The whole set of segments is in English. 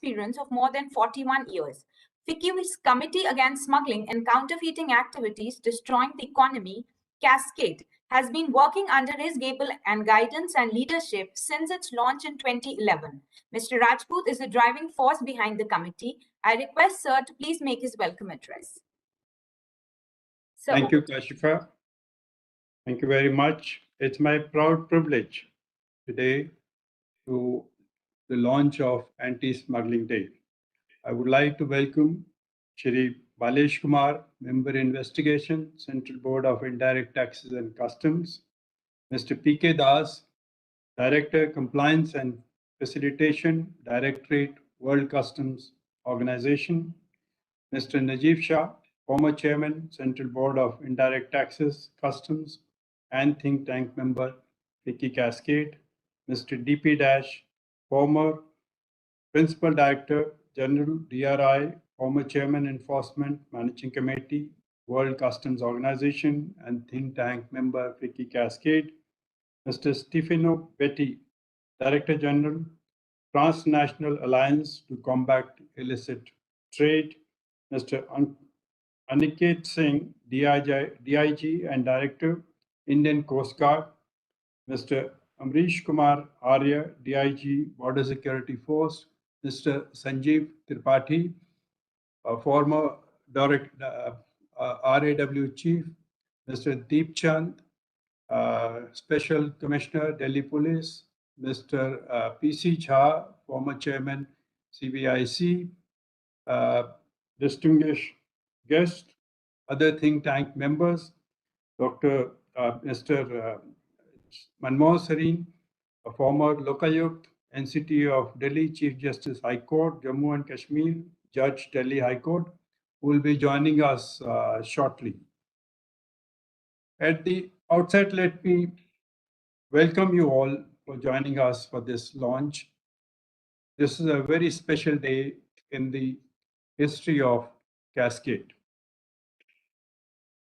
experience of more than 41 years. FICCI's Committee Against Smuggling and Counterfeiting Activities Destroying the Economy, Cascade, has been working under his gable and guidance and leadership since its launch in 2011. Mr. Rajput is the driving force behind the committee. I request Sir to please make his welcome address. Sir, Thank you, Kashifa. Thank you very much. It's my proud privilege today to the launch of Anti-Smuggling Day. I would like to welcome Shri Balesh Kumar, Member Investigation, Central Board of Indirect Taxes and Customs, Mr. P.K. Das, Director, Compliance and Facilitation, Directorate, World Customs Organization, Mr. Najib Shah, former Chairman, Central Board of Indirect Taxes, Customs, and think tank member, FICCI Cascade, Mr. D.P. Dash, former Principal Director, General DRI, former Chairman, Enforcement, Managing Committee, World Customs Organization, and think tank member, FICCI Cascade, Mr. Stefano Betti, Director General, Transnational Alliance to Combat Illicit Trade, Mr. Aniket Singh, DIG and Director, Indian Coast Guard, Mr. Amrish Kumar Arya, DIG, Border Security Force, Mr. Sanjeev Tripathi, former RAW Chief, Mr. Deep Chand, Special Commissioner, Delhi Police, Mr. P.C. Jha, former Chairman, CBIC, distinguished guests, other think tank members, Mr. Manmohan Sareen, a former Lokayukt, NCT of Delhi, Chief Justice High Court, Jammu and Kashmir, Judge, Delhi High Court, who will be joining us shortly. At the outset, let me welcome you all for joining us for this launch. This is a very special day in the history of Cascade.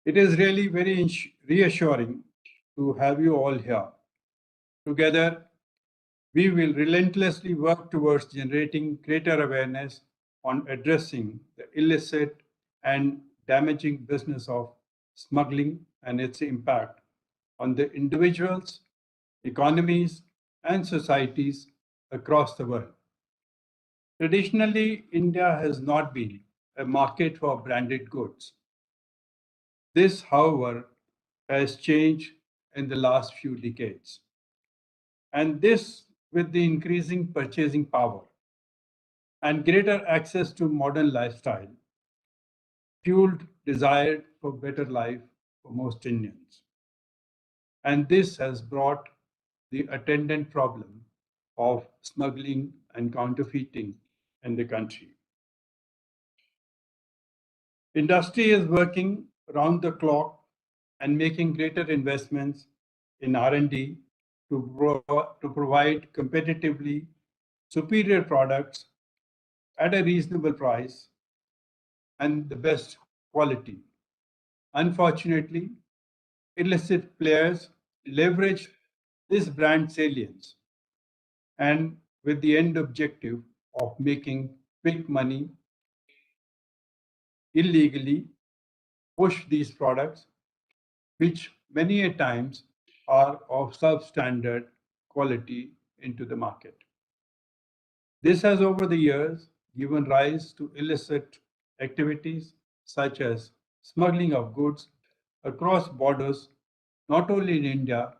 It is really very reassuring to have you all here. Together, we will relentlessly work towards generating greater awareness on addressing the illicit and damaging business of smuggling and its impact on the individuals, economies, and societies across the world. Traditionally, India has not been a market for branded goods. This, however, has changed in the last few decades. And this with the increasing purchasing power and greater access to modern lifestyle, fueled desire for better life for most Indians. And this has brought the attendant problem of smuggling and counterfeiting in the country. Industry is working around the clock and making greater investments in R&D to provide competitively superior products at a reasonable price and the best quality. Unfortunately, illicit players leverage this brand salience and with the end objective of making quick money illegally push these products, which many a times are of substandard quality into the market. This has over the years given rise to illicit activities such as smuggling of goods across borders, not only in India,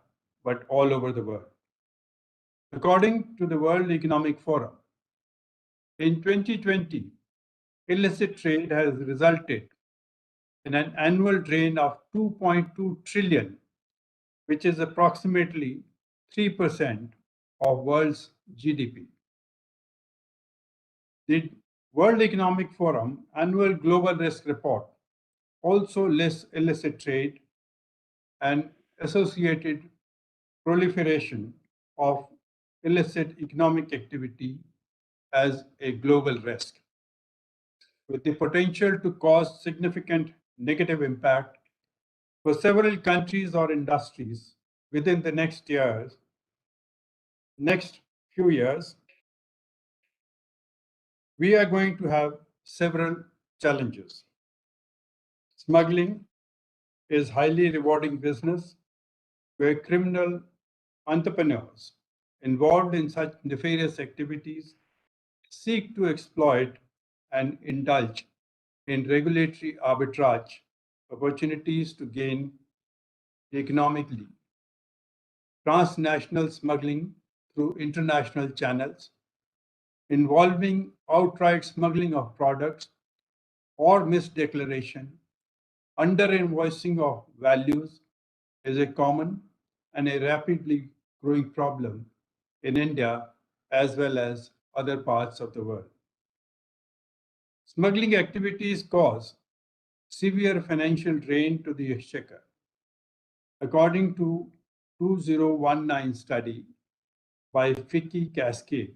but all over the world. According to the World Economic Forum, in 2020, illicit trade has resulted in an annual drain of 2.2 trillion, which is approximately 3% of world's GDP. The World Economic Forum Annual Global Risk Report also lists illicit trade and associated proliferation of illicit economic activity as a global risk, with the potential to cause significant negative impact for several countries or industries within the next few years, we are going to have several challenges. Smuggling is highly rewarding business where criminal entrepreneurs involved in such nefarious activities seek to exploit and indulge in regulatory arbitrage opportunities to gain economically. Transnational smuggling through international channels involving outright smuggling of products or misdeclaration, under-invoicing of values is a common and a rapidly growing problem in India as well as other parts of the world. Smuggling activities cause severe financial drain to the exchequer. According to 2019 study by FICCI Cascade,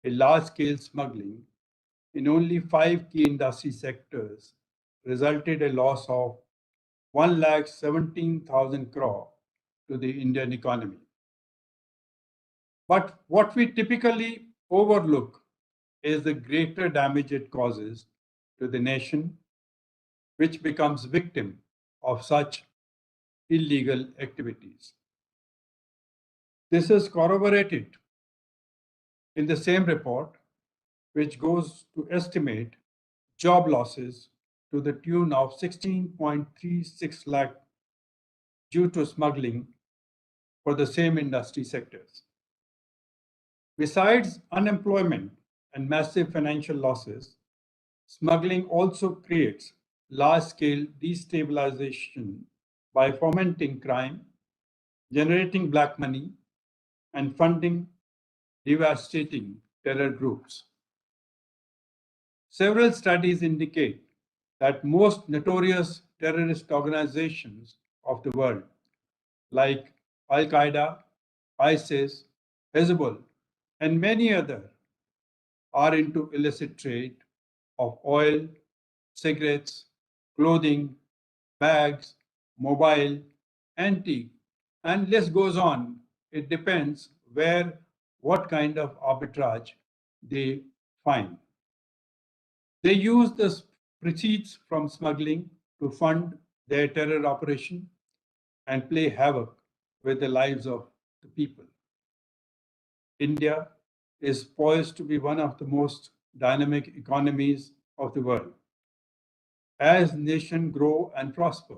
a large-scale smuggling in only 5 key industry sectors resulted a loss of 1,17,000 crore to the Indian economy. But what we typically overlook is the greater damage it causes to the nation, which becomes victim of such illegal activities. This is corroborated in the same report, which goes to estimate job losses to the tune of 16.36 lakh due to smuggling for the same industry sectors. Besides unemployment and massive financial losses, smuggling also creates large-scale destabilization by fomenting crime, generating black money, and funding devastating terror groups. Several studies indicate that most notorious terrorist organizations of the world, like Al Qaeda, ISIS, Hezbollah, and many others, are into illicit trade of oil, cigarettes, clothing, bags, mobile, antique, and list goes on. It depends where, what kind of arbitrage they find. They use the proceeds from smuggling to fund their terror operation and play havoc with the lives of the people. India is poised to be one of the most dynamic economies of the world. As nations grow and prosper,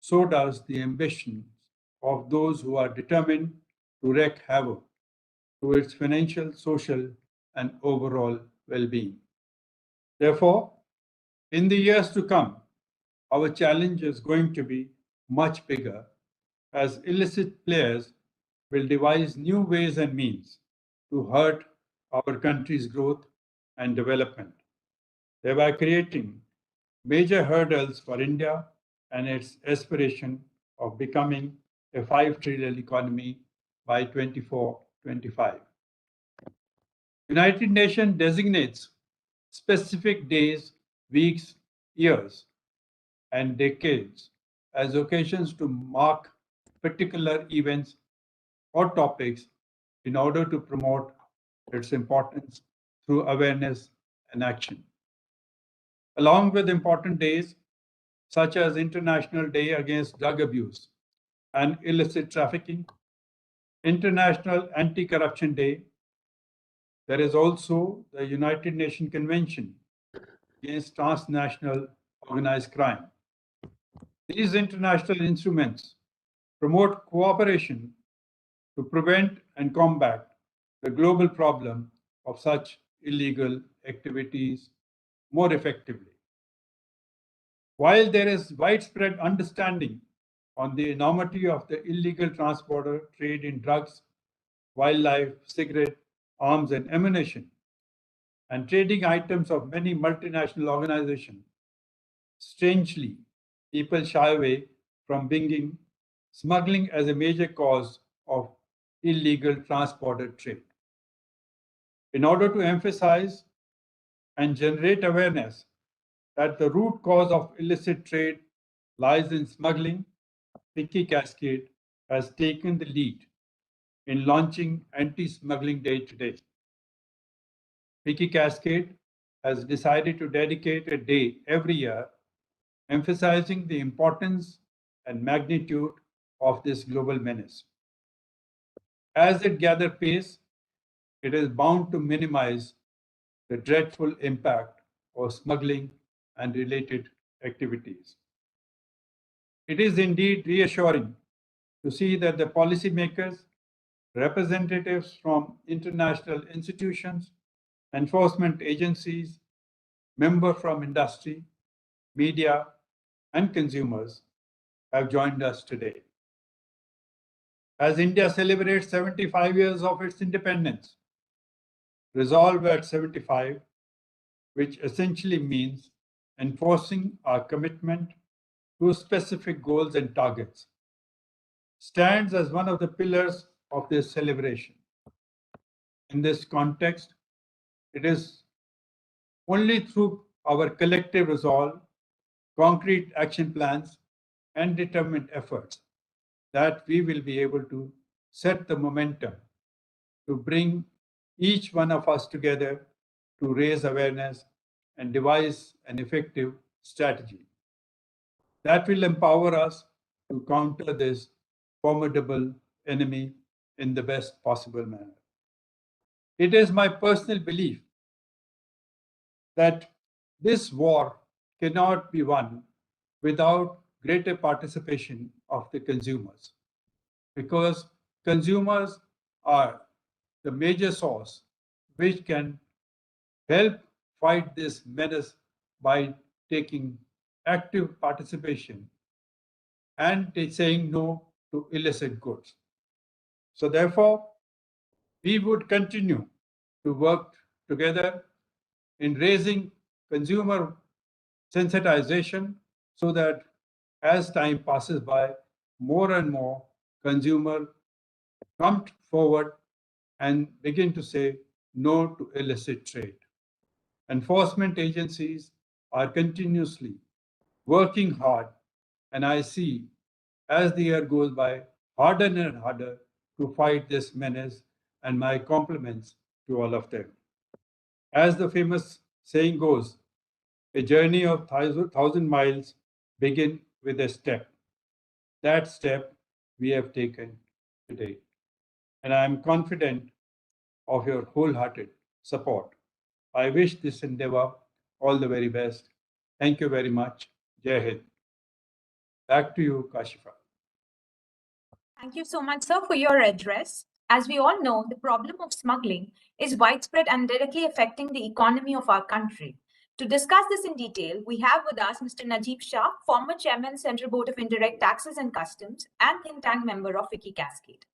so does the ambition of those who are determined to wreak havoc to its financial, social, and overall well-being. Therefore, in the years to come, our challenge is going to be much bigger as illicit players will devise new ways and means to hurt our country's growth and development, thereby creating major hurdles for India and its aspiration of becoming a 5 trillion economy by 24-25. United Nations designates specific days, weeks, years, and decades as occasions to mark particular events or topics in order to promote its importance through awareness and action. Along with important days such as International Day Against Drug Abuse and Illicit Trafficking, International Anti-Corruption Day, there is also the United Nations Convention against Transnational Organized Crime. These international instruments promote cooperation to prevent and combat the global problem of such illegal activities more effectively. While there is widespread understanding on the enormity of the illegal transporter trade in drugs, wildlife, cigarette, arms, and ammunition, and trading items of many multinational organizations, strangely, people shy away from bringing smuggling as a major cause of illegal transporter trade. In order to emphasize and generate awareness that the root cause of illicit trade lies in smuggling, FICCI Cascade has taken the lead in launching Anti-Smuggling Day today. FICCI Cascade has decided to dedicate a day every year emphasizing the importance and magnitude of this global menace. As it gathers pace, it is bound to minimize the dreadful impact of smuggling and related activities. It is indeed reassuring to see that the policymakers, representatives from international institutions, enforcement agencies, members from industry, media, and consumers have joined us today. As India celebrates 75 years of its independence, Resolve at 75, which essentially means enforcing our commitment to specific goals and targets, stands as one of the pillars of this celebration. In this context, it is only through our collective resolve, concrete action plans, and determined efforts that we will be able to set the momentum to bring each one of us together to raise awareness and devise an effective strategy that will empower us to counter this formidable enemy in the best possible manner. It is my personal belief that this war cannot be won without greater participation of the consumers, because consumers are the major source which can help fight this menace by taking active participation and saying no to illicit goods. So therefore, we would continue to work together in raising consumer sensitization so that as time passes by, more and more consumers come forward and begin to say no to illicit trade. Enforcement agencies are continuously working hard, and I see as the year goes by, harder and harder to fight this menace, and my compliments to all of them. As the famous saying goes, a journey of 1,000 miles begin with a step. That step we have taken today. And I am confident of your wholehearted support. I wish this endeavor all the very best. Thank you very much. Jai Hind. Back to you, Kashifa. Thank you so much, sir, for your address. As we all know, the problem of smuggling is widespread and directly affecting the economy of our country. To discuss this in detail, we have with us Mr. Najib Shah, former chairman, Central Board of Indirect Taxes and Customs, and think tank member of FICCI Cascade.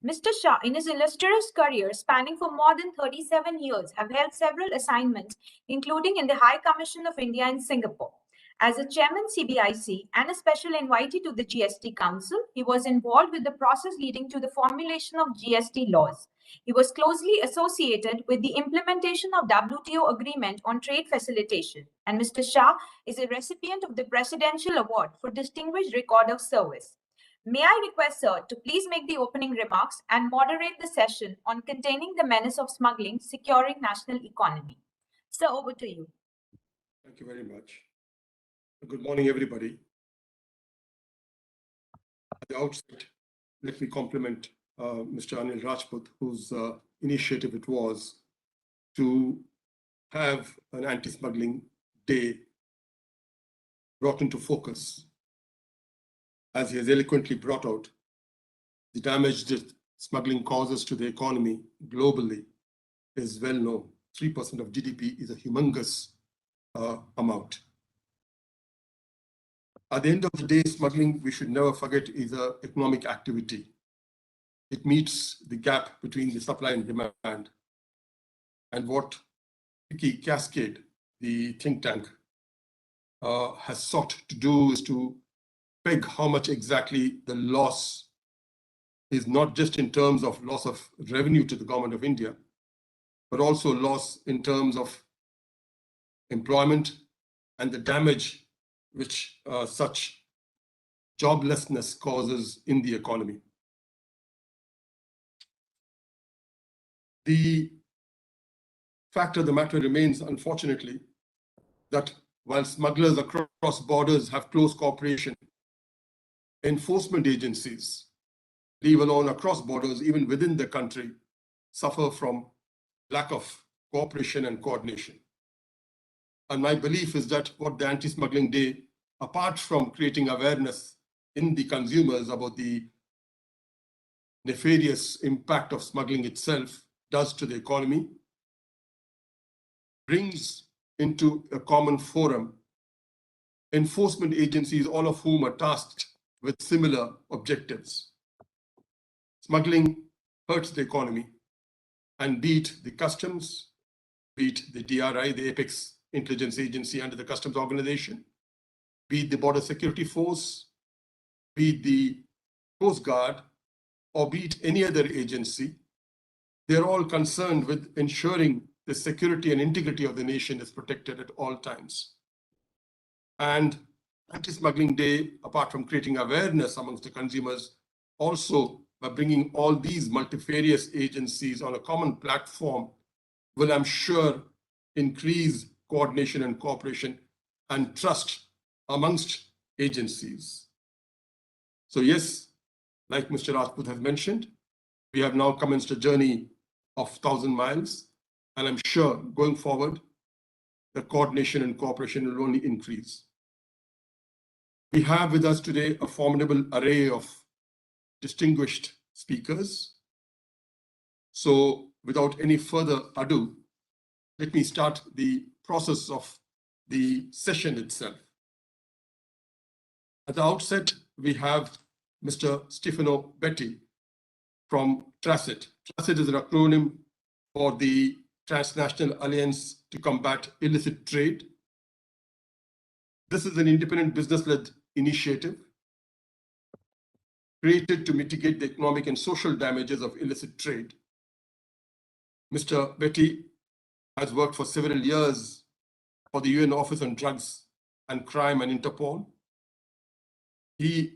Mr. Shah, in his illustrious career spanning for more than 37 years, have held several assignments, including in the High Commission of India in Singapore. As a chairman CBIC and a special invitee to the GST Council, he was involved with the process leading to the formulation of GST laws. He was closely associated with the implementation of WTO Agreement on Trade Facilitation, and Mr. Shah is a recipient of the Presidential Award for Distinguished Record of Service. May I request, sir, to please make the opening remarks and moderate the session on containing the menace of smuggling, securing national economy. Sir, over to you. Thank you very much. Good morning, everybody. At the outset, let me compliment Mr. Anil Rajput, whose initiative it was to have an anti-smuggling day brought into focus. As he has eloquently brought out, the damage that smuggling causes to the economy globally is well known. 3% of GDP is a humongous amount. At the end of the day, smuggling, we should never forget, is an economic activity. It meets the gap between the supply and demand. And what FICCI Cascade, the think tank, has sought to do is to peg how much exactly the loss is, not just in terms of loss of revenue to the government of India, but also loss in terms of employment and the damage which such joblessness causes in the economy. The Fact of the matter remains, unfortunately, that while smugglers across borders have close cooperation, enforcement agencies, leave alone across borders, even within the country, suffer from lack of cooperation and coordination. And my belief is that what the Anti-Smuggling Day, apart from creating awareness in the consumers about the nefarious impact of smuggling itself does to the economy, brings into a common forum enforcement agencies, all of whom are tasked with similar objectives. Smuggling hurts the economy, and be it the customs, be it the DRI, the Apex Intelligence Agency under the Customs Organization, be it the Border Security Force, be it the Coast Guard, or be it any other agency, they're all concerned with ensuring the security and integrity of the nation is protected at all times. And Anti-Smuggling Day, apart from creating awareness amongst the consumers, also by bringing all these multifarious agencies on a common platform, will, I'm sure, increase coordination and cooperation and trust amongst agencies. So yes, like Mr. Rajput has mentioned, we have now commenced a journey of 1,000 miles, and I'm sure going forward, the coordination and cooperation will only increase. We have with us today a formidable array of distinguished speakers. So without any further ado, let me start the process of the session itself. At the outset, we have Mr. Stefano Betti from TRACIT. TRACIT is an acronym for the Transnational Alliance to Combat Illicit Trade. This is an independent business-led initiative created to mitigate the economic and social damages of illicit trade. Mr. Betti has worked for several years for the UN Office on Drugs and Crime and Interpol. He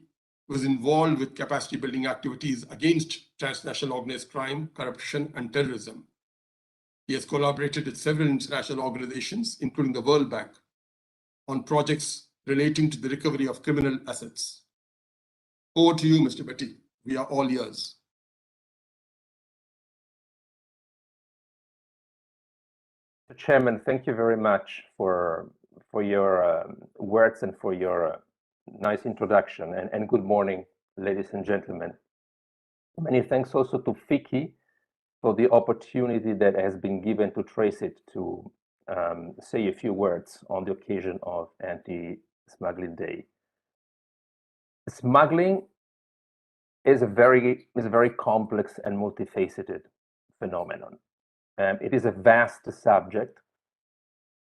was involved with capacity building activities against transnational organized crime, corruption, and terrorism. He has collaborated with several international organizations, including the World Bank, on projects relating to the recovery of criminal assets. Over to you, Mr. Betti. We are all ears. Chairman, thank you very much for your words and for your nice introduction. And good morning, ladies and gentlemen. Many thanks also to FICCI for the opportunity that has been given to TRACIT to say a few words on the occasion of Anti-Smuggling Day. Smuggling is a very complex and multifaceted phenomenon. It is a vast subject,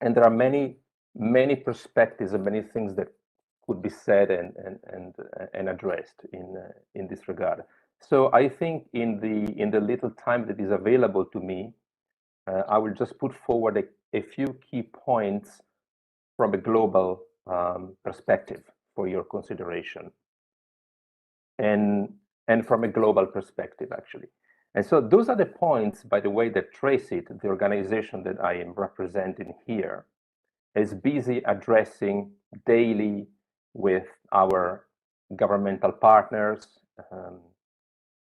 and there are many perspectives and many things that could be said and addressed in this regard. So I think in the little time that is available to me, I will just put forward a few key points from a global perspective for your consideration, and from a global perspective, actually. And so those are the points, by the way, that TRACIT, the organization that I am representing here, is busy addressing daily with our governmental partners,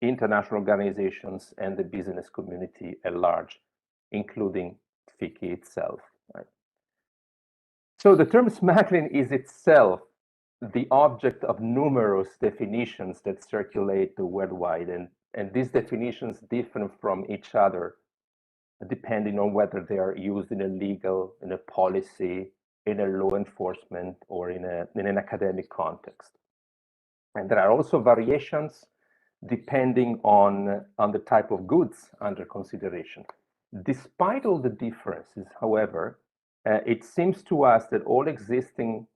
international organizations, and the business community at large, including FICCI itself. Right? So the term smuggling is itself the object of numerous definitions that circulate worldwide, and these definitions differ from each other depending on whether they are used in a legal, in a policy, in a law enforcement, or in an academic context. And there are also variations depending on the type of goods under consideration. Despite all the differences, however, it seems to us that all existing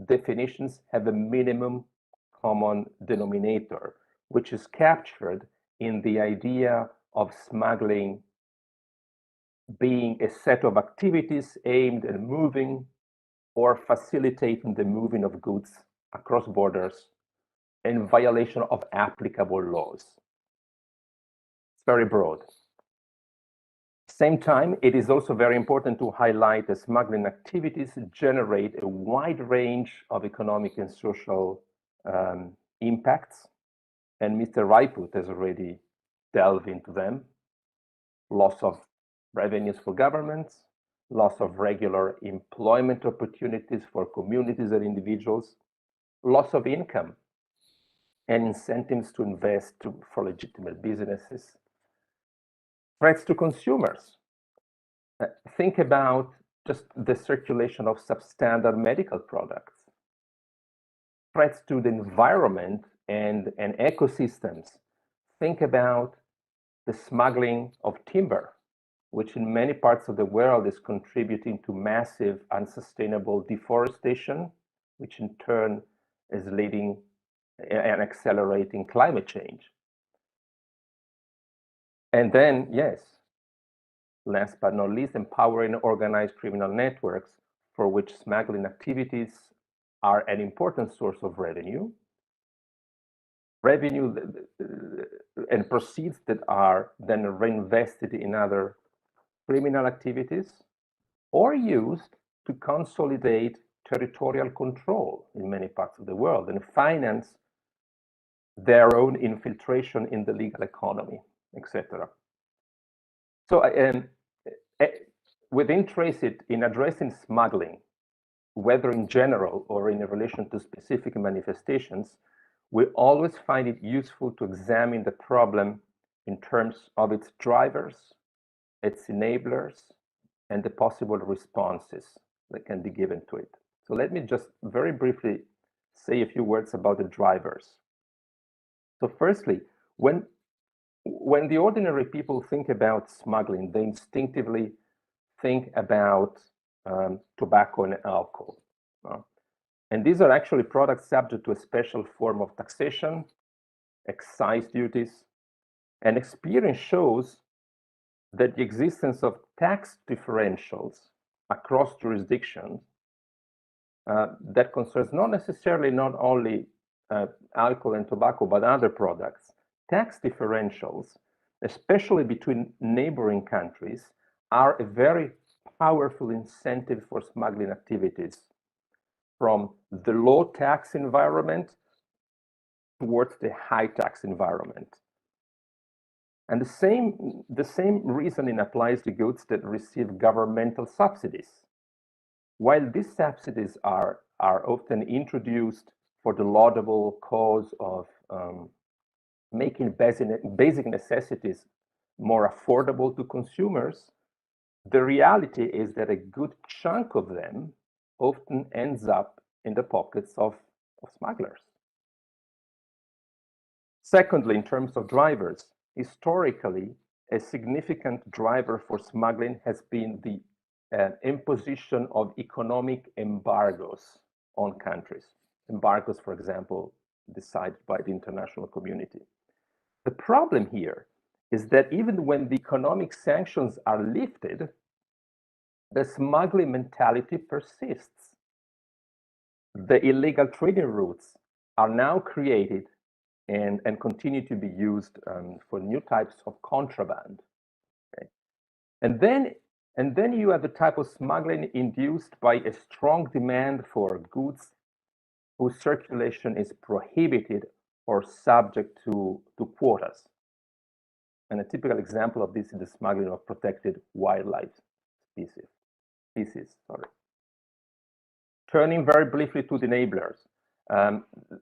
definitions have a minimum common denominator, which is captured in the idea of smuggling being a set of activities aimed at moving or facilitating the moving of goods across borders in violation of applicable laws. It's very broad. Same time, it is also very important to highlight that smuggling activities generate a wide range of economic and social impacts. And Mr. Raiput has already delved into them. Loss of revenues for governments, loss of regular employment opportunities for communities and individuals, loss of income and incentives to invest for legitimate businesses, threats to consumers. Think about just the circulation of substandard medical products, threats to the environment and ecosystems. Think about the smuggling of timber, which in many parts of the world is contributing to massive unsustainable deforestation, which in turn is leading and accelerating climate change. And then, yes, last but not least, empowering organized criminal networks for which smuggling activities are an important source of revenue and proceeds that are then reinvested in other criminal activities or used to consolidate territorial control in many parts of the world and finance their own infiltration in the legal economy, etc. So within Tracit, in addressing smuggling, whether in general or in relation to specific manifestations, we always find it useful to examine the problem in terms of its drivers, its enablers, and the possible responses that can be given to it. So let me just very briefly say a few words about the drivers. So firstly, when the ordinary people think about smuggling, they instinctively think about tobacco and alcohol. And these are actually products subject to a special form of taxation, excise duties, and experience shows that the existence of tax differentials across jurisdictions that concerns not only alcohol and tobacco, but other products. Tax differentials, especially between neighboring countries, are a very powerful incentive for smuggling activities, from the low tax environment towards the high tax environment. And the same reasoning applies to goods that receive governmental subsidies. While these subsidies are often introduced for the laudable cause of making basic necessities more affordable to consumers, the reality is that a good chunk of them often ends up in the pockets of smugglers. Secondly, in terms of drivers, historically, a significant driver for smuggling has been the imposition of economic embargoes on countries. Embargoes, for example, decided by the international community. The problem here is that even when the economic sanctions are lifted, the smuggling mentality persists. The illegal trading routes are now created and continue to be used for new types of contraband. Okay? And then you have the type of smuggling induced by a strong demand for goods whose circulation is prohibited or subject to quotas. And a typical example of this is the smuggling of protected wildlife species. Turning very briefly to the enablers,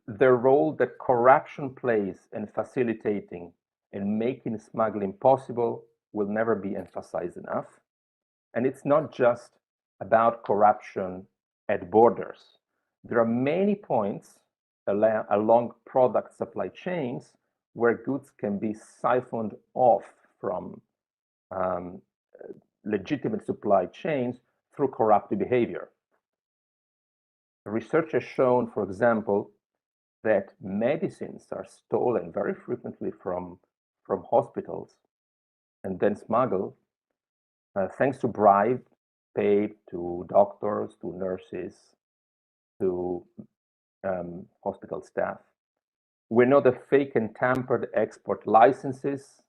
the role that corruption plays in facilitating and making smuggling possible will never be emphasized enough. And it's not just about corruption at borders. There are many points along product supply chains where goods can be siphoned off from legitimate supply chains through corruptive behavior. Research has shown, for example, that medicines are stolen very frequently from hospitals and then smuggled thanks to bribes paid to doctors, to nurses, to hospital staff. We know that fake and tampered export licenses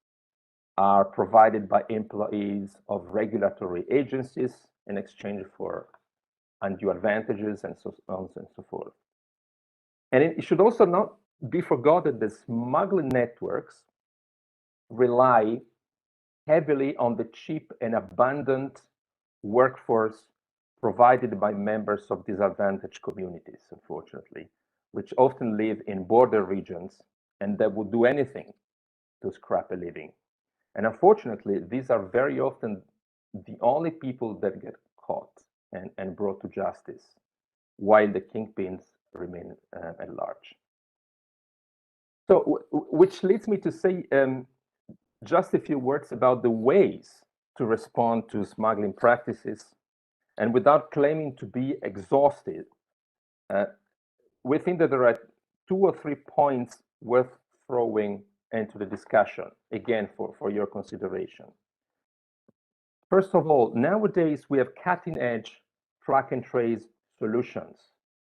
are provided by employees of regulatory agencies in exchange for undue advantages and so on and so forth. And it should also not be forgotten that smuggling networks rely heavily on the cheap and abundant workforce provided by members of disadvantaged communities, unfortunately, which often live in border regions and that would do anything to scrap a living. And unfortunately, these are very often the only people that get caught and brought to justice, while the kingpins remain at large. So, which leads me to say just a few words about the ways to respond to smuggling practices. And without claiming to be exhaustive, we think that there are 2 or 3 points worth throwing into the discussion, again, for your consideration. First of all, nowadays we have cutting-edge track and trace solutions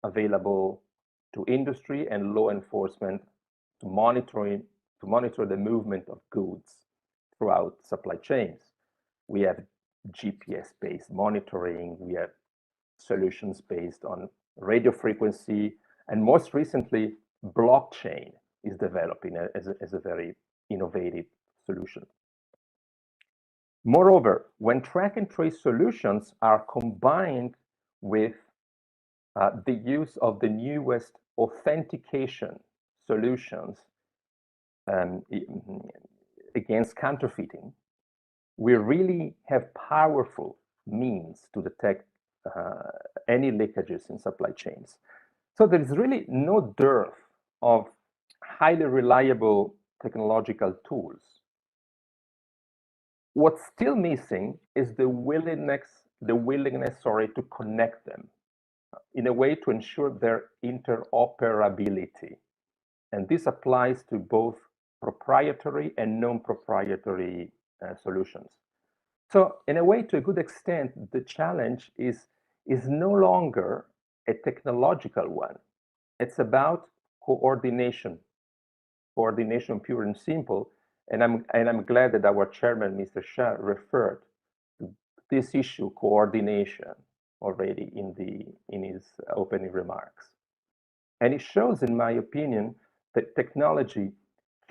available to industry and law enforcement to monitor the movement of goods throughout supply chains. We have GPS-based monitoring, we have solutions based on radio frequency, and most recently, blockchain is developing as a very innovative solution. Moreover, when track and trace solutions are combined with the use of the newest authentication solutions against counterfeiting, we really have powerful means to detect any leakages in supply chains. So there is really no dearth of highly reliable technological tools. What's still missing is the willingness, to connect them in a way to ensure their interoperability. And this applies to both proprietary and non-proprietary solutions. So in a way, to a good extent, the challenge is no longer a technological one. It's about coordination pure and simple. And I'm glad that our chairman, Mr. Shah, referred to this issue, coordination, already in his opening remarks. And it shows, in my opinion, that technology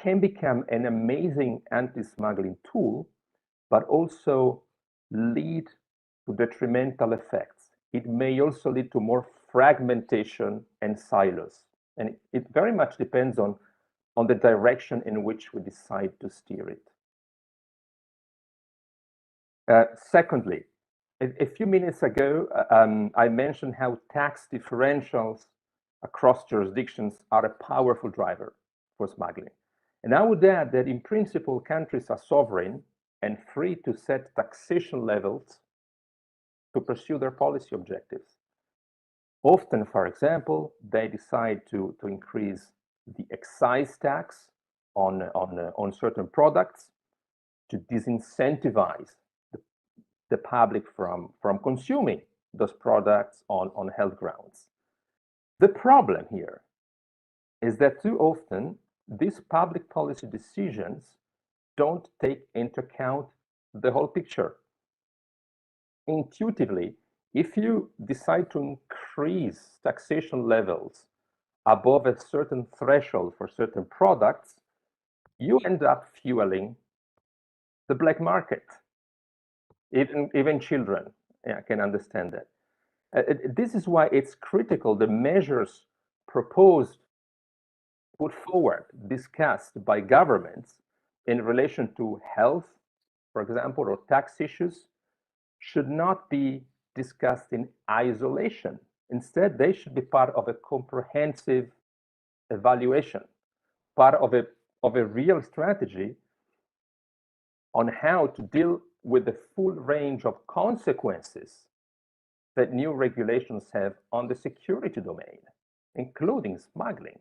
can become an amazing anti-smuggling tool, but also lead to detrimental effects. It may also lead to more fragmentation and silos. And it very much depends on the direction in which we decide to steer it. Secondly, a few minutes ago, I mentioned how tax differentials across jurisdictions are a powerful driver for smuggling. And I would add that in principle, countries are sovereign and free to set taxation levels to pursue their policy objectives. Often, for example, they decide to increase the excise tax on certain products to disincentivize the public from consuming those products on health grounds. The problem here is that too often these public policy decisions don't take into account the whole picture. Intuitively, if you decide to increase taxation levels above a certain threshold for certain products, you end up fueling the black market. Even children can understand that. This is why it's critical the measures proposed, put forward, discussed by governments in relation to health, for example, or tax issues, should not be discussed in isolation. Instead, they should be part of a comprehensive evaluation, part of a real strategy on how to deal with the full range of consequences that new regulations have on the security domain, including smuggling.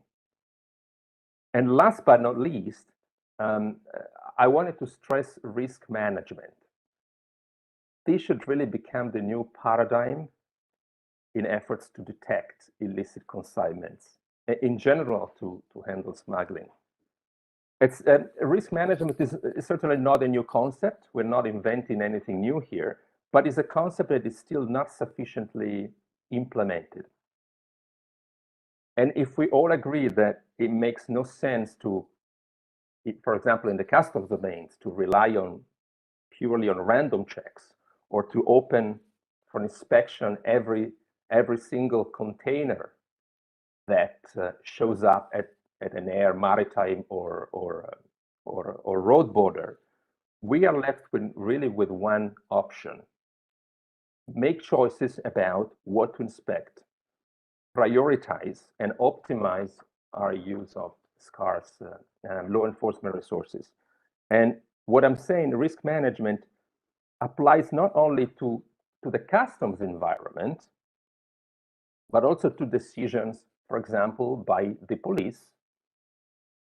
And last but not least, I wanted to stress risk management. This should really become the new paradigm in efforts to detect illicit consignments, in general, to handle smuggling. It's risk management is certainly not a new concept. We're not inventing anything new here, but it's a concept that is still not sufficiently implemented. And if we all agree that it makes no sense to, for example, in the customs domains, to rely on purely on random checks, or to open for inspection every single container that shows up at an air, maritime, or road border, we are left really with one option: make choices about what to inspect, prioritize and optimize our use of scarce law enforcement resources. And what I'm saying, risk management applies not only to the customs environment, but also to decisions, for example, by the police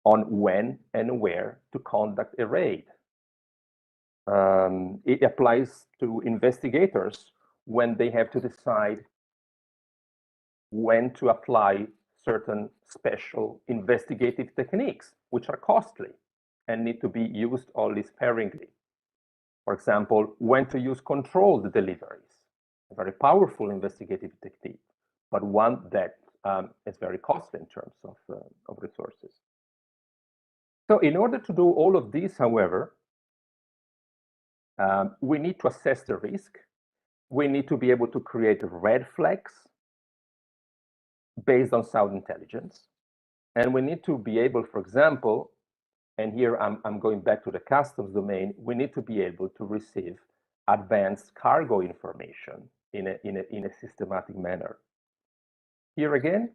on when and where to conduct a raid. It applies to investigators when they have to decide when to apply certain special investigative techniques, which are costly and need to be used only sparingly. For example, when to use controlled deliveries, a very powerful investigative technique, but one that is very costly in terms of resources. So in order to do all of these, however, we need to assess the risk. We need to be able to create red flags based on sound intelligence. And we need to be able, for example, and here I'm going back to the customs domain, we need to be able to receive advanced cargo information in a systematic manner. Here again,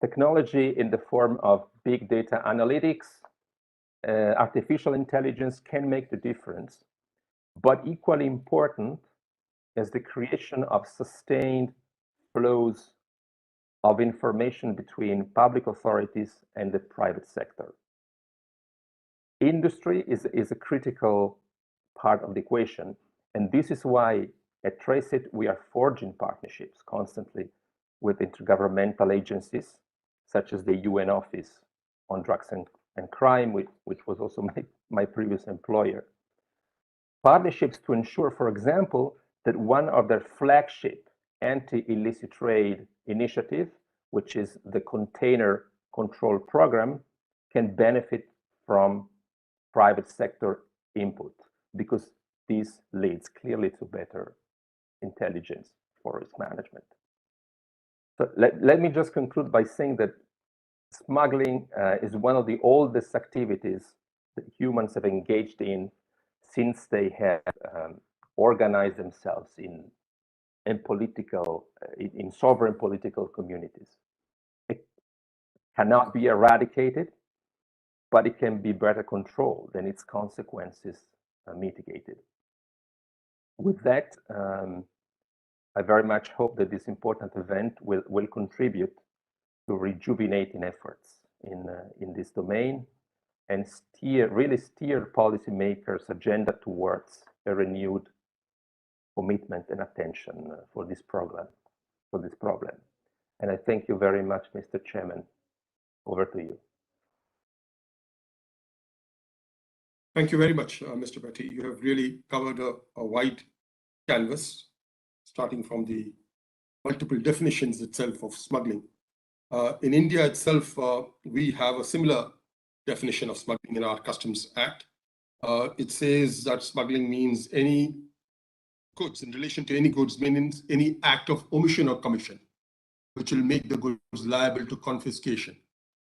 technology in the form of big data analytics, artificial intelligence can make the difference. But equally important is the creation of sustained flows of information between public authorities and the private sector. Industry is a critical part of the equation, and this is why at Traceit we are forging partnerships constantly with intergovernmental agencies, such as the UN Office on Drugs and Crime, which was also my previous employer. Partnerships to ensure, for example, that one of their flagship anti-illicit trade initiative, which is the Container Control Program, can benefit from private sector input, because this leads clearly to better intelligence for risk management. So let me just conclude by saying that smuggling is one of the oldest activities that humans have engaged in since they have organized themselves in sovereign political communities. It cannot be eradicated, but it can be better controlled and its consequences mitigated. With that, I very much hope that this important event will contribute to rejuvenating efforts in this domain and really steer policymakers' agenda towards a renewed commitment and attention for this problem. And I thank you very much, Mr. Chairman. Over to you. Thank you very much, Mr. Bhatti. You have really covered a wide canvas, starting from the multiple definitions itself of smuggling. In India itself, we have a similar definition of smuggling in our Customs Act. It says that smuggling means any goods, in relation to any goods, means any act of omission or commission, which will make the goods liable to confiscation,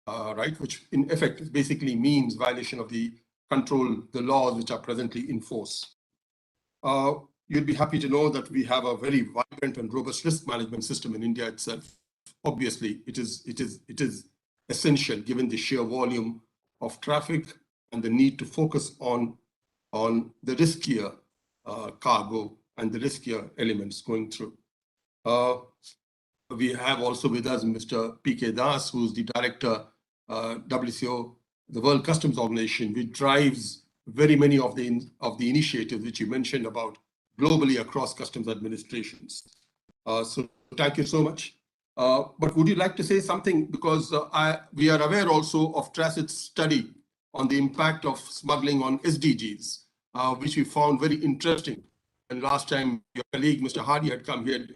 right? Which in effect basically means violation of the laws which are presently in force. You'd be happy to know that we have a very vibrant and robust risk management system in India itself. Obviously, it is essential given the sheer volume of traffic and the need to focus on the riskier cargo and the riskier elements going through. We have also with us Mr. P.K. Das, who's the director, WCO, the World Customs Organization, which drives very many of the initiatives which you mentioned about globally across customs administrations. So thank you so much. But would you like to say something? Because we are aware also of Traceit's study on the impact of smuggling on SDGs, which we found very interesting. And last time your colleague, Mr. Hardy, had come here,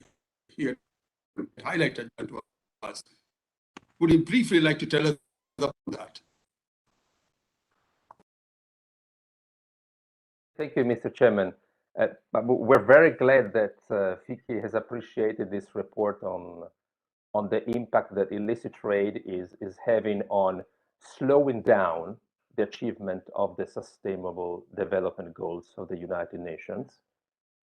he had highlighted that to us. Would you briefly like to tell us about that? Thank you, Mr. Chairman. We're very glad that FICCI has appreciated this report on the impact that illicit trade is having on slowing down the achievement of the Sustainable Development Goals of the United Nations.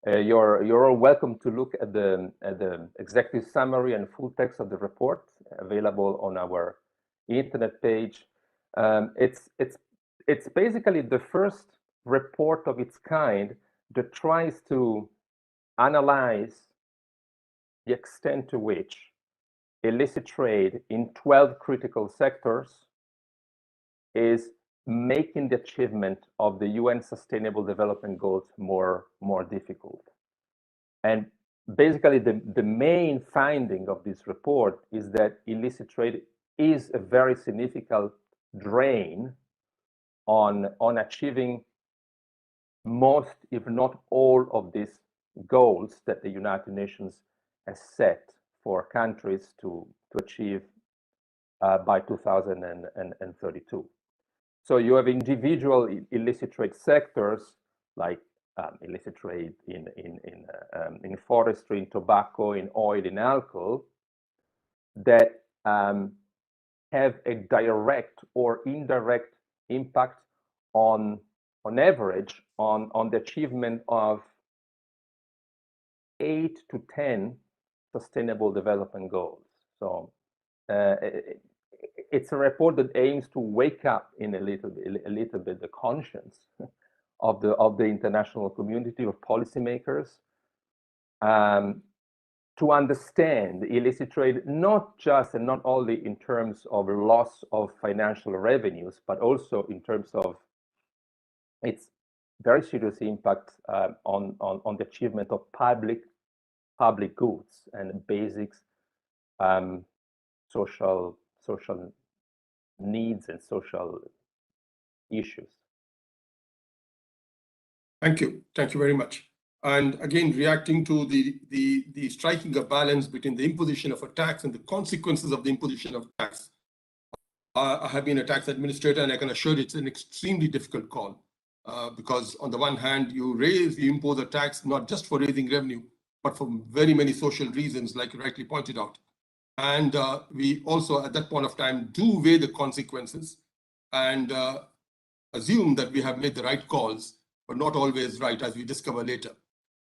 You're all welcome to look at the executive summary and full text of the report available on our internet page. It's basically the first report of its kind that tries to analyze the extent to which illicit trade in 12 critical sectors is making the achievement of the UN Sustainable Development Goals more difficult. And basically the main finding of this report is that illicit trade is a very significant drain on achieving most, if not all, of these goals that the United Nations has set for countries to achieve by 2032. So you have individual illicit trade sectors like illicit trade in forestry, in tobacco, in oil, in alcohol, that have a direct or indirect impact on average on the achievement of 8 to 10 sustainable development goals. So it's a report that aims to wake up in a little bit the conscience of the international community of policymakers to understand illicit trade not just and not only in terms of loss of financial revenues, but also in terms of its very serious impact on the achievement of public goods and basic social needs and social issues. Thank you very much. And again, reacting to the striking a balance between the imposition of a tax and the consequences of the imposition of tax. I have been a tax administrator, and I can assure you it's an extremely difficult call because on the one hand, you impose a tax not just for raising revenue, but for very many social reasons, like you rightly pointed out. And we also, at that point of time, do weigh the consequences and assume that we have made the right calls, but not always right, as we discover later.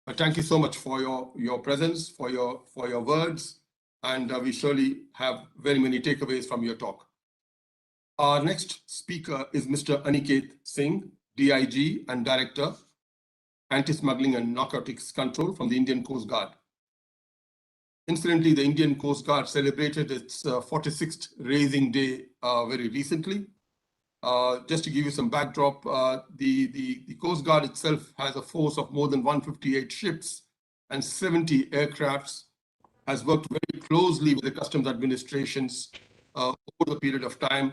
But thank you so much for your presence, for your words, and we surely have very many takeaways from your talk. Our next speaker is Mr. Aniket Singh, DIG and Director, Anti-Smuggling and Narcotics Control from the Indian Coast Guard. Incidentally, the Indian Coast Guard celebrated its 46th raising day very recently. Just to give you some backdrop, the Coast Guard itself has a force of more than 158 ships and 70 aircrafts, has worked very closely with the customs administrations over the period of time.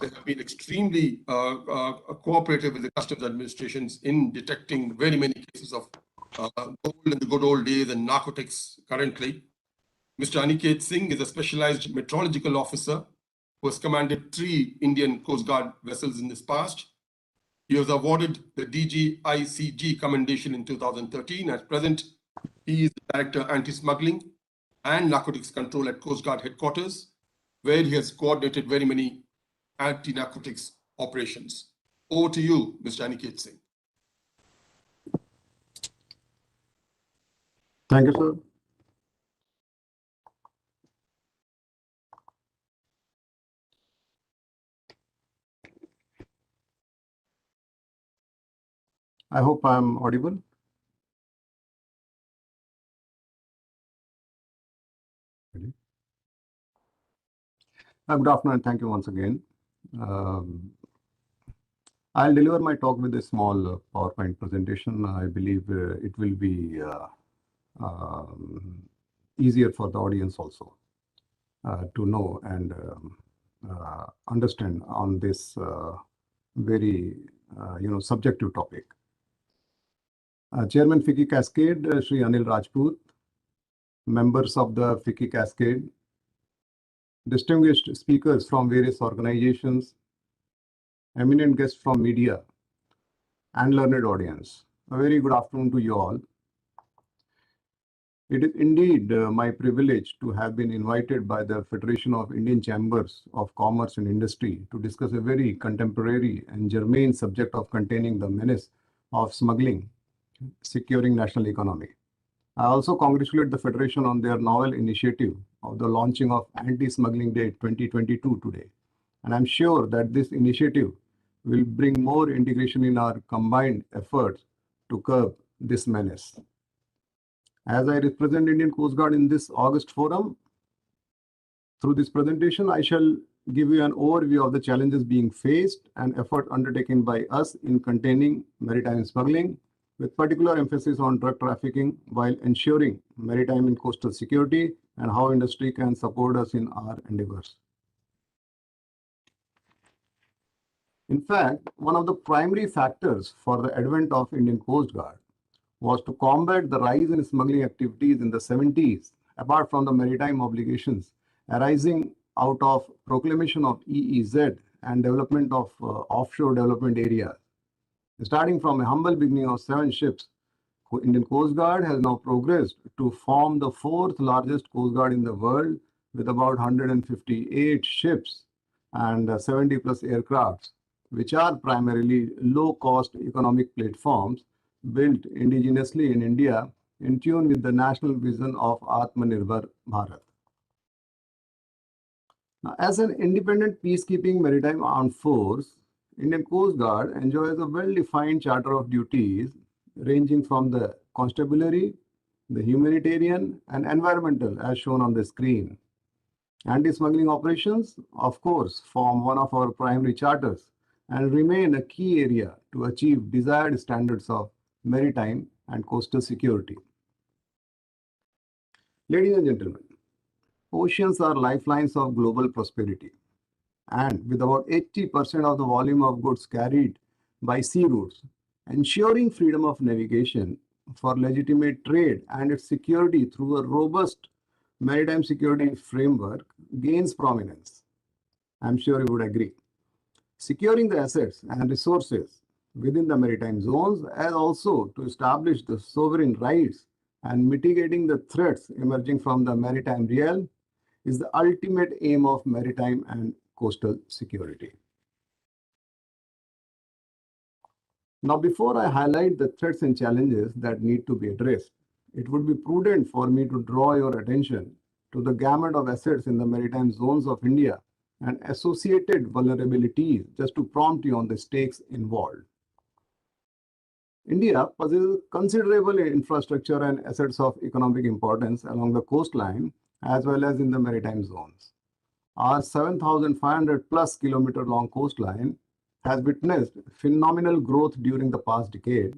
They have been extremely cooperative with the customs administrations in detecting very many cases of gold in the good old days and narcotics currently. Mr. Aniket Singh is a specialized meteorological officer who has commanded 3 Indian Coast Guard vessels in this past. He was awarded the DGICG commendation in 2013. At present, he is the Director Anti-Smuggling and Narcotics Control at Coast Guard Headquarters, where he has coordinated very many anti-narcotics operations. Over to you, Mr. Aniket Singh. Thank you, sir. I hope I'm audible. Good afternoon, and thank you once again. I'll deliver my talk with a small PowerPoint presentation. I believe it will be easier for the audience also to know and understand on this very subjective topic. Chairman FICCI Cascade, Shri Anil Rajput, members of the FICCI Cascade, distinguished speakers from various organizations, eminent guests from media, and learned audience. A very good afternoon to you all. It is indeed my privilege to have been invited by the Federation of Indian Chambers of Commerce and Industry to discuss a very contemporary and germane subject of containing the menace of smuggling, securing national economy. I also congratulate the Federation on their novel initiative of the launching of Anti-Smuggling Day 2022 today. And I'm sure that this initiative will bring more integration in our combined efforts to curb this menace. As I represent Indian Coast Guard in this August forum, through this presentation, I shall give you an overview of the challenges being faced and effort undertaken by us in containing maritime smuggling, with particular emphasis on drug trafficking while ensuring maritime and coastal security and how industry can support us in our endeavors. In fact, one of the primary factors for the advent of Indian Coast Guard was to combat the rise in smuggling activities in the 70s, apart from the maritime obligations arising out of proclamation of EEZ and development of offshore development areas. Starting from a humble beginning of 7 ships, Indian Coast Guard has now progressed to form the 4th largest Coast Guard in the world with about 158 ships and 70 plus aircrafts, which are primarily low-cost economic platforms built indigenously in India in tune with the national vision of Atmanirbhar Bharat. Now, as an independent peacekeeping maritime armed force, Indian Coast Guard enjoys a well-defined charter of duties ranging from the constabulary, the humanitarian, and environmental as shown on the screen. Anti-smuggling operations, of course, form one of our primary charters and remain a key area to achieve desired standards of maritime and coastal security. Ladies and gentlemen, oceans are lifelines of global prosperity. And with about 80% of the volume of goods carried by sea routes, ensuring freedom of navigation for legitimate trade and its security through a robust maritime security framework gains prominence. I'm sure you would agree. Securing the assets and resources within the maritime zones, as also to establish the sovereign rights and mitigating the threats emerging from the maritime realm, is the ultimate aim of maritime and coastal security. Now, before I highlight the threats and challenges that need to be addressed, it would be prudent for me to draw your attention to the gamut of assets in the maritime zones of India and associated vulnerabilities, just to prompt you on the stakes involved. India possesses considerable infrastructure and assets of economic importance along the coastline as well as in the maritime zones. Our 7,500 plus kilometer long coastline has witnessed phenomenal growth during the past decade,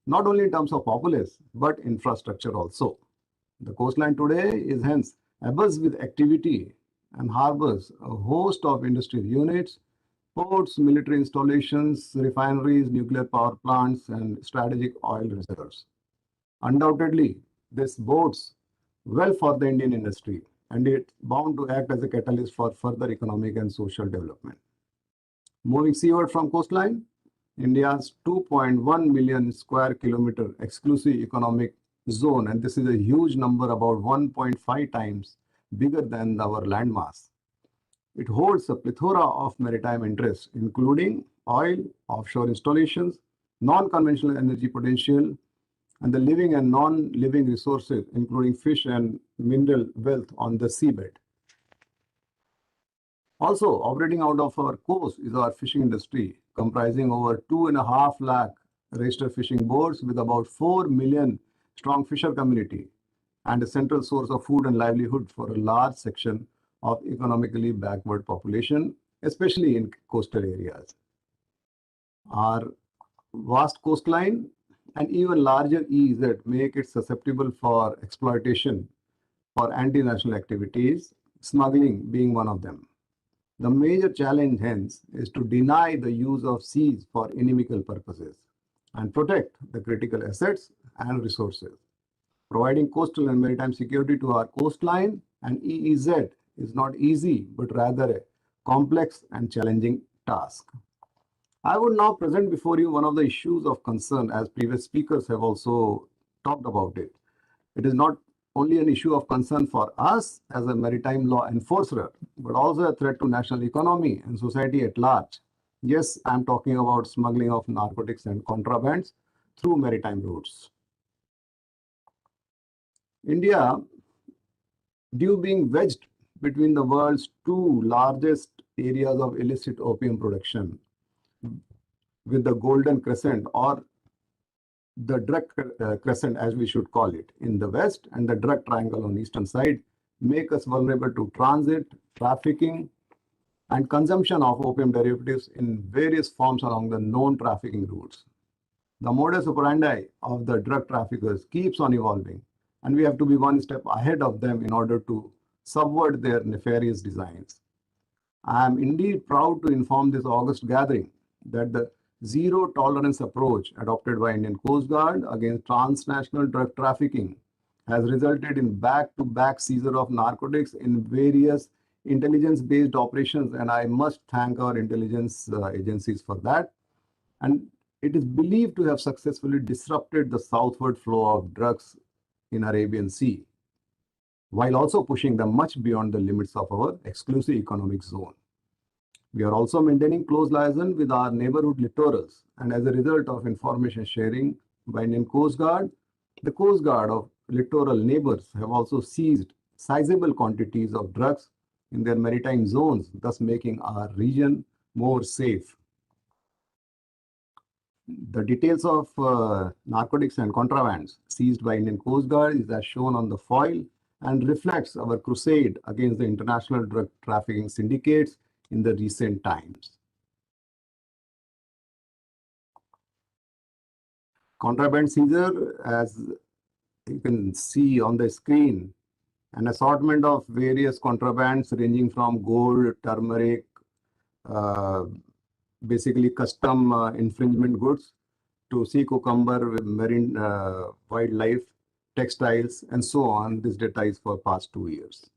not only in terms of populace, but infrastructure also. The coastline today is hence abuzz with activity and harbors a host of industrial units, ports, military installations, refineries, nuclear power plants, and strategic oil reserves. Undoubtedly, this bodes well for the Indian industry, and it's bound to act as a catalyst for further economic and social development. Moving seaward from coastline, India's 2.1 million square kilometer exclusive economic zone, and this is a huge number, about 1.5 times bigger than our landmass. It holds a plethora of maritime interests, including oil, offshore installations, non-conventional energy potential, and the living and non-living resources, including fish and mineral wealth on the seabed. Also, operating out of our coast is our fishing industry, comprising over 2.5 lakh registered fishing boats with about 4 million strong fisher community and a central source of food and livelihood for a large section of economically backward population, especially in coastal areas. Our vast coastline and even larger EEZ make it susceptible for exploitation for anti-national activities, smuggling being one of them. The major challenge, hence, is to deny the use of seas for inimical purposes and protect the critical assets and resources. Providing coastal and maritime security to our coastline and EEZ is not easy, but rather a complex and challenging task. I would now present before you one of the issues of concern, as previous speakers have also talked about it. It is not only an issue of concern for us as a maritime law enforcer, but also a threat to national economy and society at large. Yes, I'm talking about smuggling of narcotics and contrabands through maritime routes. India, due being wedged between the world's two largest areas of illicit opium production, with the Golden Crescent, or the drug crescent as we should call it, in the west, and the drug triangle on the eastern side, make us vulnerable to transit, trafficking, and consumption of opium derivatives in various forms along the known trafficking routes. The modus operandi of the drug traffickers keeps on evolving, and we have to be one step ahead of them in order to subvert their nefarious designs. I am indeed proud to inform this August gathering that the zero tolerance approach adopted by Indian Coast Guard against transnational drug trafficking has resulted in back-to-back seizure of narcotics in various intelligence-based operations, and I must thank our intelligence agencies for that. And it is believed to have successfully disrupted the southward flow of drugs in Arabian Sea, while also pushing them much beyond the limits of our exclusive economic zone. We are also maintaining close liaison with our neighborhood littorals, and as a result of information sharing by Indian Coast Guard, the Coast Guard of littoral neighbors have also seized sizable quantities of drugs in their maritime zones, thus making our region more safe. The details of narcotics and contrabands seized by Indian Coast Guard is as shown on the foil and reflects our crusade against the international drug trafficking syndicates in the recent times. Contraband seizure, as you can see on the screen, an assortment of various contrabands ranging from gold, turmeric, basically custom infringement goods, to sea cucumber with marine wildlife, textiles, and so on. This data is for past 2 years.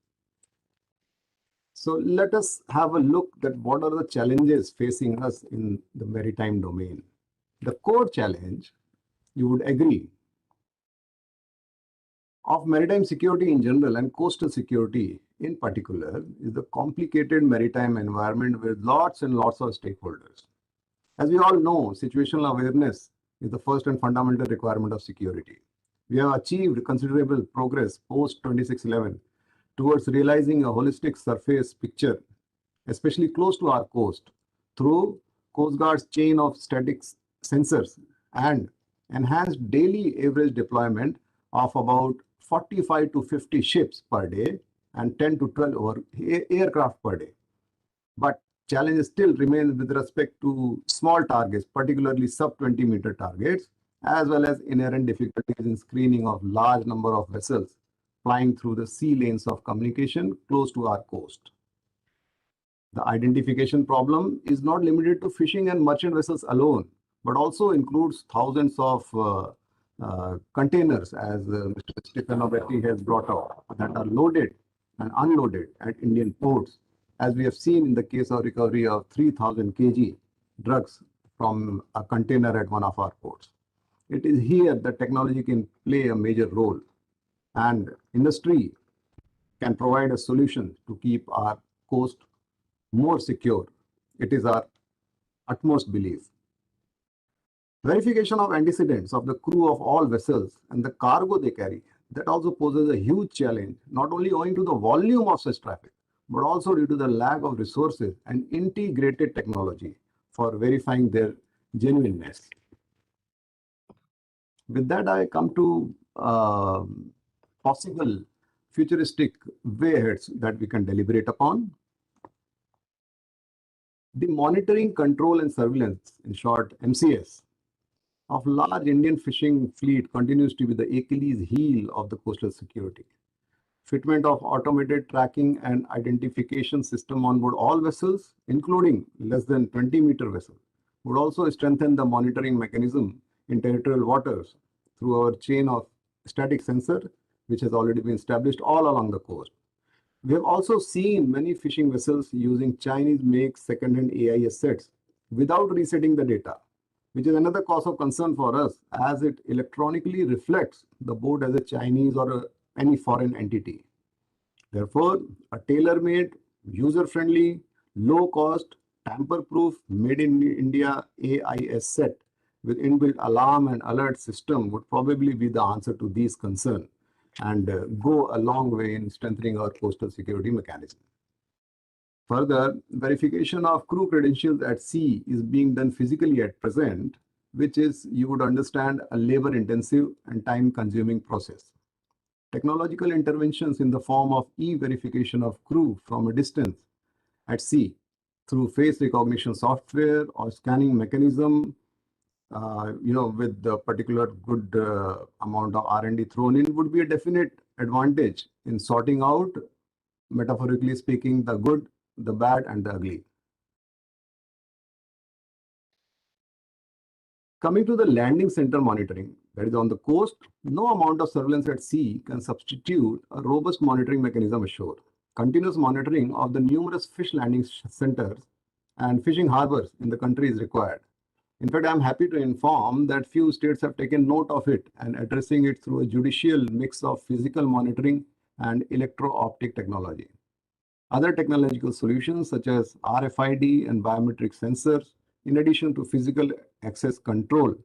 So let us have a look at what are the challenges facing us in the maritime domain. The core challenge, you would agree, of maritime security in general and coastal security in particular is the complicated maritime environment with lots and lots of stakeholders. As we all know, situational awareness is the first and fundamental requirement of security. We have achieved considerable progress post 2611 towards realizing a holistic surface picture, especially close to our coast, through Coast Guard's chain of static sensors and enhanced daily average deployment of about 45 to 50 ships per day and 10 to 12 aircraft per day. But challenges still remain with respect to small targets, particularly sub-20 meter targets, as well as inherent difficulties in screening of large number of vessels flying through the sea lanes of communication close to our coast. The identification problem is not limited to fishing and merchant vessels alone, but also includes thousands of containers, as Mr. Stefanobetti has brought out, that are loaded and unloaded at Indian ports, as we have seen in the case of recovery of 3,000 kg drugs from a container at one of our ports. It is here that technology can play a major role, and industry can provide a solution to keep our coast more secure. It is our utmost belief. Verification of antecedents of the crew of all vessels and the cargo they carry, that also poses a huge challenge, not only owing to the volume of such traffic, but also due to the lack of resources and integrated technology for verifying their genuineness. With that, I come to possible futuristic way aheads that we can deliberate upon. The monitoring, control, and surveillance, in short, MCS, of large Indian fishing fleet continues to be the Achilles heel of the coastal security. fitment of automated tracking and identification system on board all vessels, including less than 20-meter vessels, would also strengthen the monitoring mechanism in territorial waters through our chain of static sensor, which has already been established all along the coast. We have also seen many fishing vessels using Chinese-made second-hand AIS sets without resetting the data, which is another cause of concern for us as it electronically reflects the boat as a Chinese or any foreign entity. Therefore, a tailor-made, user-friendly, low-cost, tamper-proof, made in India AIS set with inbuilt alarm and alert system would probably be the answer to these concerns and go a long way in strengthening our coastal security mechanism. Further, verification of crew credentials at sea is being done physically at present, which is, you would understand, a labor-intensive and time-consuming process. Technological interventions in the form of e-verification of crew from a distance at sea through face recognition software or scanning mechanism, with the particular good amount of R&D thrown in would be a definite advantage in sorting out, metaphorically speaking, the good, the bad, and the ugly. Coming to the landing center monitoring, that is on the coast, no amount of surveillance at sea can substitute a robust monitoring mechanism ashore. Continuous monitoring of the numerous fish landing centers and fishing harbors in the country is required. In fact, I'm happy to inform that few states have taken note of it and addressing it through a judicial mix of physical monitoring and electro-optic technology. Other technological solutions such as RFID and biometric sensors, in addition to physical access control,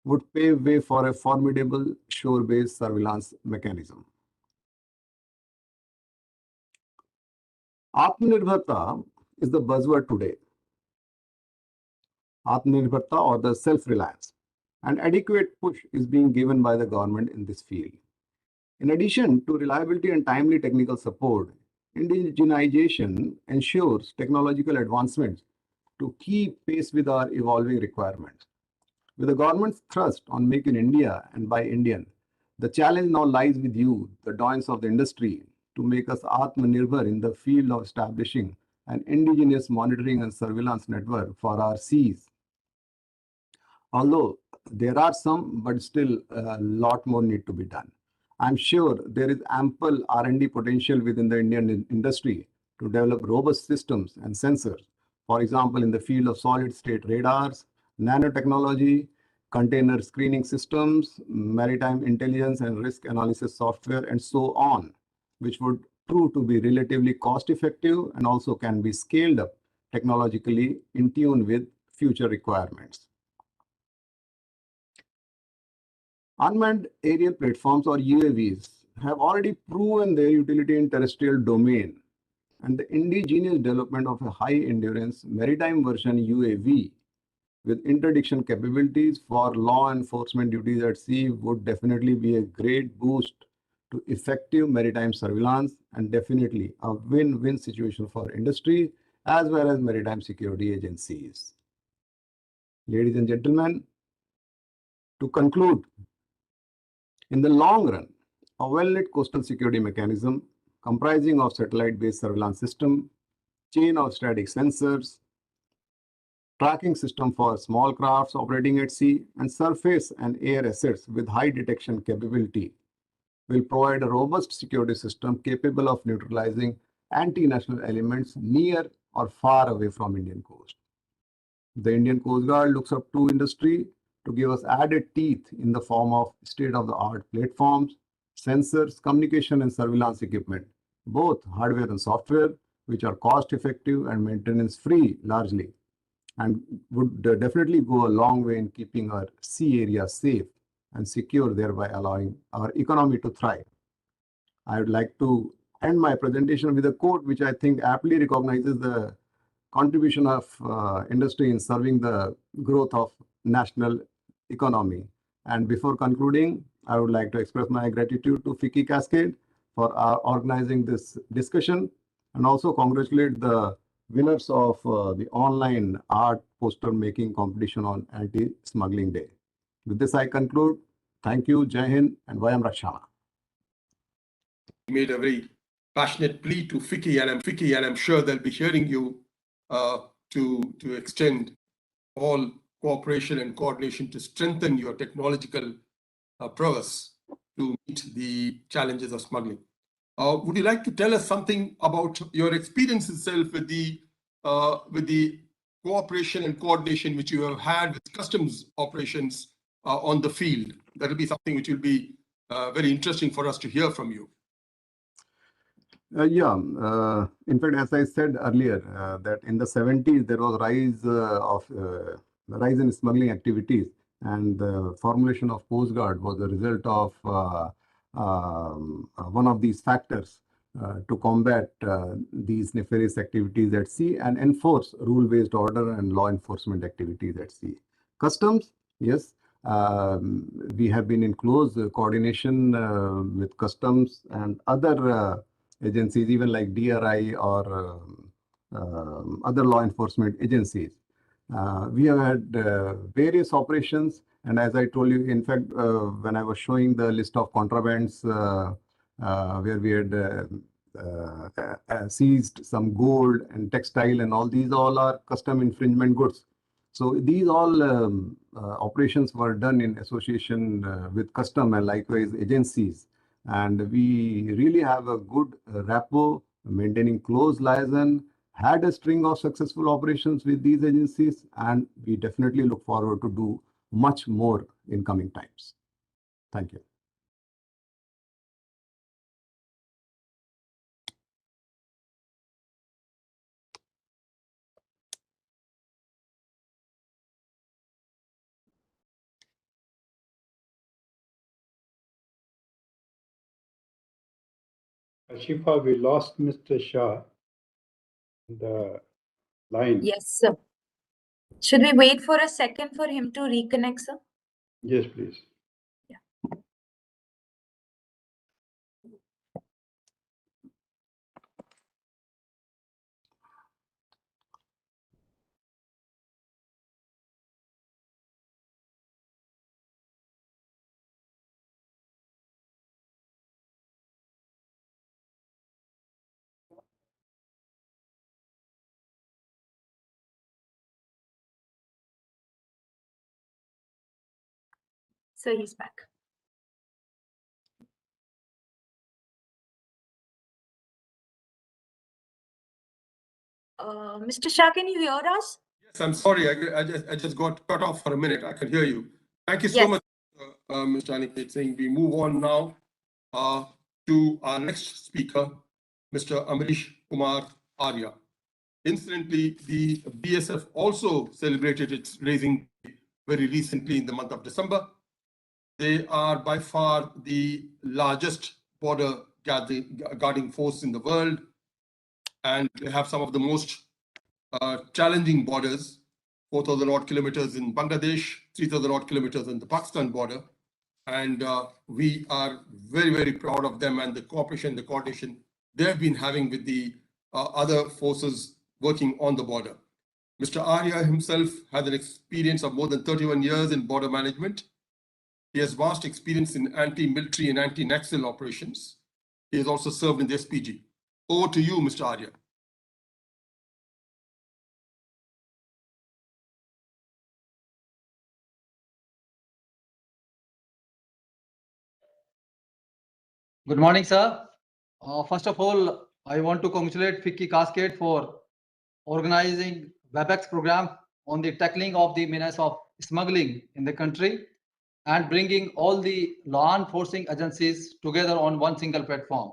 would pave way for a formidable shore-based surveillance mechanism. Atmanirbharta is the buzzword today. Atmanirbharta or the self-reliance. An adequate push is being given by the government in this field. In addition to reliability and timely technical support, indigenization ensures technological advancements to keep pace with our evolving requirements. With the government's thrust on Make in India and by Indian, the challenge now lies with you, the doyens of the industry, to make us Atmanirbhar in the field of establishing an indigenous monitoring and surveillance network for our seas. Although there are some, but still a lot more need to be done. I'm sure there is ample R&D potential within the Indian industry to develop robust systems and sensors. For example, in the field of solid-state radars, nanotechnology, container screening systems, maritime intelligence and risk analysis software, and so on, which would prove to be relatively cost-effective and also can be scaled up technologically in tune with future requirements. Unmanned aerial platforms or UAVs have already proven their utility in terrestrial domain, and the indigenous development of a high-endurance maritime version UAV with interdiction capabilities for law enforcement duties at sea would definitely be a great boost to effective maritime surveillance and definitely a win-win situation for industry as well as maritime security agencies. Ladies and gentlemen, to conclude, in the long run, a well-lit coastal security mechanism comprising of satellite-based surveillance system, chain of static sensors, tracking system for small crafts operating at sea, and surface and air assets with high detection capability will provide a robust security system capable of neutralizing anti-national elements near or far away from Indian coast. The Indian Coast Guard looks up to industry to give us added teeth in the form of state-of-the-art platforms, sensors, communication and surveillance equipment, both hardware and software, which are cost-effective and maintenance-free largely, and would definitely go a long way in keeping our sea area safe and secure, thereby allowing our economy to thrive. I would like to end my presentation with a quote which I think aptly recognizes the contribution of industry in serving the growth of national economy. And before concluding, I would like to express my gratitude to FICCI Cascade for organizing this discussion and also congratulate the winners of the online art poster making competition on Anti-Smuggling Day. With this, I conclude. Thank you, Jai Hind, and Vayam Rakshana. made a very passionate plea to FICCI, and I'm sure they'll be hearing you to extend all cooperation and coordination to strengthen your technological prowess to meet the challenges of smuggling. Would you like to tell us something about your experience itself with the cooperation and coordination which you have had with customs operations on the field? That will be something which will be very interesting for us to hear from you. In fact, as I said earlier, that in the 70s there was rise in smuggling activities, and the formulation of Coast Guard was the result of one of these factors to combat these nefarious activities at sea and enforce rule-based order and law enforcement activities at sea. Customs, yes, we have been in close coordination with customs and other agencies, even like DRI or other law enforcement agencies. We have had various operations, and as I told you, in fact, when I was showing the list of contrabands where we had seized some gold and textile, and all these all are custom infringement goods. So these all operations were done in association with custom and likewise agencies. And we really have a good rapport, maintaining close liaison, had a string of successful operations with these agencies, and we definitely look forward to do much more in coming times. Thank you. Ashifa, we lost Mr. Shah on the line. Yes, sir. Should we wait for a second for him to reconnect, sir? Yes, please. So he's back. Mr. Shah, can you hear us? Yes, I'm sorry. I just got cut off for a minute. I can hear you. Thank you so Yes. much, Mr. Aniket Singh. We move on now to our next speaker, Mr. Amrish Kumar Arya. Incidentally, the BSF also celebrated its raising very recently in the month of December. They are by far the largest border guarding force in the world, and they have some of the most challenging borders, 4,000 odd kilometers in Bangladesh, 3,000 odd kilometers in the Pakistan border. And we are very, very proud of them and the cooperation, the coordination they've been having with the other forces working on the border. Mr. Arya himself has an experience of more than 31 years in border management. He has vast experience in anti-military and anti-Naxal operations. He has also served in the SPG. Over to you, Mr. Arya. Good morning, sir. First of all, I want to congratulate FICCI Cascade for organizing WebEx program on the tackling of the menace of smuggling in the country and bringing all the law enforcing agencies together on one single platform.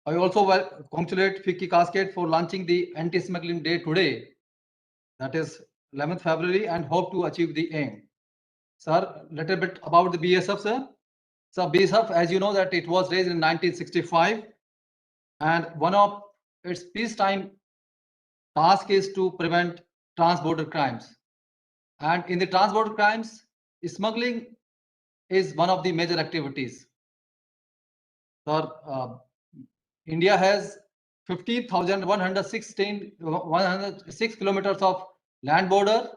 I also congratulate FICCI Cascade for launching the anti-smuggling day today, that is 11th February, and hope to achieve the aim. Sir, a little bit about the BSF, sir. So BSF, as you know, that it was raised in 1965, and one of its peacetime task is to prevent transborder crimes. And in the transborder crimes, smuggling is one of the major activities. Sir, India has 15,106 kilometers of land border,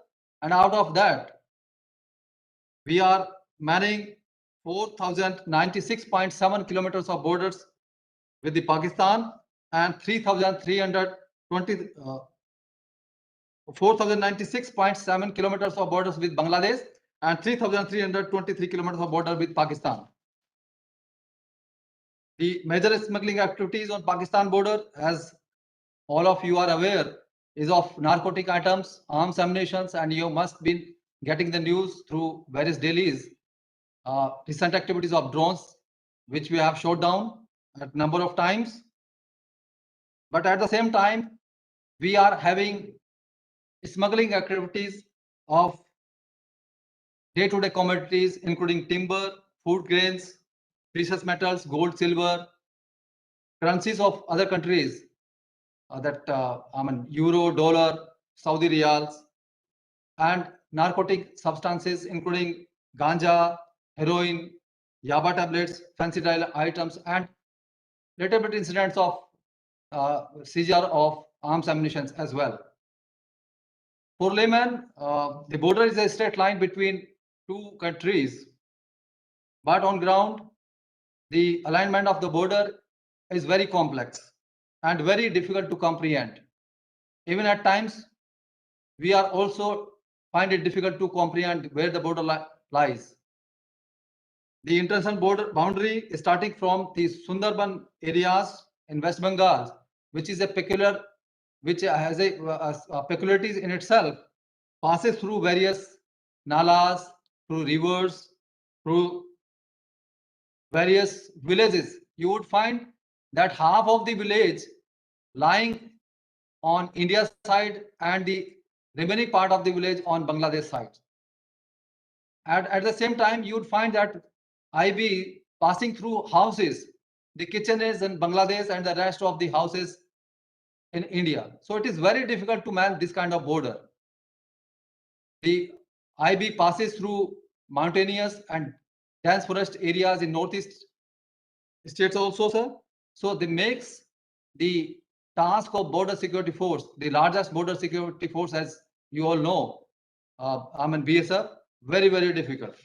and out of that, we are manning 4,096.7 kilometers of borders with the Pakistan and 4,096.7 kilometers of borders with Bangladesh and 3,323 kilometers of border with Pakistan. The major smuggling activities on Pakistan border, as all of you are aware, is of narcotic items, arms, ammunitions, and you must be getting the news through various dailies. Recent activities of drones, which we have shot down a number of times. But at the same time, we are having smuggling activities of day-to-day commodities, including timber, food grains, precious metals, gold, silver, currencies of other countries, euro, dollar, Saudi riyals, and narcotic substances, including ganja, heroin, yaba tablets, fancy dial items, and little bit incidents of seizure of arms ammunition as well. For layman, the border is a straight line between two countries, but on ground, the alignment of the border is very complex and very difficult to comprehend. Even at times, we are also find it difficult to comprehend where the border lies. The international border boundary is starting from the Sundarban areas in West Bengal, which is a peculiar, which has a peculiarities in itself, passes through various nalas, through rivers, through various villages. You would find that half of the village lying on India's side and the remaining part of the village on Bangladesh side. And at the same time, you would find that IB passing through houses, the kitchenettes in Bangladesh and the rest of the houses in India. So it is very difficult to man this kind of border. The IB passes through mountainous and dense forest areas in northeast states also, sir. So they makes the task of border security force, the largest border security force, as you all know, BSF, very, very difficult.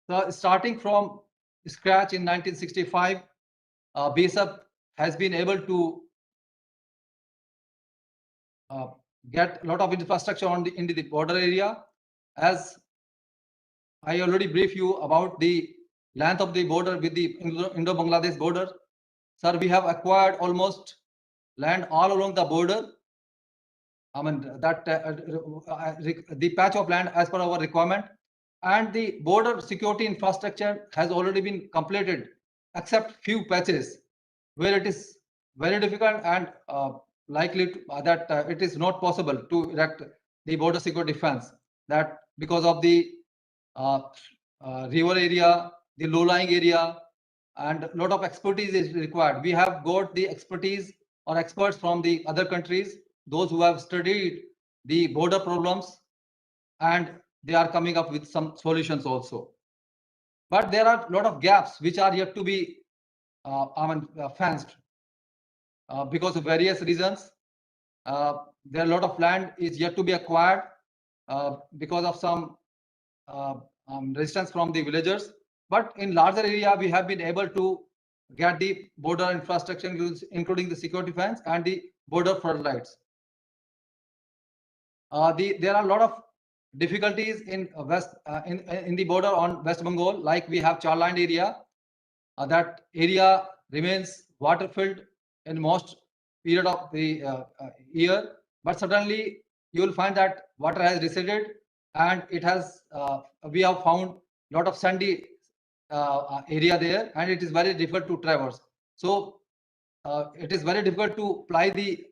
So starting from scratch in 1965, BSF has been able to get a lot of infrastructure into the border area. As I already briefed you about the length of the border with the Indo-Bangladesh border. Sir, we have acquired almost land all along the border. The patch of land as per our requirement, and the border security infrastructure has already been completed, except few patches where it is very difficult and likely that it is not possible to erect the border security fence. That because of the river area, the low-lying area, and a lot of expertise is required. We have got the expertise or experts from the other countries, those who have studied the border problems, and they are coming up with some solutions also. But there are a lot of gaps which are yet to be fenced because of various reasons. There are a lot of land is yet to be acquired because of some resistance from the villagers. But in larger area, we have been able to get the border infrastructure, including the security fence and the border floodlights. There are a lot of difficulties in in the border on West Bengal, like we have Charland area. That area remains water filled in most period of the year, but suddenly you will find that water has receded, and it has we have found a lot of sandy area there, and it is very difficult to traverse. So it is very difficult to ply the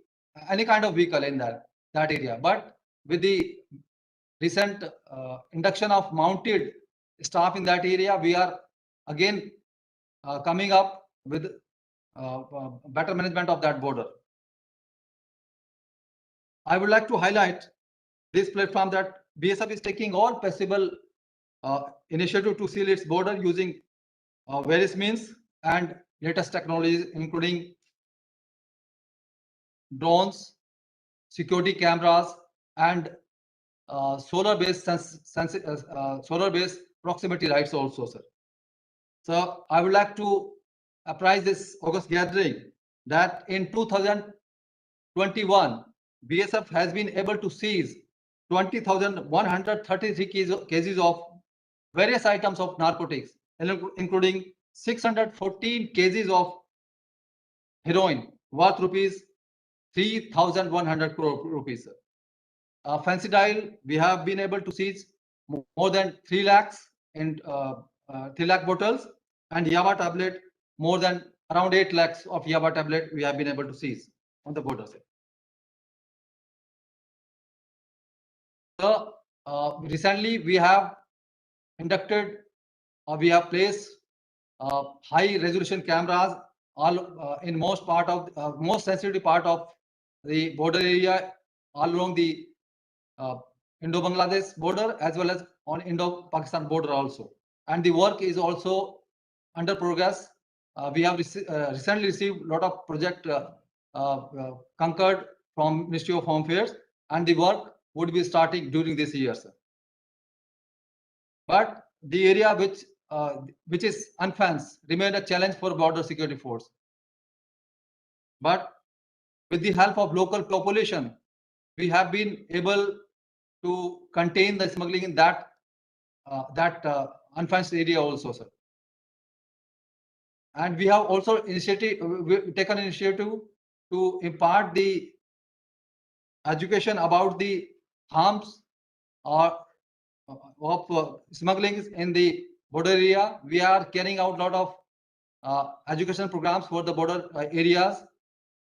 any kind of vehicle in that area. But with the recent induction of mounted staff in that area, we are again coming up with better management of that border. I would like to highlight this platform that BSF is taking all possible initiative to seal its border using various means and latest technologies, including drones, security cameras, and solar-based solar-based proximity rights also, sir. So I would like to apprise this August gathering that in 2021, BSF has been able to seize 20,133 cases of various items of narcotics, including 614 cases of heroin worth rupees 3,100 crore rupees. Fancy dial, we have been able to seize more than 3 lakhs in 3 lakh bottles, and Yaba tablet, more than around 8 lakhs of Yaba tablet we have been able to seize on the border. So recently we have inducted or we have placed high resolution cameras all in most sensitive part of the border area all along the Indo-Bangladesh border as well as on Indo-Pakistan border also. And the work is also under progress. We have recently received a lot of project concurred from Ministry of Home Affairs, and the work would be starting during this year, sir. But the area which is unfenced remain a challenge for border security force. But with the help of local population, we have been able to contain the smuggling in that unfenced area also, sir. And we have also taken initiative to impart the education about the harms of smuggling in the border area. We are carrying out a lot of education programs for the border areas.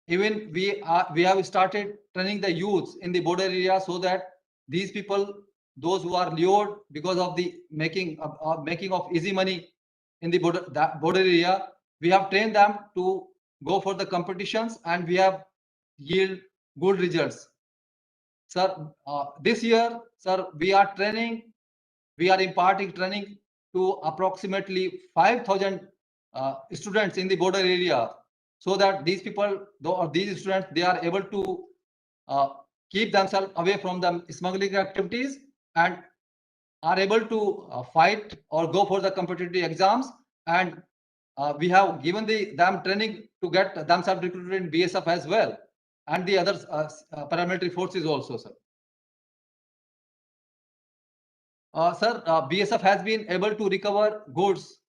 Even we have started training the youths in the border area so that these people, those who are lured because of the making of easy money in the border area, we have trained them to go for the competitions, and we have yield good results. Sir, this year, sir, we are imparting training to approximately 5,000 students in the border area, so that these people or these students, they are able to keep themselves away from the smuggling activities and are able to fight or go for the competitive exams. And we have given them training to get themselves recruited in BSF as well, and the other paramilitary forces also, sir. Sir, BSF has been able to recover goods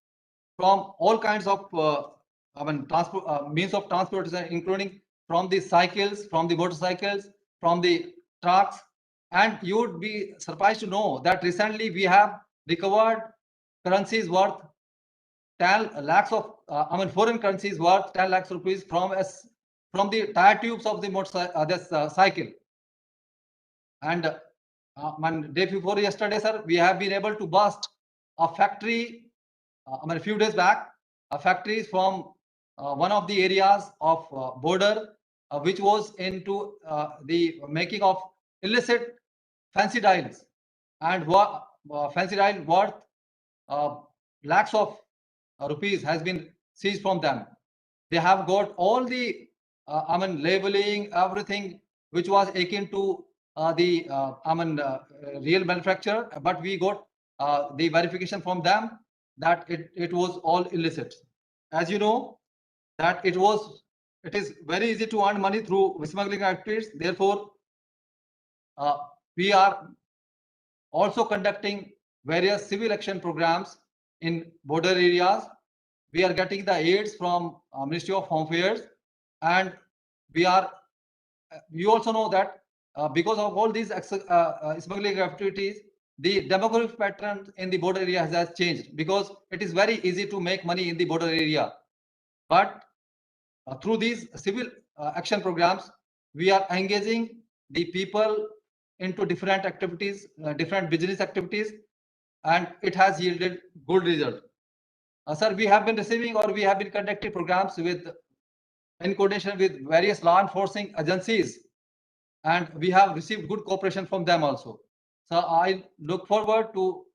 from all kinds of means of transportation, including from the cycles, from the motorcycles, from the trucks. And you would be surprised to know that recently we have recovered currencies worth 10 lakhs of foreign currencies worth 10 lakhs rupees from the tire tubes of the motorcycle cycle. And day before yesterday, sir, we have been able to bust a factory. A few days back, a factory from one of the areas of border, which was into the making of illicit fancy dials, and fancy dial worth lakhs of rupees has been seized from them. They have got all the labeling, everything which was akin to the real manufacturer, but we got the verification from them that it was all illicit. As you know, that it is very easy to earn money through smuggling activities. Therefore, we are also conducting various civil action programs in border areas. We are getting the aids from Ministry of Home Affairs, and you also know that because of all these smuggling activities, the demographic pattern in the border area has changed, because it is very easy to make money in the border area. But through these civil action programs, we are engaging the people into different activities, different business activities, and it has yielded good result. Sir, we have been receiving, or we have been conducting programs in coordination with various law enforcement agencies, and we have received good cooperation from them also. So I look forward to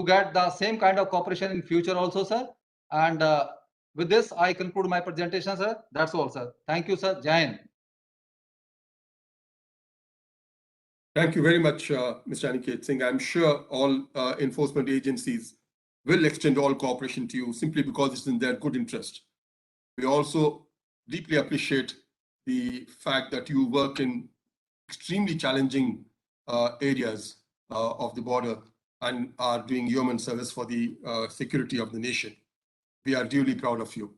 get the same kind of cooperation in future also, sir. And with this, I conclude my presentation, sir. That's all, sir. Thank you, sir. Jai Hind. Thank you very much, Mr. Aniket Singh. I'm sure all enforcement agencies will extend all cooperation to you simply because it's in their good interest. We also deeply appreciate the fact that you work in extremely challenging areas of the border and are doing yeoman service for the security of the nation. We are duly proud of you.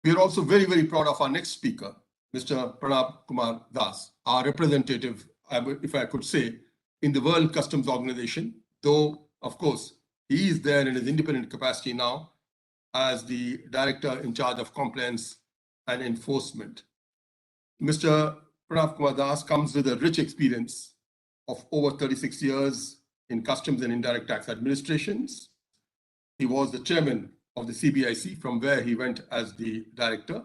We are also very, very proud of our next speaker, Mr. Pranab Kumar Das, our representative, if I could say, in the World Customs Organization, though, of course, he is there in his independent capacity now as the Director in charge of compliance and enforcement. Mr. Pranab Kumar Das comes with a rich experience of over 36 years in customs and indirect tax administrations. He was the chairman of the CBIC, from where he went as the director.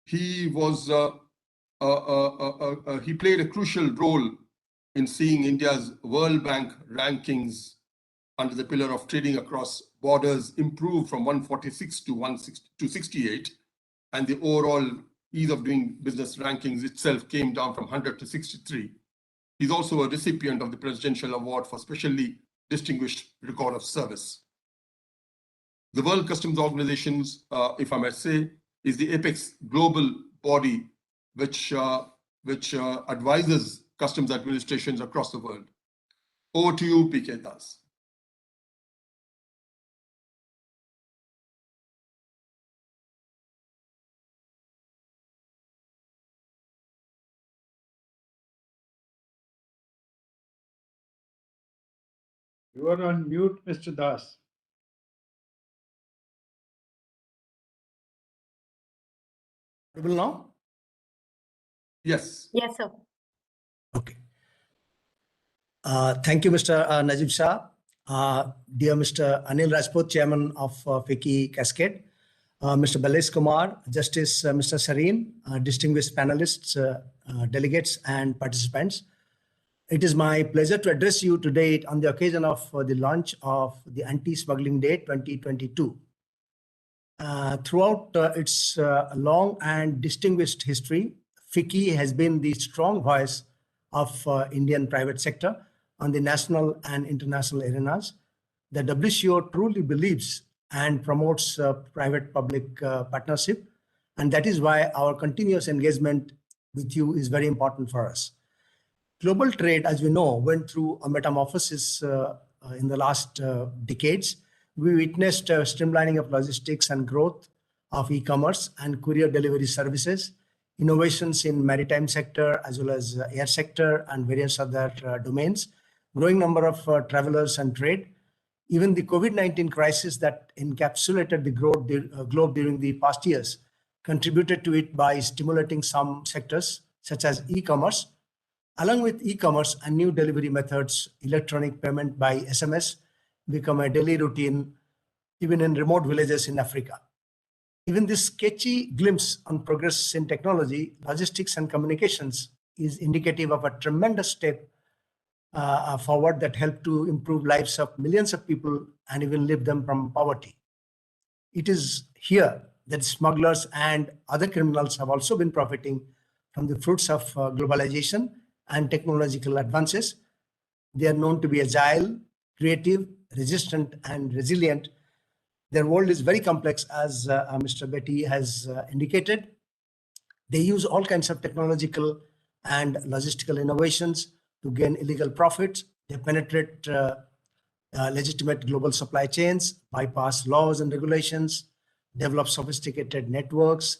He was he played a crucial role in seeing India's World Bank rankings under the pillar of trading across borders improve from 146 to 68, and the overall ease of doing business rankings itself came down from 100 to 63. He's also a recipient of the Presidential Award for Specially Distinguished Record of Service. The World Customs Organizations, if I may say, is the apex global body which advises customs administrations across the world. Over to you, PK Das. You are on mute, Mr. Das. Audible now? Yes. Yes, sir. Okay. Thank you, Mr. Najib Shah. Dear Mr. Anil Rajput, Chairman of FICCI Cascade, Mr. Balesh Kumar, Justice Mr. Sareen, distinguished panelists, delegates, and participants. It is my pleasure to address you today on the occasion of the launch of the Anti-Smuggling Day 2022. Throughout its long and distinguished history, FICCI has been the strong voice of Indian private sector on the national and international arenas. The WCO truly believes and promotes private-public partnership, and that is why our continuous engagement with you is very important for us. Global trade, as we know, went through a metamorphosis in the last decades. We witnessed streamlining of logistics and growth of e-commerce and courier delivery services, innovations in maritime sector as well as air sector and various other domains, growing number of travelers and trade. Even the COVID-19 crisis that encapsulated the globe during the past years contributed to it by stimulating some sectors such as e-commerce. Along with e-commerce and new delivery methods, electronic payment by SMS become a daily routine even in remote villages in Africa. Even this sketchy glimpse on progress in technology, logistics, and communications is indicative of a tremendous step forward that helped to improve lives of millions of people and even lift them from poverty. It is here that smugglers and other criminals have also been profiting from the fruits of globalization and technological advances. They are known to be agile, creative, resistant, and resilient. Their world is very complex, as Mr. Betty has indicated. They use all kinds of technological and logistical innovations to gain illegal profits. They penetrate legitimate global supply chains, bypass laws and regulations, develop sophisticated networks,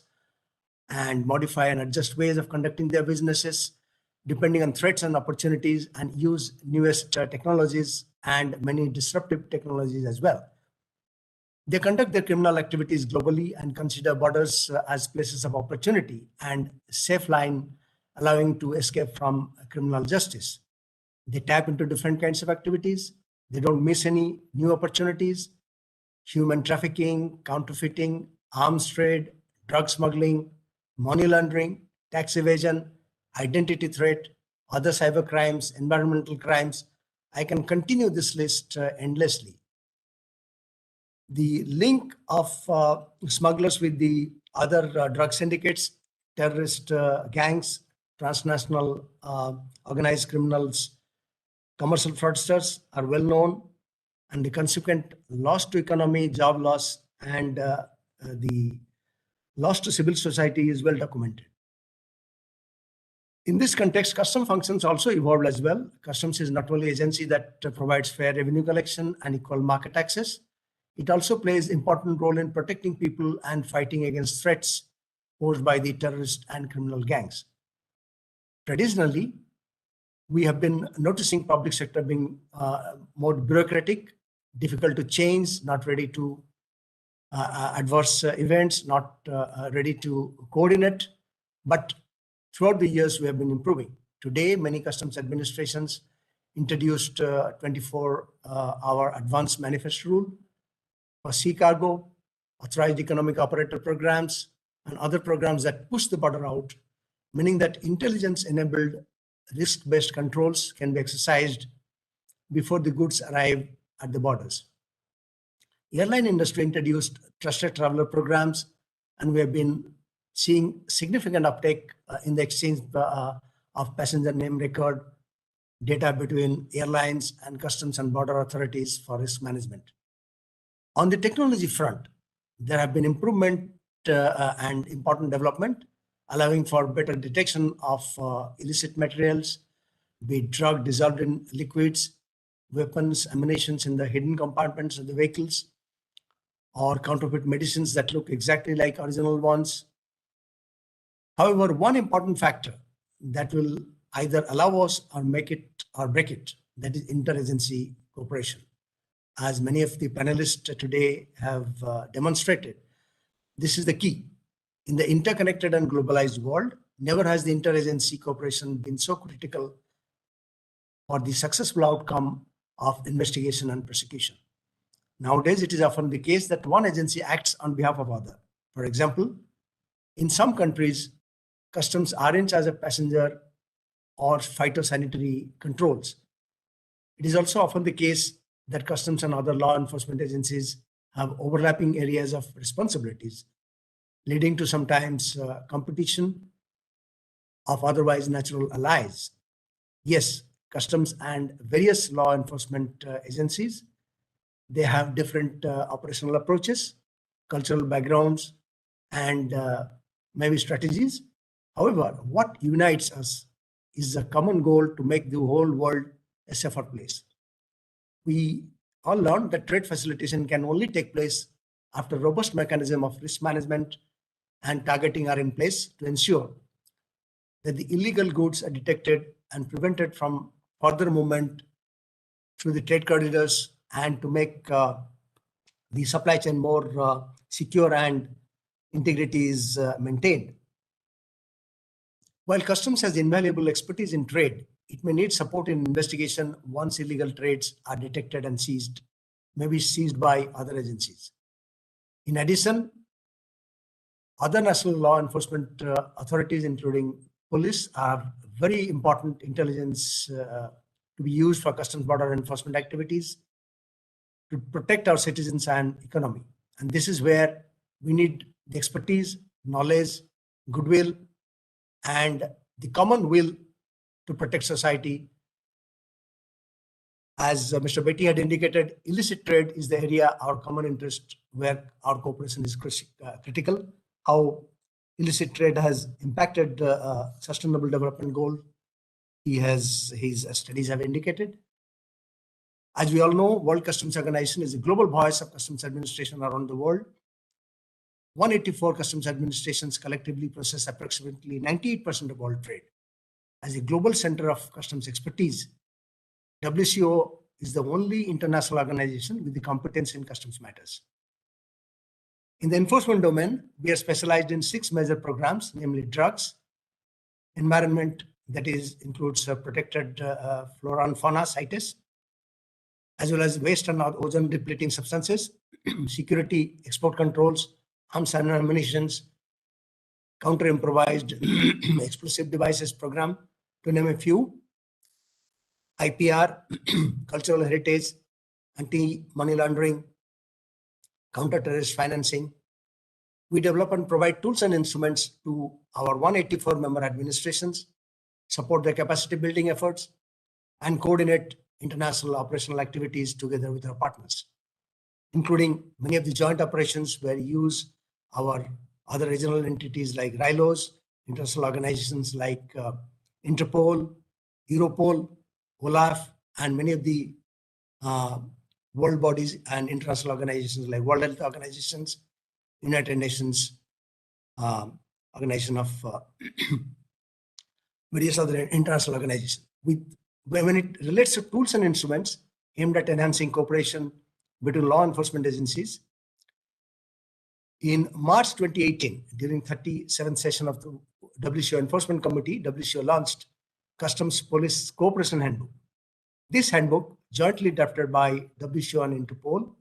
and modify and adjust ways of conducting their businesses depending on threats and opportunities, and use newest technologies and many disruptive technologies as well. They conduct their criminal activities globally and consider borders as places of opportunity and safe line, allowing to escape from criminal justice. They tap into different kinds of activities. They don't miss any new opportunities. Human trafficking, counterfeiting, arms trade, drug smuggling, money laundering, tax evasion, identity threat, other cyber crimes, environmental crimes. I can continue this list endlessly. The link of smugglers with the other drug syndicates, terrorist gangs, transnational organized criminals, commercial fraudsters are well known, and the consequent loss to economy, job loss, and the loss to civil society is well documented. In this context, custom functions also evolved as well. Customs is not only an agency that provides fair revenue collection and equal market access, it also plays important role in protecting people and fighting against threats posed by the terrorist and criminal gangs. Traditionally, we have been noticing public sector being more bureaucratic, difficult to change, not ready to adverse events, not ready to coordinate. But throughout the years, we have been improving. Today, many customs administrations introduced 24-hour advanced manifest rule for sea cargo, authorized economic operator programs, and other programs that push the border out, meaning that intelligence-enabled risk-based controls can be exercised before the goods arrive at the borders. Airline industry introduced trusted traveler programs, and we have been seeing significant uptake in the exchange of passenger name record data between airlines and customs and border authorities for risk management. On the technology front, there have been improvement and important development, allowing for better detection of illicit materials, be it drug dissolved in liquids, weapons, ammunitions in the hidden compartments of the vehicles, or counterfeit medicines that look exactly like original ones. However, one important factor that will either allow us or make it or break it, that is interagency cooperation. As many of the panelists today have demonstrated, this is the key. In the interconnected and globalized world, never has the interagency cooperation been so critical for the successful outcome of investigation and prosecution. Nowadays, it is often the case that one agency acts on behalf of other. For example, in some countries, customs are in charge of passenger or phytosanitary controls. It is also often the case that customs and other law enforcement agencies have overlapping areas of responsibilities, leading to sometimes competition of otherwise natural allies. Yes, customs and various law enforcement agencies, they have different operational approaches, cultural backgrounds, and maybe strategies. However, what unites us is a common goal to make the whole world a safer place. We all learned that trade facilitation can only take place after robust mechanism of risk management and targeting are in place to ensure that the illegal goods are detected and prevented from further movement through the trade corridors, and to make the supply chain more secure and integrity is maintained. While customs has invaluable expertise in trade, it may need support in investigation once illegal trades are detected and seized, maybe seized by other agencies. In addition, other national law enforcement authorities, including police, are very important intelligence to be used for customs border enforcement activities to protect our citizens and economy. And this is where we need the expertise, knowledge, goodwill, and the common will to protect society. As Mr. Betty had indicated, illicit trade is the area our common interest where our cooperation is critical. How illicit trade has impacted sustainable development goal, his studies have indicated. As we all know, World Customs Organization is a global voice of customs administration around the world. 184 customs administrations collectively process approximately 98% of all trade. As a global center of customs expertise, WCO is the only international organization with the competence in customs matters. In the enforcement domain, we are specialized in 6 major programs, namely drugs, environment, that includes protected flora and fauna, CITES, as well as waste and ozone depleting substances, security, export controls, arms and ammunition, counter improvised explosive devices program, to name a few, IPR, cultural heritage, anti-money laundering, counter-terrorist financing. We develop and provide tools and instruments to our 184 member administrations support their capacity building efforts, and coordinate international operational activities together with our partners, including many of the joint operations where we use our other regional entities like RILOs, international organizations like Interpol, Europol, OLAF, and many of the world bodies and international organizations like World Health Organizations, United Nations, Organization of various other international organizations. When it relates to tools and instruments aimed at enhancing cooperation between law enforcement agencies, in March 2018, during 37th session of the WCO Enforcement Committee, WCO launched Customs Police Cooperation Handbook. This handbook, jointly drafted by WCO and Interpol,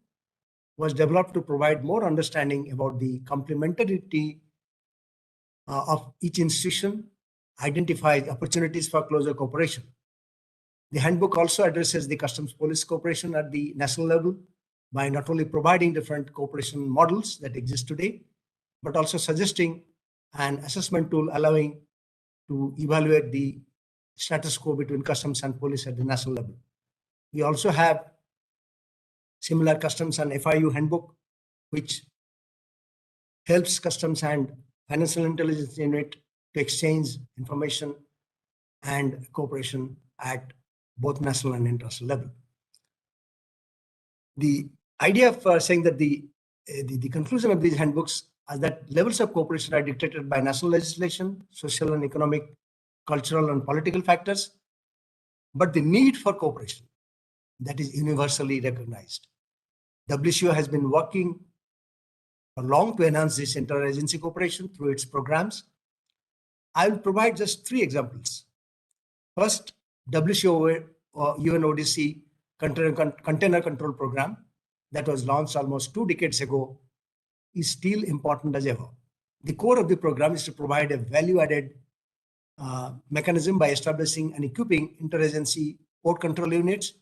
was developed to provide more understanding about the complementarity of each institution, identify opportunities for closer cooperation. The handbook also addresses the customs police cooperation at the national level by not only providing different cooperation models that exist today, but also suggesting an assessment tool allowing to evaluate the status quo between customs and police at the national level. We also have similar customs and FIU handbook, which helps customs and financial intelligence unit to exchange information and cooperation at both national and international level. The idea of saying that the conclusion of these handbooks is that levels of cooperation are dictated by national legislation, social and economic, cultural and political factors, but the need for cooperation that is universally recognized. WCO has been working for long to enhance this interagency cooperation through its programs. I will provide just 3 examples. First, WCO UNODC Container Control Program that was launched almost 2 decades ago is still important as ever. The core of the program is to provide a value-added mechanism by establishing and equipping interagency port control units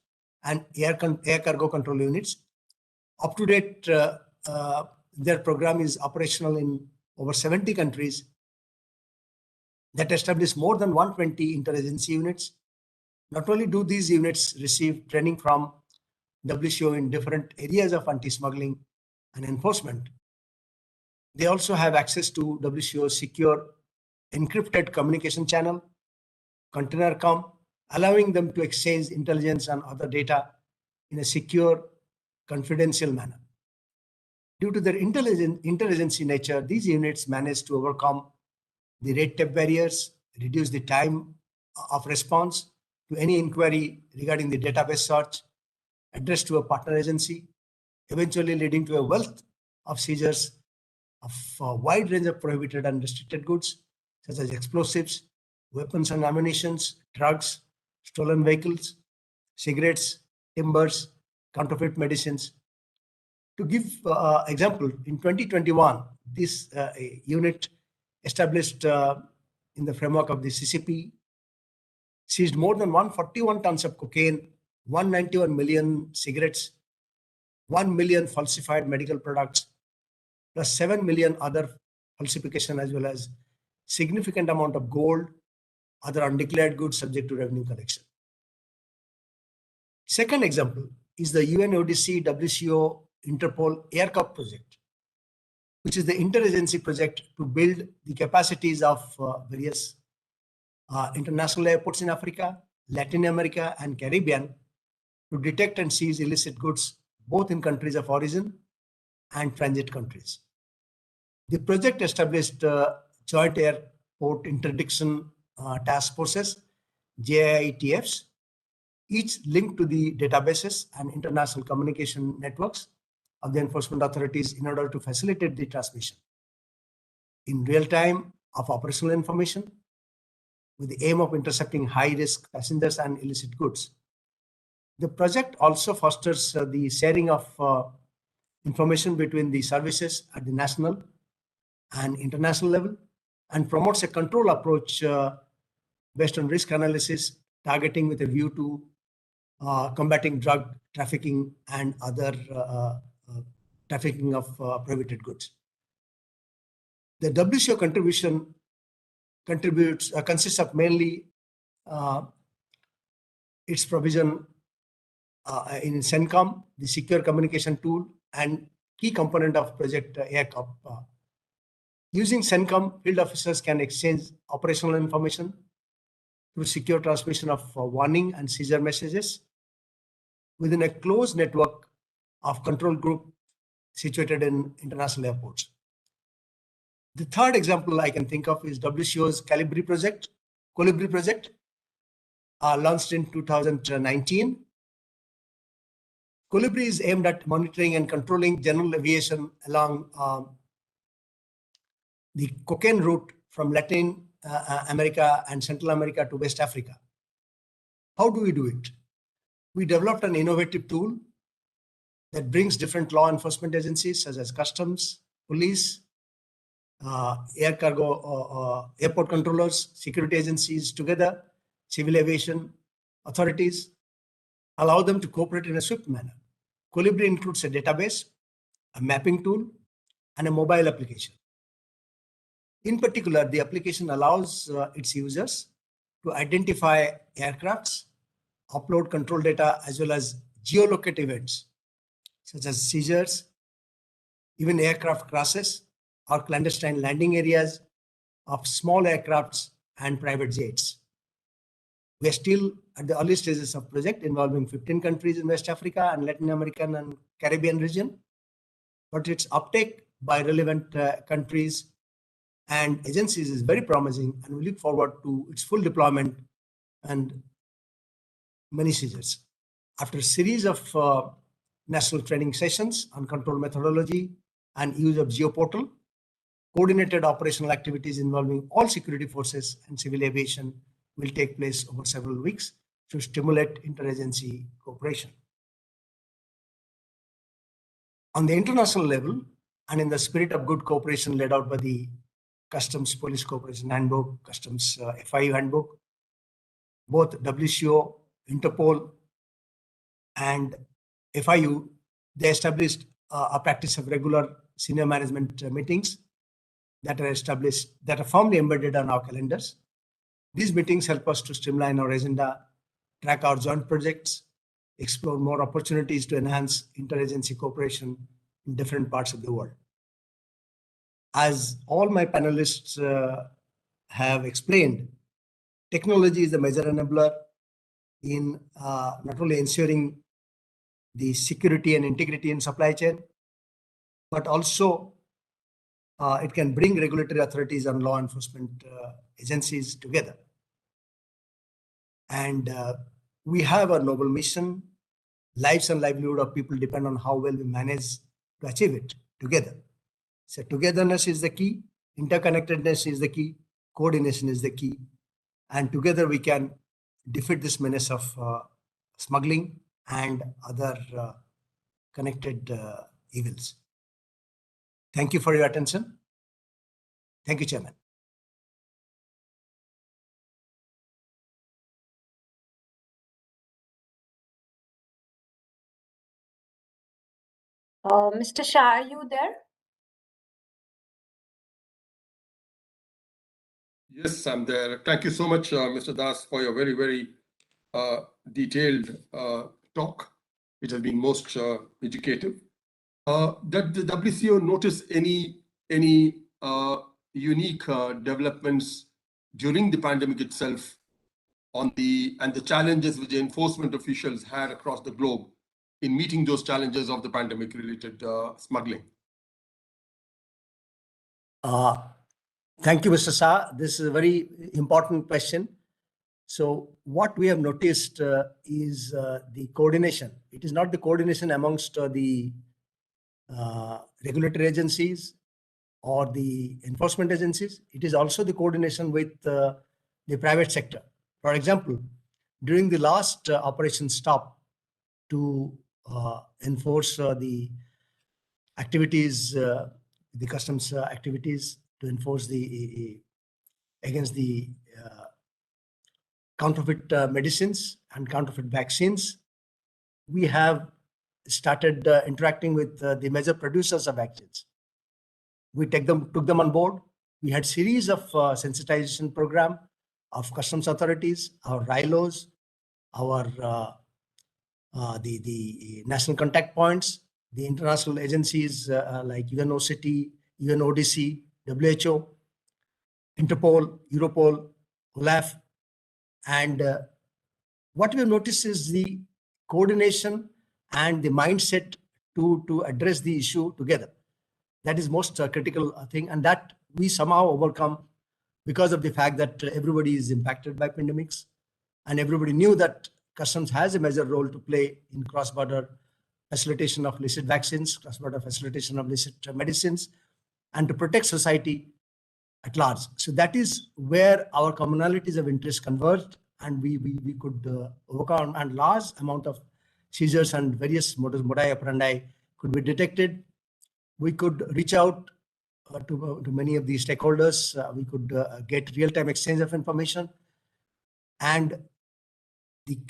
and air cargo control units. Up to date, their program is operational in over 70 countries that establish more than 120 interagency units. Not only do these units receive training from WCO in different areas of anti-smuggling and enforcement, they also have access to WCO's secure encrypted communication channel, ContainerCom, allowing them to exchange intelligence and other data in a secure, confidential manner. Due to their interagency nature, these units manage to overcome the red tape barriers, reduce the time of response to any inquiry regarding the database search addressed to a partner agency, eventually leading to a wealth of seizures of a wide range of prohibited and restricted goods, such as explosives, weapons and ammunition, drugs, stolen vehicles, cigarettes, timbers, counterfeit medicines. To give example, in 2021, this unit established in the framework of the CCP seized more than 141 tons of cocaine, 191 million cigarettes, 1 million falsified medical products, plus 7 million other falsification, as well as significant amount of gold, other undeclared goods subject to revenue collection. Second example is the UNODC WCO Interpol AirCup project, which is the interagency project to build the capacities of various international airports in Africa, Latin America, and Caribbean to detect and seize illicit goods, both in countries of origin and transit countries. The project established joint airport interdiction task forces, JITFs, each linked to the databases and international communication networks of the enforcement authorities in order to facilitate the transmission in real time of operational information with the aim of intercepting high-risk passengers and illicit goods. The project also fosters the sharing of information between the services at the national and international level and promotes a control approach based on risk analysis, targeting with a view to combating drug trafficking and other trafficking of prohibited goods. The WCO contribution consists of mainly its provision in CENCOM, the secure communication tool, and key component of Project AirCop. Using CENCOM, field officers can exchange operational information through secure transmission of warning and seizure messages within a closed network of control group situated in international airports. The third example I can think of is WCO's Colibri project, launched in 2019. Colibri is aimed at monitoring and controlling general aviation along the cocaine route from Latin America and Central America to West Africa. How do we do it? We developed an innovative tool that brings different law enforcement agencies such as customs, police, air cargo, airport controllers, security agencies together, civil aviation authorities, allow them to cooperate in a swift manner. Colibri includes a database, a mapping tool, and a mobile application. In particular, the application allows its users to identify aircrafts, upload control data, as well as geolocate events such as seizures, even aircraft crashes or clandestine landing areas of small aircrafts and private jets. We are still at the early stages of project involving 15 countries in West Africa and Latin American and Caribbean region, but its uptake by relevant countries and agencies is very promising, and we look forward to its full deployment and many seizures. After a series of national training sessions on control methodology and use of GeoPortal, coordinated operational activities involving all security forces and civil aviation will take place over several weeks to stimulate interagency cooperation. On the international level, and in the spirit of good cooperation laid out by the Customs Police Cooperation Handbook, Customs FIU Handbook, both WCO, Interpol, and FIU, they established a practice of regular senior management meetings that are firmly embedded on our calendars. These meetings help us to streamline our agenda, track our joint projects, explore more opportunities to enhance interagency cooperation in different parts of the world. As all my panelists have explained, technology is the major enabler in not only ensuring the security and integrity in supply chain, but also it can bring regulatory authorities and law enforcement agencies together. And we have a noble mission. Lives and livelihood of people depend on how well we manage to achieve it together. So togetherness is the key, interconnectedness is the key, coordination is the key. And together we can defeat this menace of smuggling and other connected evils. Thank you for your attention. Thank you, Chairman. Mr. Shah, are you there? Yes, I'm there. Thank you so much, Mr. Das, for your very, very detailed talk. It has been most educative. Did the WCO notice any unique developments during the pandemic itself and the challenges which the enforcement officials had across the globe in meeting those challenges of the pandemic-related smuggling? Thank you, Mr. Shah. This is a very important question. So what we have noticed is the coordination. It is not the coordination amongst the regulatory agencies or the enforcement agencies. It is also the coordination with the private sector. For example, during the last Operation Stop to enforce the activities, the customs activities to enforce against the counterfeit medicines and counterfeit vaccines, we have started interacting with the major producers of vaccines. We took them on board. We had series of sensitization program of customs authorities, our RILOs, our the national contact points, the international agencies like UNOCT, UNODC, WHO, Interpol, Europol, OLAF, and what we have noticed is the coordination and the mindset to address the issue together. That is most critical thing, and that we somehow overcome because of the fact that everybody is impacted by pandemics, and everybody knew that customs has a major role to play in cross-border facilitation of illicit vaccines, cross-border facilitation of illicit medicines, and to protect society at large. So that is where our commonalities of interest converged, and we could overcome, and large amount of seizures and various modus operandi could be detected. We could reach out to many of the stakeholders. We could get real-time exchange of information. And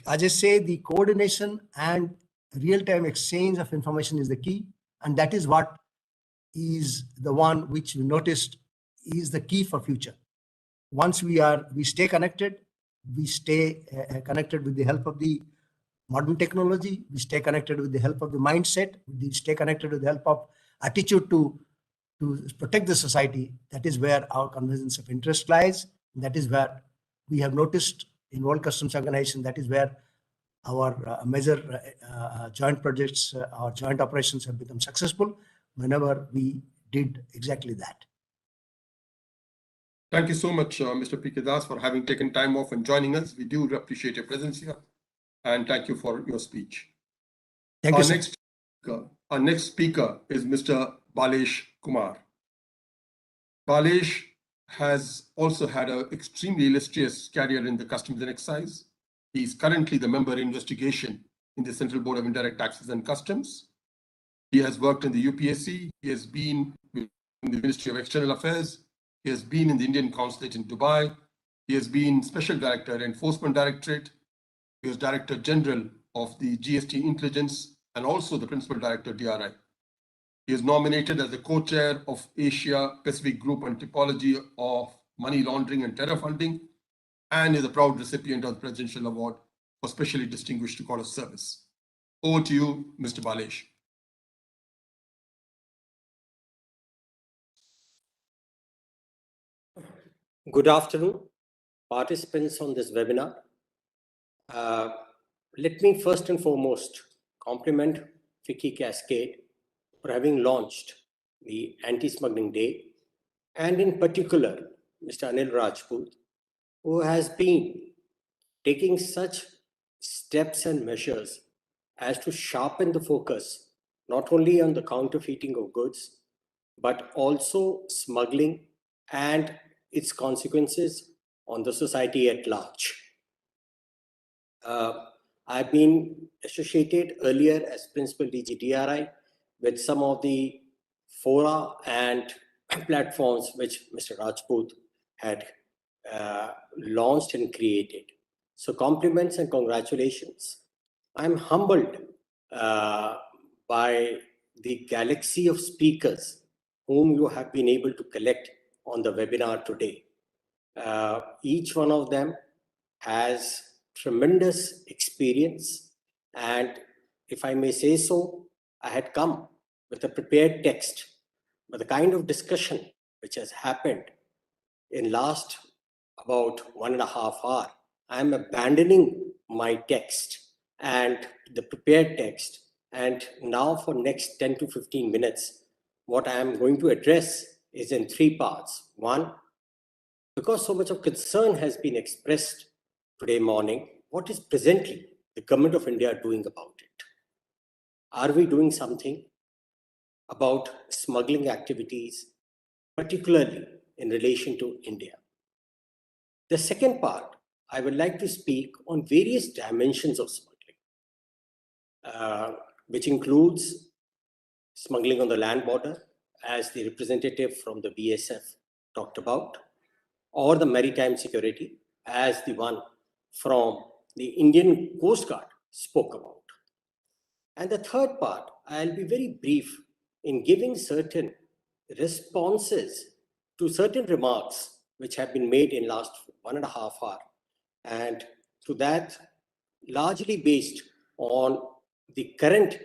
as I say, the coordination and real-time exchange of information is the key. And that is what is the one which we noticed is the key for future. Once we stay connected, we stay connected with the help of the modern technology, we stay connected with the help of the mindset, we stay connected with the help of attitude to protect the society. That is where our convergence of interest lies. That is where we have noticed in World Customs Organization, that is where our major joint projects, our joint operations have become successful whenever we did exactly that. Thank you so much, Mr. P.K. Das, for having taken time off and joining us. We do appreciate your presence here, and thank you for your speech. Thank you, sir. Our next speaker is Mr. Balesh Kumar. Balesh has also had an extremely illustrious career in the Customs and Excise. He is currently the member investigation in the Central Board of Indirect Taxes and Customs. He has worked in the UPSC. He has been in the Ministry of External Affairs. He has been in the Indian Consulate in Dubai. He has been Special Director, Enforcement Directorate. He was Director General of the GST Intelligence and also the Principal Director, DRI. He is nominated as the co-chair of Asia Pacific Group on Typology of Money Laundering and Terror Funding, and is a proud recipient of the Presidential Award for Specially Distinguished Record of Service. Over to you, Mr. Balesh. Good afternoon, participants on this webinar. Let me first and foremost compliment FICCI Cascade for having launched the Anti-Smuggling Day, and in particular, Mr. Anil Rajput, who has been taking such steps and measures as to sharpen the focus not only on the counterfeiting of goods, but also smuggling and its consequences on the society at large. I've been associated earlier as Principal DG DRI with some of the fora and platforms which Mr. Rajput had launched and created. So compliments and congratulations. I'm humbled by the galaxy of speakers whom you have been able to collect on the webinar today. Each one of them has tremendous experience, and if I may say so, I had come with a prepared text, but the kind of discussion which has happened in last about 1.5 hours, I am abandoning my text and the prepared text, and now for next 10 to 15 minutes, what I am going to address is in 3 parts. One, because so much of concern has been expressed today morning, what is presently the government of India doing about it? Are we doing something about smuggling activities, particularly in relation to India? The second part, I would like to speak on various dimensions of smuggling, which includes smuggling on the land border, as the representative from the BSF talked about, or the maritime security, as the one from the Indian Coast Guard spoke about. And the third part, I'll be very brief in giving certain responses to certain remarks which have been made in last 1.5 hours. And to that, largely based on the current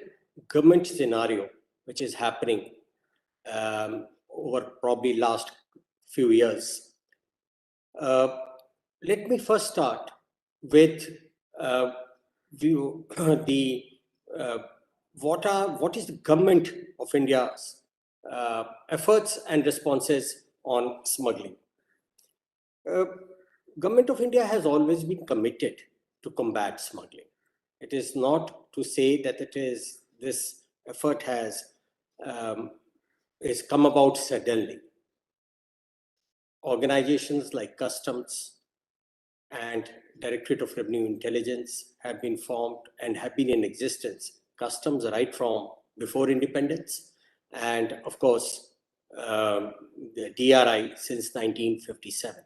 government scenario, which is happening over probably last few years. Let me first start with what is the government of India's efforts and responses on smuggling. Government of India has always been committed to combat smuggling. It is not to say that this effort has come about suddenly. Organizations like Customs and Directorate of Revenue Intelligence have been formed and have been in existence. Customs right from before independence, and of course the DRI since 1957.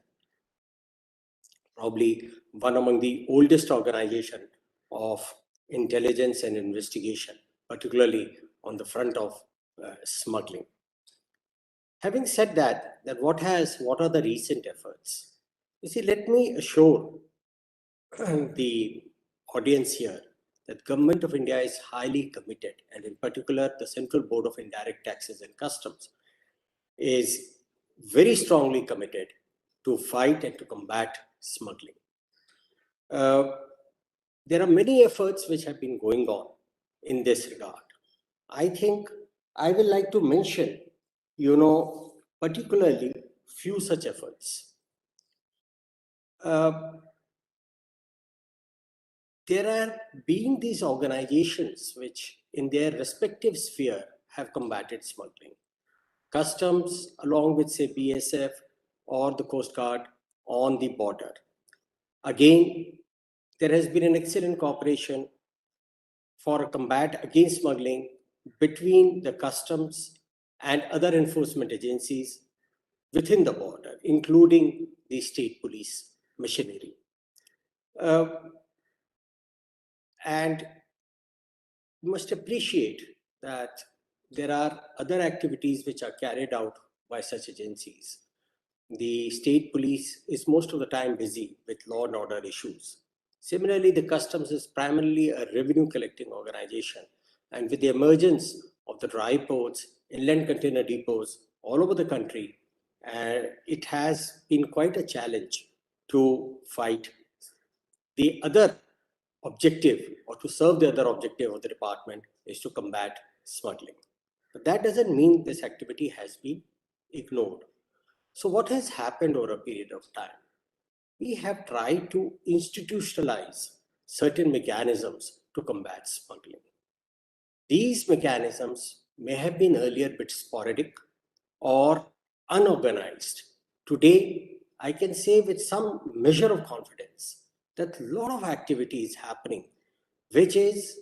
Probably one among the oldest organization of intelligence and investigation, particularly on the front of smuggling. Having said that, what are the recent efforts? You see, let me assure the audience here that Government of India is highly committed, and in particular, the Central Board of Indirect Taxes and Customs is very strongly committed to fight and to combat smuggling. There are many efforts which have been going on in this regard. I think I will like to mention, particularly few such efforts. There are been these organizations which in their respective sphere have combated smuggling. Customs along with say BSF or the Coast Guard on the border. Again, there has been an excellent cooperation for a combat against smuggling between the customs and other enforcement agencies within the border, including the state police machinery. And you must appreciate that there are other activities which are carried out by such agencies. The state police is most of the time busy with law and order issues. Similarly, the customs is primarily a revenue collecting organization. And with the emergence of the dry ports, inland container depots all over the country, it has been quite a challenge to fight the other objective, or to serve the other objective of the department, is to combat smuggling. But that doesn't mean this activity has been ignored. So what has happened over a period of time? We have tried to institutionalize certain mechanisms to combat smuggling. These mechanisms may have been earlier a bit sporadic or unorganized. Today, I can say with some measure of confidence that a lot of activity is happening, which is,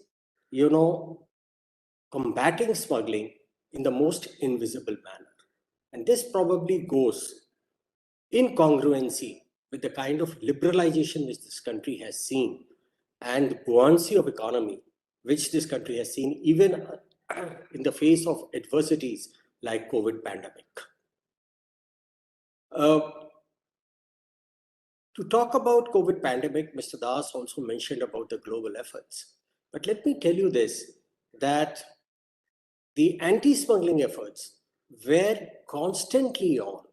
combating smuggling in the most invisible manner. And this probably goes in congruency with the kind of liberalization which this country has seen and the buoyancy of economy which this country has seen even in the face of adversities like COVID pandemic. To talk about COVID pandemic, Mr. Das also mentioned about the global efforts. But let me tell you this, that the anti-smuggling efforts were constantly on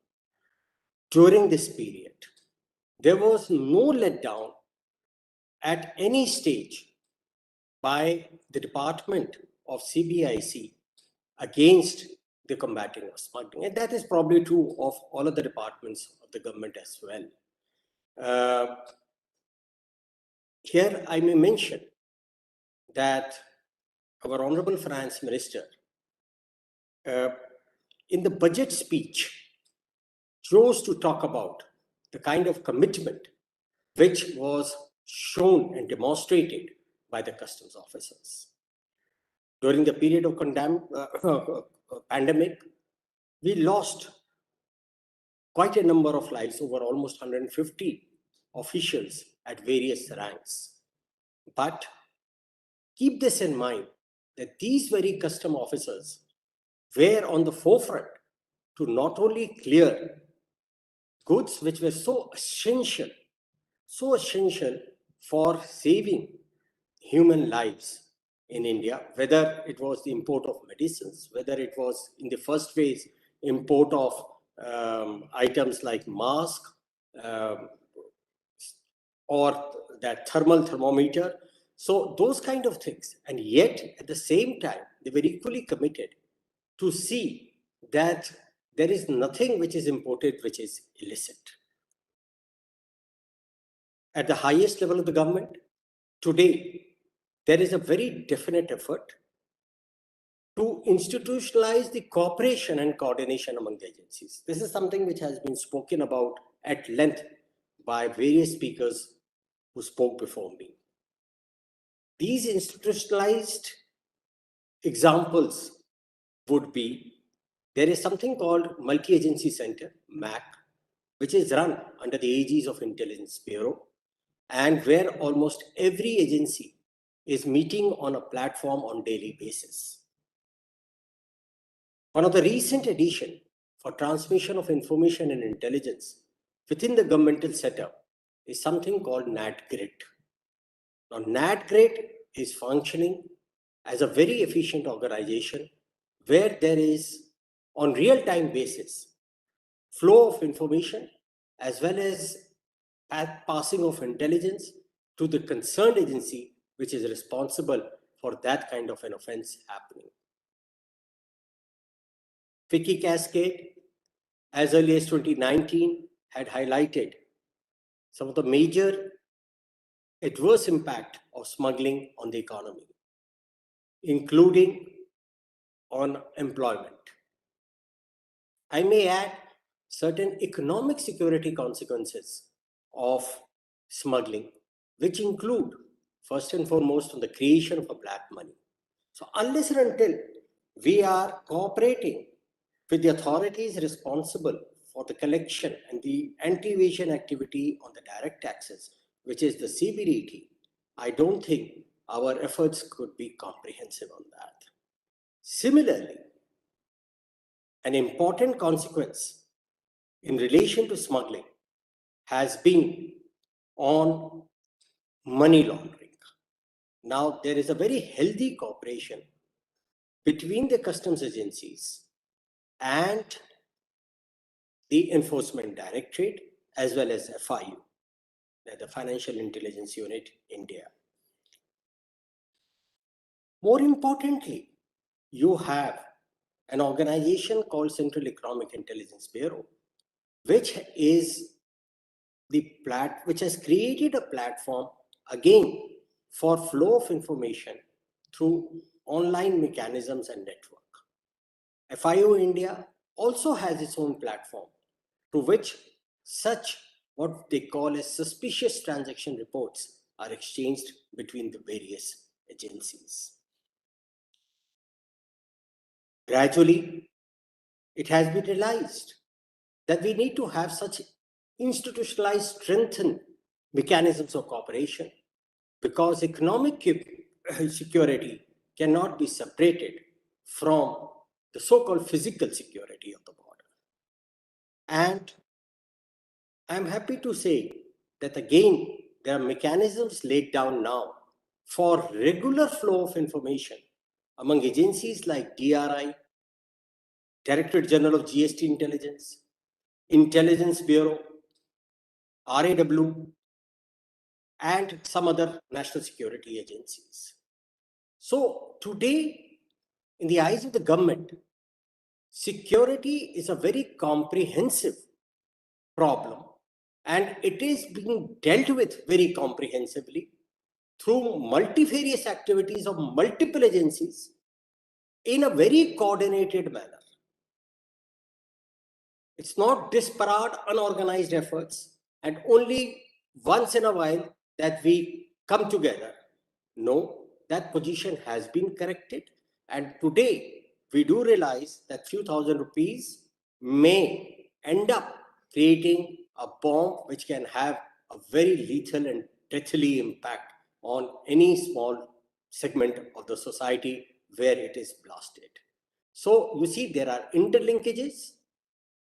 during this period. There was no letdown at any stage by the Department of CBIC against the combating of smuggling. And that is probably true of all of the departments of the government as well. Here I may mention that our Honorable Finance Minister, in the budget speech, chose to talk about the kind of commitment which was shown and demonstrated by the customs officers. During the period of pandemic, we lost quite a number of lives, over almost 150 officials at various ranks. But keep this in mind, that these very custom officers were on the forefront to not only clear goods which were so essential for saving human lives in India, whether it was the import of medicines, whether it was in the first phase import of items like mask or that thermometer. So those kind of things. And yet at the same time, they were equally committed to see that there is nothing which is imported which is illicit. At the highest level of the government, today, there is a very definite effort to institutionalize the cooperation and coordination among the agencies. This is something which has been spoken about at length by various speakers who spoke before me. These institutionalized examples would be, there is something called Multi-Agency Center, MAC, which is run under the aegis of Intelligence Bureau, and where almost every agency is meeting on a platform on daily basis. One of the recent additions for transmission of information and intelligence within the governmental setup is something called NATGRID. Now, NATGRID is functioning as a very efficient organization where there is, on real-time basis, flow of information as well as passing of intelligence to the concerned agency which is responsible for that kind of an offense happening. FICCI Cascade, as early as 2019, had highlighted some of the major adverse impact of smuggling on the economy, including on employment. I may add certain economic security consequences of smuggling, which include, first and foremost, on the creation of a black money. So unless and until we are cooperating with the authorities responsible for the collection and the anti-evasion activity on the direct taxes, which is the CBDT, I don't think our efforts could be comprehensive on that. Similarly, an important consequence in relation to smuggling has been on money laundering. Now, there is a very healthy cooperation between the customs agencies and the Enforcement Directorate as well as FIU, the Financial Intelligence Unit, India. More importantly, you have an organization called Central Economic Intelligence Bureau, which is which has created a platform again for flow of information through online mechanisms and network. FIO India also has its own platform to which such what they call as suspicious transaction reports are exchanged between the various agencies. Gradually, it has been realized that we need to have such institutionalized, strengthened mechanisms of cooperation because economic security cannot be separated from the so-called physical security of the border. And I'm happy to say that again, there are mechanisms laid down now for regular flow of information among agencies like DRI, Directorate General of GST Intelligence, Intelligence Bureau, RAW, and some other national security agencies. So today, in the eyes of the government, security is a very comprehensive problem, and it is being dealt with very comprehensively through multifarious activities of multiple agencies in a very coordinated manner. It's not disparate, unorganized efforts, and only once in a while that we come together. No, that position has been corrected. And today, we do realize that few thousand rupees may end up creating a bomb which can have a very lethal and deathly impact on any small segment of the society where it is blasted. So you see, there are interlinkages,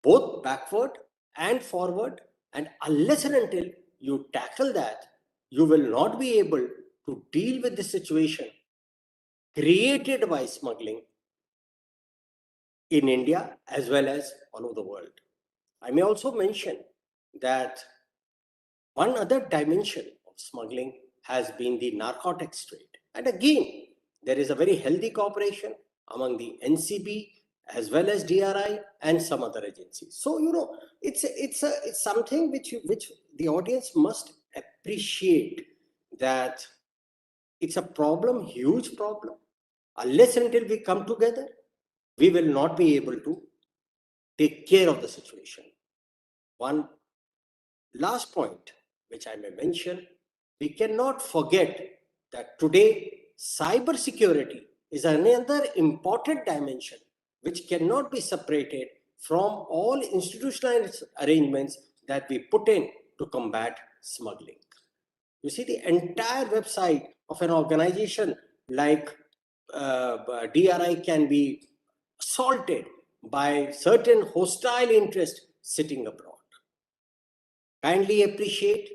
both backward and forward. And unless and until you tackle that, you will not be able to deal with the situation created by smuggling in India as well as all over the world. I may also mention that one other dimension of smuggling has been the narcotics trade. And again, there is a very healthy cooperation among the NCB as well as DRI and some other agencies. So, you know, it's something which the audience must appreciate, that it's a problem, huge problem. Unless and until we come together, we will not be able to take care of the situation. One last point, which I may mention, we cannot forget that today cybersecurity is another important dimension which cannot be separated from all institutionalized arrangements that we put in to combat smuggling. You see, the entire website of an organization like DRI can be assaulted by certain hostile interests sitting abroad. Kindly appreciate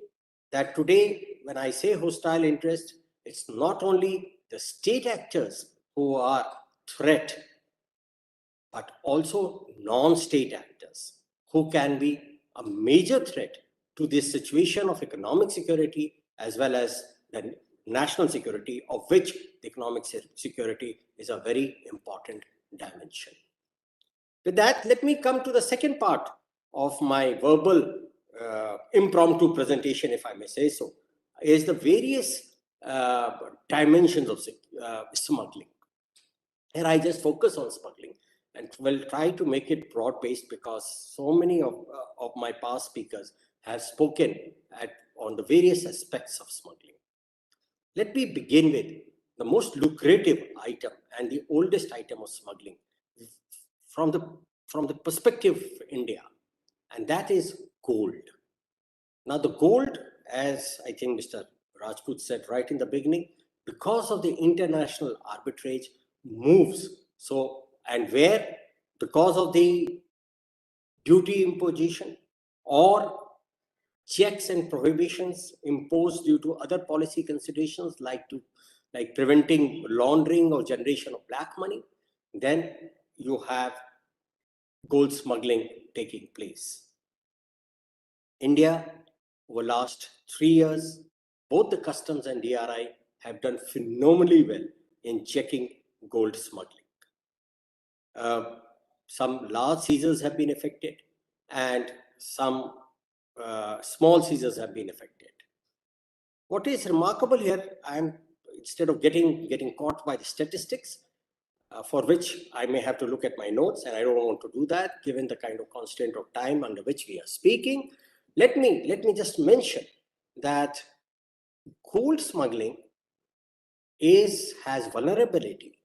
that today, when I say hostile interest, it's not only the state actors who are threat, but also non-state actors who can be a major threat to this situation of economic security as well as the national security, of which the economic security is a very important dimension. With that, let me come to the second part of my verbal impromptu presentation, if I may say so, is the various dimensions of smuggling. Here I just focus on smuggling and will try to make it broad-based because so many of my past speakers have spoken on the various aspects of smuggling. Let me begin with the most lucrative item and the oldest item of smuggling from the perspective of India, and that is gold. Now the gold, as I think Mr. Rajput said right in the beginning, because of the international arbitrage moves, so, and where because of the duty imposition or checks and prohibitions imposed due to other policy considerations like preventing laundering or generation of black money, then you have gold smuggling taking place. India, over the last 3 years, both the customs and DRI have done phenomenally well in checking gold smuggling. Some large seizures have been affected and some small seizures have been affected. What is remarkable here, instead of getting caught by the statistics, for which I may have to look at my notes, and I don't want to do that given the kind of constraint of time under which we are speaking. Let me just mention that gold smuggling has vulnerability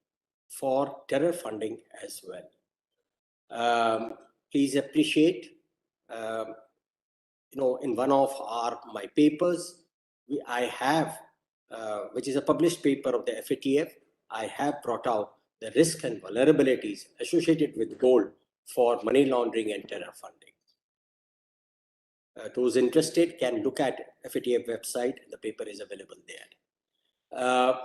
for terror funding as well. Please appreciate, in one of my papers, I have, which is a published paper of the FATF, I have brought out the risk and vulnerabilities associated with gold for money laundering and terror funding. Those interested can look at FATF website. The paper is available there.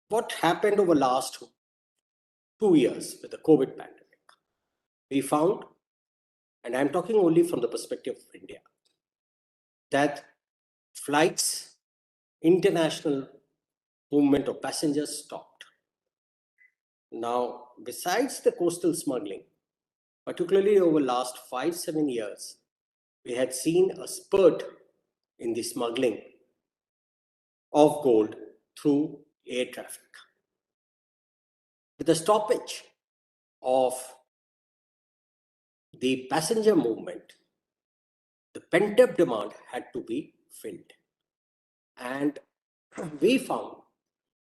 What happened over the last 2 years with the COVID pandemic? We found, and I'm talking only from the perspective of India, that flights, international movement of passengers stopped. Now, besides the coastal smuggling, particularly over the last 5-7 years, we had seen a spurt in the smuggling of gold through air traffic. With the stoppage of the passenger movement, the pent-up demand had to be filled. And we found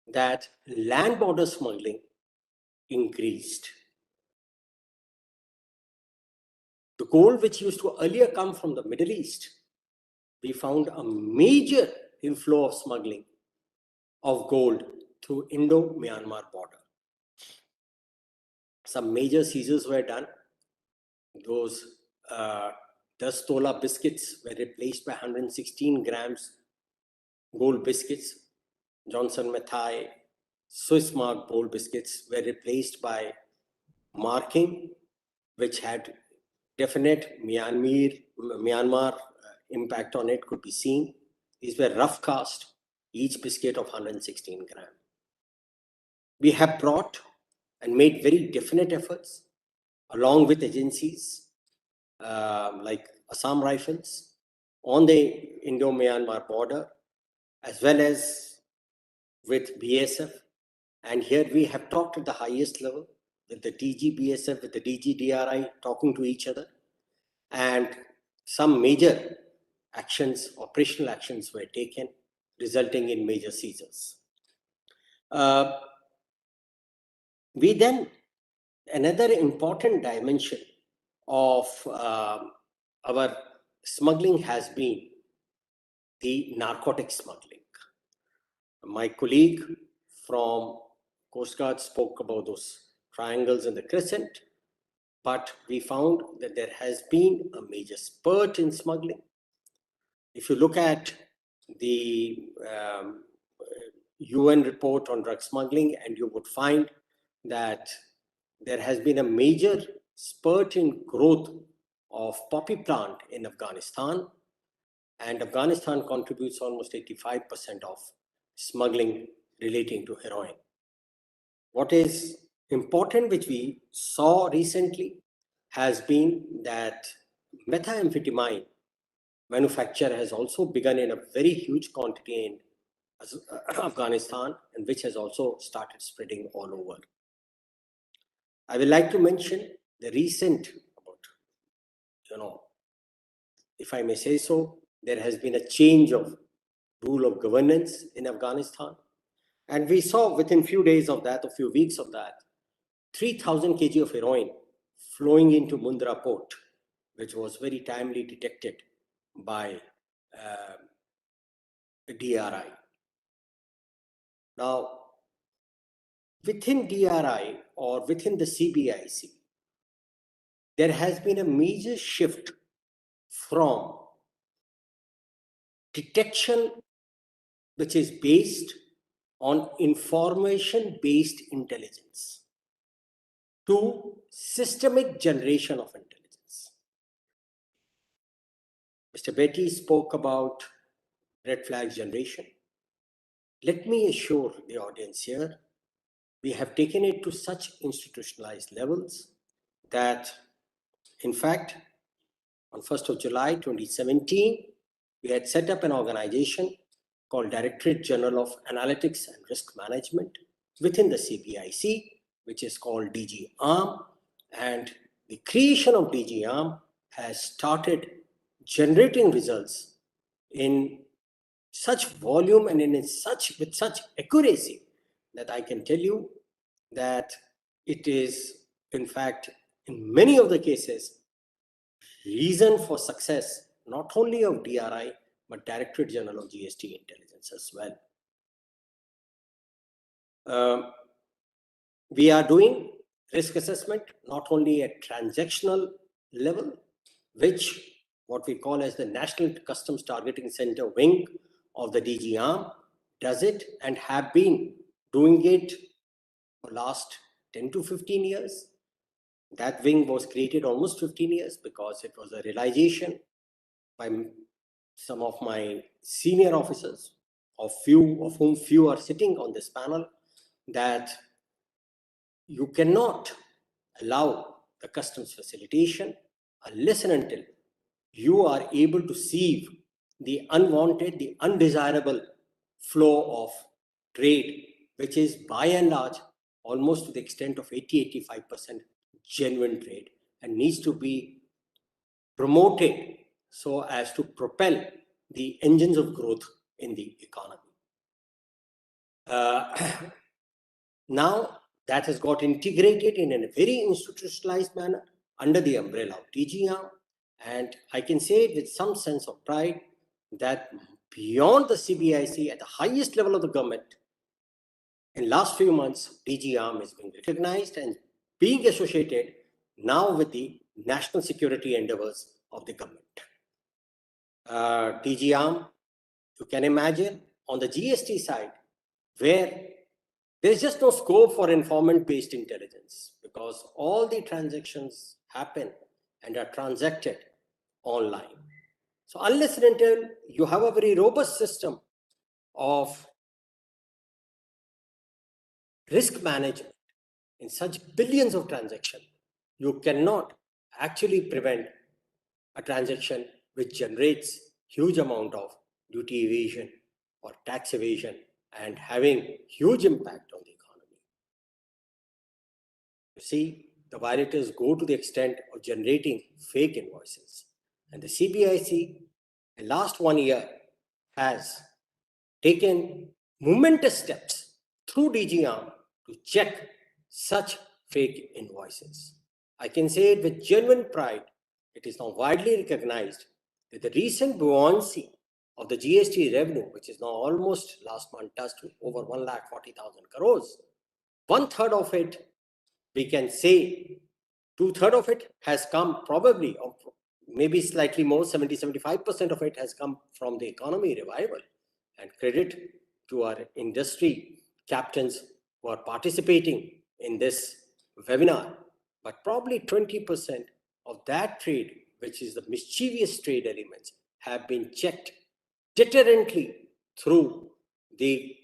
that land border smuggling increased. The gold which used to earlier come from the Middle East, we found a major inflow of smuggling of gold through Indo-Myanmar border. Some major seizures were done. Those 10 tola biscuits were replaced by 116 grams gold biscuits. Johnson Mathai Swiss mark gold biscuits were replaced by marking, which had definite Myanmar impact on it could be seen. These were rough cast, each biscuit of 116 grams. We have brought and made very definite efforts along with agencies like Assam Rifles on the Indo-Myanmar border, as well as with BSF. And here we have talked at the highest level with the DG BSF, with the DG DRI talking to each other. And some major actions, operational actions were taken, resulting in major seizures. We then, another important dimension of our smuggling has been the narcotic smuggling. My colleague from Coast Guard spoke about those triangles and the crescent, but we found that there has been a major spurt in smuggling. If you look at the UN report on drug smuggling, and you would find that there has been a major spurt in growth of poppy plant in Afghanistan, and Afghanistan contributes almost 85% of smuggling relating to heroin. What is important, which we saw recently, has been that methamphetamine manufacture has also begun in a very huge quantity in Afghanistan, and which has also started spreading all over. I would like to mention the recent, if I may say so, there has been a change of rule of governance in Afghanistan. And we saw within few days of that, a few weeks of that, 3,000 kg of heroin flowing into Mundra port, which was very timely detected by the DRI. Now, within DRI or within the CBIC, there has been a major shift from detection, which is based on information-based intelligence, to systemic generation of intelligence. Mr. Betty spoke about red flag generation. Let me assure the audience here, we have taken it to such institutionalized levels that, in fact, on 1st of July 2017, we had set up an organization called Directorate General of Analytics and Risk Management within the CBIC, which is called DG ARM. And the creation of DG ARM has started generating results in such volume and with such accuracy that I can tell you that it is, in fact, in many of the cases, reason for success, not only of DRI, but Directorate General of GST Intelligence as well. We are doing risk assessment, not only at transactional level, which what we call as the National Customs Targeting Center wing of the DG ARM does it, and have been doing it for last 10 to 15 years. That wing was created almost 15 years because it was a realization by some of my senior officers, of whom few are sitting on this panel, that you cannot allow the customs facilitation unless and until you are able to sieve the unwanted, the undesirable flow of trade, which is by and large almost to the extent of 80-85% genuine trade, and needs to be promoted so as to propel the engines of growth in the economy. Now that has got integrated in a very institutionalized manner under the umbrella of DG ARM, and I can say it with some sense of pride that beyond the CBIC, at the highest level of the government, in last few months, DG ARM is being recognized and being associated now with the national security endeavors of the government. DG Arm, you can imagine on the GST side, where there's just no scope for informant-based intelligence because all the transactions happen and are transacted online. So unless and until you have a very robust system of risk management in such billions of transactions, you cannot actually prevent a transaction which generates huge amount of duty evasion or tax evasion and having huge impact on the economy. You see, the violators go to the extent of generating fake invoices. And the CBIC, in the last 1 year, has taken momentous steps through DG Arm to check such fake invoices. I can say it with genuine pride. It is now widely recognized that the recent buoyancy of the GST revenue, which is now almost last month touched over 1,40,000 crores, 1/3 of it, we can say 2/3 of it has come probably, or maybe slightly more, 70-75% of it has come from the economy revival. And credit to our industry captains who are participating in this webinar. But probably 20% of that trade, which is the mischievous trade elements, have been checked deterrently through the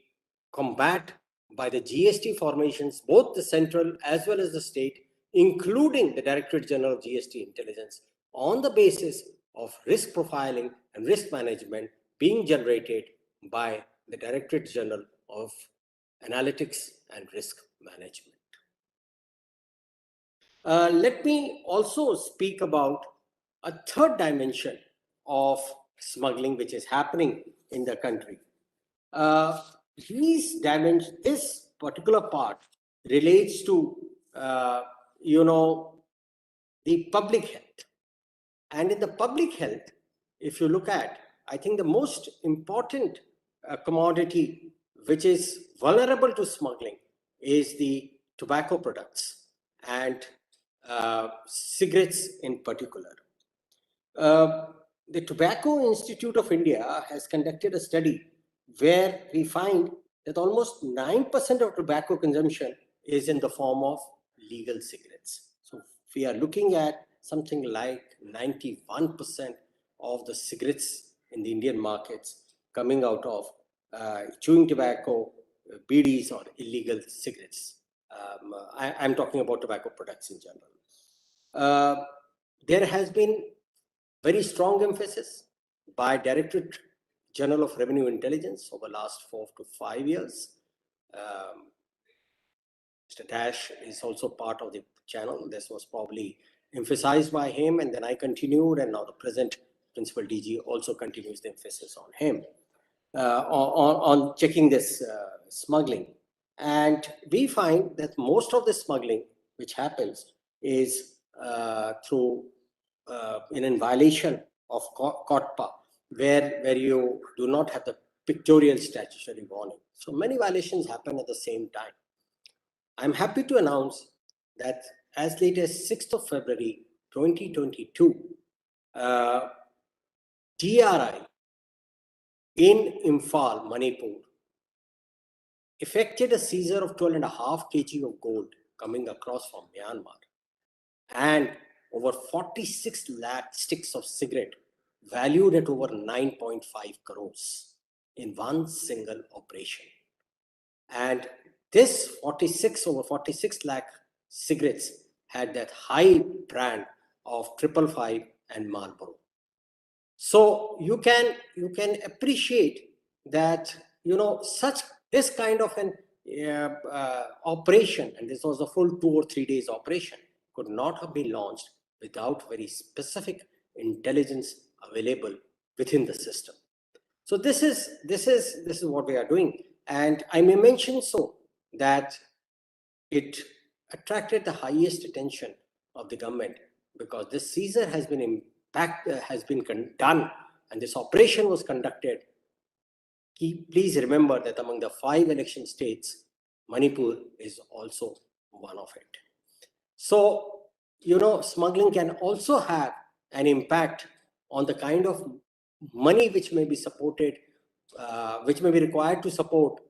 combat by the GST formations, both the central as well as the state, including the Directorate General of GST Intelligence, on the basis of risk profiling and risk management being generated by the Directorate General of Analytics and Risk Management. Let me also speak about a third dimension of smuggling which is happening in the country. This particular part relates to, the public health. And in the public health, if you look at, I think the most important commodity which is vulnerable to smuggling is the tobacco products and cigarettes in particular. The Tobacco Institute of India has conducted a study where we find that almost 9% of tobacco consumption is in the form of legal cigarettes. So we are looking at something like 91% of the cigarettes in the Indian markets coming out of chewing tobacco, BDs or illegal cigarettes. I'm talking about tobacco products in general. There has been very strong emphasis by Directorate General of Revenue Intelligence over the last 4 to 5 years. Mr. Dash is also part of the channel. This was probably emphasized by him, and then I continued, and now the present Principal DG also continues the emphasis on him, on checking this smuggling. And we find that most of the smuggling which happens is through in violation of COTPA, where you do not have the pictorial statutory warning. So many violations happen at the same time. I'm happy to announce that as late as 6th of February 2022, DRI in Imphal, Manipur, effected a seizure of 12.5 kg of gold coming across from Myanmar and over 46 lakh sticks of cigarette valued at over 9.5 crores in one single operation. And this over 46 lakh cigarettes had that high brand of 555 and Marlboro. So you can appreciate that, this kind of an operation, and this was a full 2 or 3 days operation, could not have been launched without very specific intelligence available within the system. So this is what we are doing. And I may mention so that it attracted the highest attention of the government because this seizure has been done, and this operation was conducted. Please remember that among the 5 election states, Manipur is also one of it. So smuggling can also have an impact on the kind of money which may be supported, which may be required to support,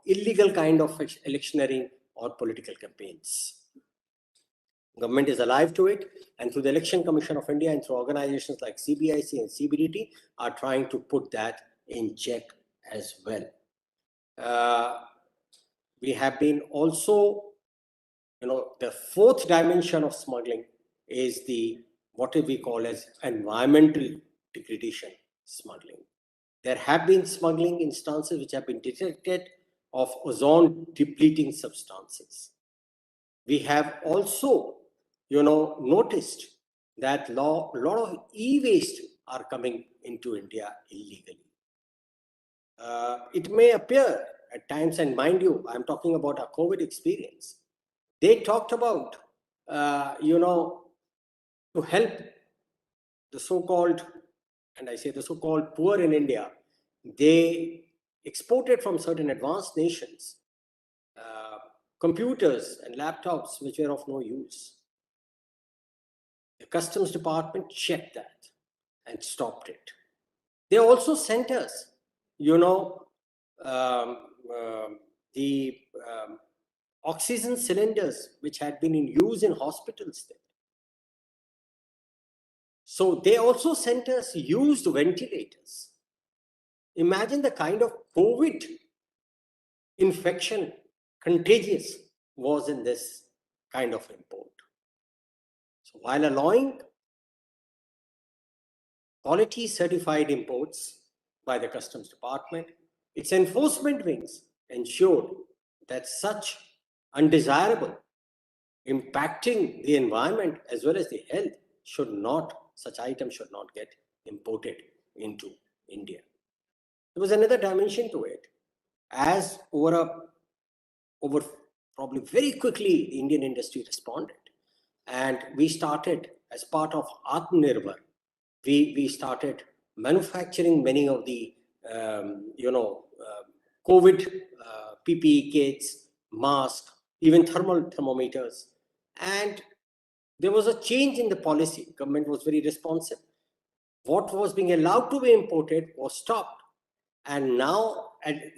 illegal kind of electioneering or political campaigns. Government is alive to it, and through the Election Commission of India and through organizations like CBIC and CBDT are trying to put that in check as well. We have been also, the fourth dimension of smuggling is what we call as environmental degradation smuggling. There have been smuggling instances which have been detected of ozone depleting substances. We have also, noticed that a lot of e-waste are coming into India illegally. It may appear at times, and mind you, I'm talking about a COVID experience. They talked about, to help the so-called, and I say the so-called poor in India, they exported from certain advanced nations computers and laptops which were of no use. The Customs Department checked that and stopped it. They also sent us, the oxygen cylinders which had been in use in hospitals there. So they also sent us used ventilators. Imagine the kind of COVID infection, contagious, was in this kind of import. So while allowing quality certified imports by the Customs Department, its enforcement wings ensured that such undesirable, impacting the environment as well as the health such items should not get imported into India. There was another dimension to it. As over probably very quickly, the Indian industry responded. And we started, as part of Atmanirbhar, we started manufacturing many of the, COVID PPE kits, masks, even thermal thermometers. And there was a change in the policy. Government was very responsive. What was being allowed to be imported was stopped. And now,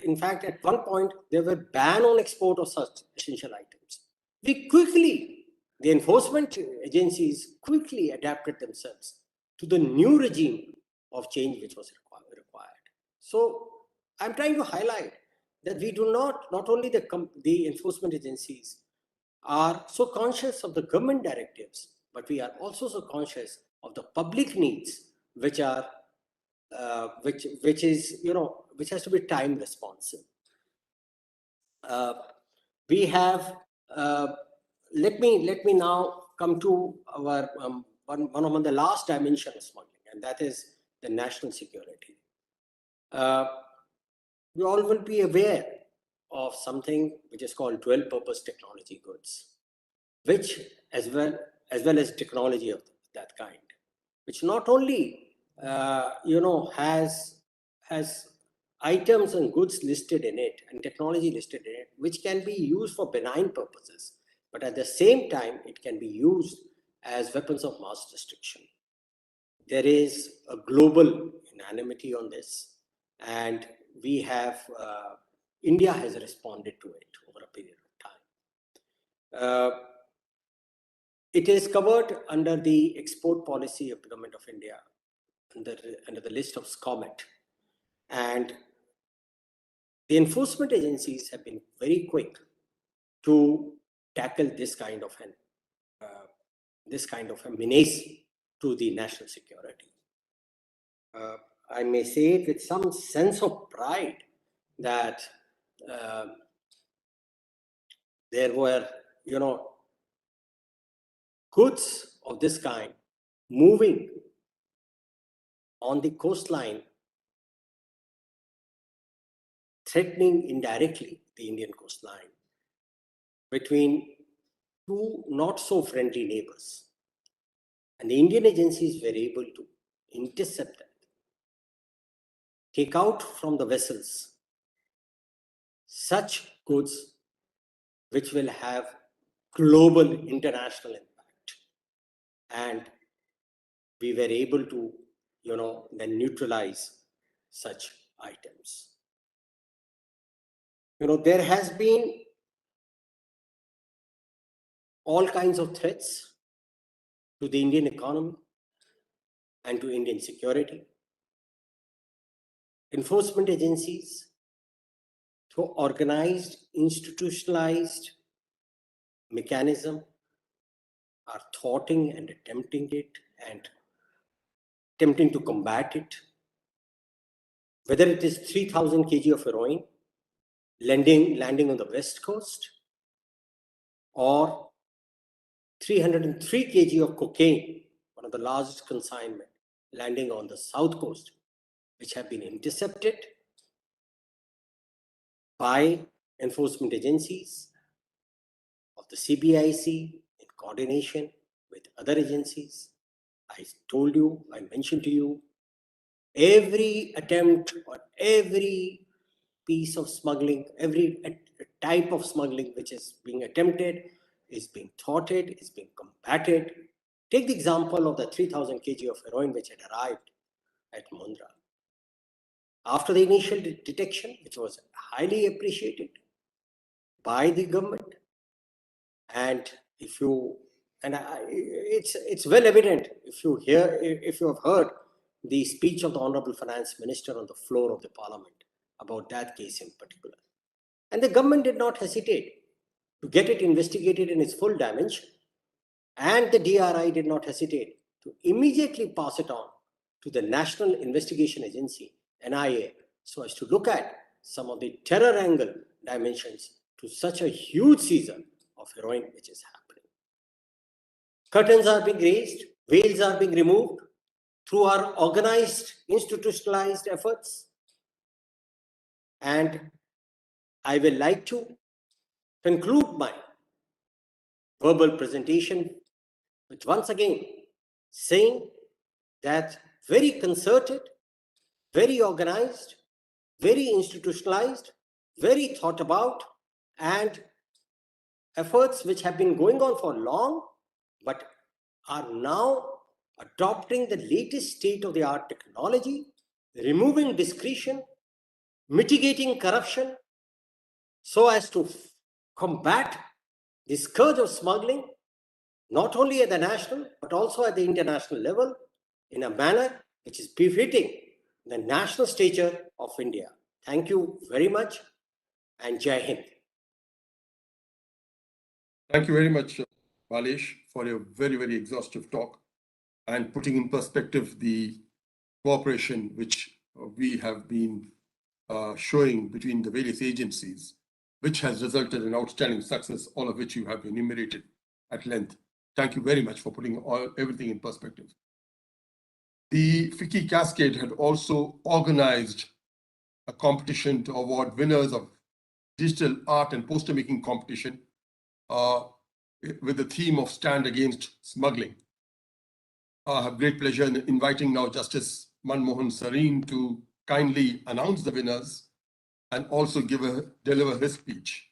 in fact, at one point, there were ban on export of such essential items. The enforcement agencies quickly adapted themselves to the new regime of change which was required. So I'm trying to highlight that we do not only the enforcement agencies are so conscious of the government directives, but we are also so conscious of the public needs, which are which has to be time responsive. We have let me now come to our one of the last dimensions of smuggling, and that is the national security. We all will be aware of something which is called dual purpose technology goods, which as well as technology of that kind, which not only has items and goods listed in it and technology listed in it, which can be used for benign purposes, but at the same time, it can be used as weapons of mass destruction. There is a global unanimity on this, and we have, India has responded to it over a period of time. It is covered under the export policy of the Government of India, under the list of SCOMET. And the enforcement agencies have been very quick to tackle this kind of a menace to the national security. I may say it with some sense of pride that there were, goods of this kind moving on the coastline, threatening indirectly the Indian coastline between two not so friendly neighbors. And the Indian agencies were able to intercept that, take out from the vessels such goods which will have global international impact. And we were able to, then neutralize such items. There has been all kinds of threats to the Indian economy and to Indian security. Enforcement agencies, through organized, institutionalized mechanism, are thwarting and attempting it and attempting to combat it. Whether it is 3,000 kg of heroin landing on the west coast, or 303 kg of cocaine, one of the largest consignment, landing on the south coast, which have been intercepted by enforcement agencies of the CBIC in coordination with other agencies. I mentioned to you, every attempt or every piece of smuggling, every type of smuggling which is being attempted is being thwarted, is being combated. Take the example of the 3,000 kg of heroin which had arrived at Mundra. After the initial detection, which was highly appreciated by the government, and it's well evident if you have heard the speech of the Honorable Finance Minister on the floor of the Parliament about that case in particular. And the government did not hesitate to get it investigated in its full dimension, and the DRI did not hesitate to immediately pass it on to the National Investigation Agency, NIA, so as to look at some of the terror angle dimensions to such a huge season of heroin which is happening. Curtains are being raised, veils are being removed through our organized, institutionalized efforts. And I will like to conclude my verbal presentation with once again saying that very concerted, very organized, very institutionalized, very thought about, and efforts which have been going on for long, but are now adopting the latest state-of-the-art technology, removing discretion, mitigating corruption, so as to combat the scourge of smuggling, not only at the national, but also at the international level, in a manner which is befitting the national stature of India. Thank you very much, and Jai Hind. Thank you very much, Balesh, for your very, very exhaustive talk and putting in perspective the cooperation which we have been showing between the various agencies, which has resulted in outstanding success, all of which you have enumerated at length. Thank you very much for putting everything in perspective. The FICCI Cascade had also organized a competition to award winners of digital art and poster making competition with the theme of Stand Against Smuggling. I have great pleasure in inviting now Justice Manmohan Sareen to kindly announce the winners and also deliver his speech.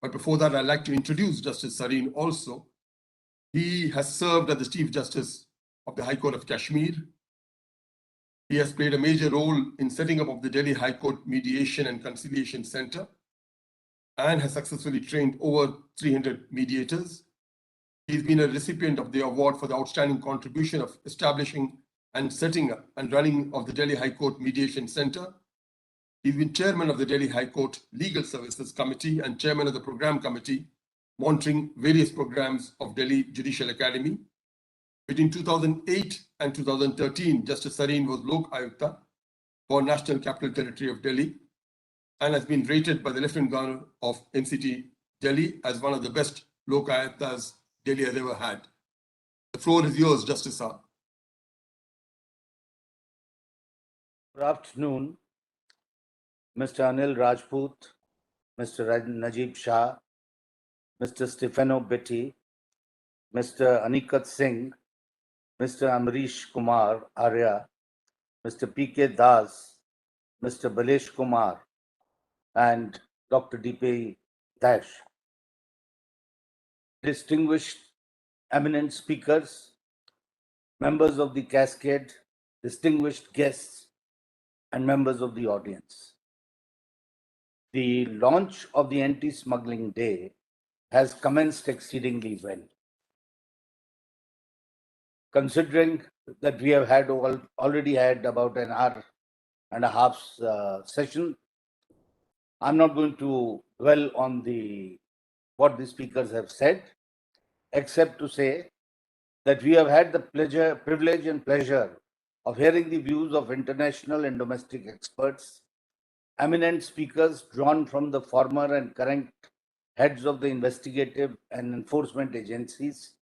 But before that, I'd like to introduce Justice Sareen also. He has served as the Chief Justice of the High Court of Kashmir. He has played a major role in setting up of the Delhi High Court Mediation and Conciliation Center and has successfully trained over 300 mediators. He's been a recipient of the award for the outstanding contribution of establishing and setting up and running of the Delhi High Court Mediation Center. He's been chairman of the Delhi High Court Legal Services Committee and chairman of the program committee monitoring various programs of Delhi Judicial Academy. Between 2008 and 2013, Justice Sareen was Lok Ayukta for National Capital Territory of Delhi and has been rated by the Lieutenant Governor of NCT Delhi as one of the best Lok Ayuktas Delhi has ever had. The floor is yours, Justice Saab. Good afternoon, Mr. Anil Rajput, Mr. Najib Shah, Mr. Stefano Betty, Mr. Anikat Singh, Mr. Amrish Kumar Arya, Mr. P.K. Das, Mr. Balesh Kumar, and Dr. D.P. Dash. distinguished eminent speakers, members of the cascade, distinguished guests, and members of the audience. The launch of the Anti-Smuggling Day has commenced exceedingly well. Considering that we have already had about an hour and a half session, I'm not going to dwell on what the speakers have said, except to say that we have had the privilege and pleasure of hearing the views of international and domestic experts, eminent speakers drawn from the former and current heads of the investigative and enforcement agencies,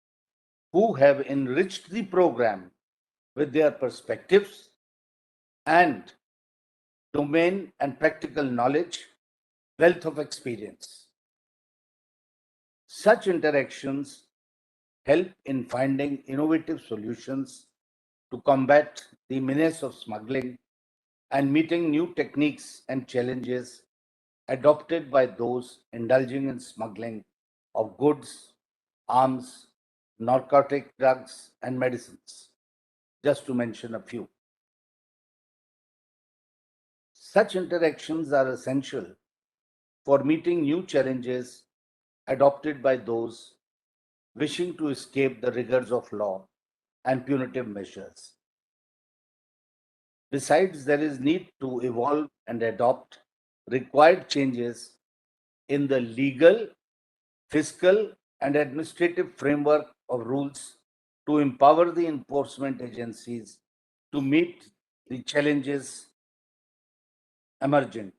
who have enriched the program with their perspectives and domain and practical knowledge, wealth of experience. Such interactions help in finding innovative solutions to combat the menace of smuggling and meeting new techniques and challenges adopted by those indulging in smuggling of goods, arms, narcotic drugs, and medicines, just to mention a few. Such interactions are essential for meeting new challenges adopted by those wishing to escape the rigors of law and punitive measures. Besides, there is need to evolve and adopt required changes in the legal, fiscal, and administrative framework of rules to empower the enforcement agencies to meet the challenges emerging.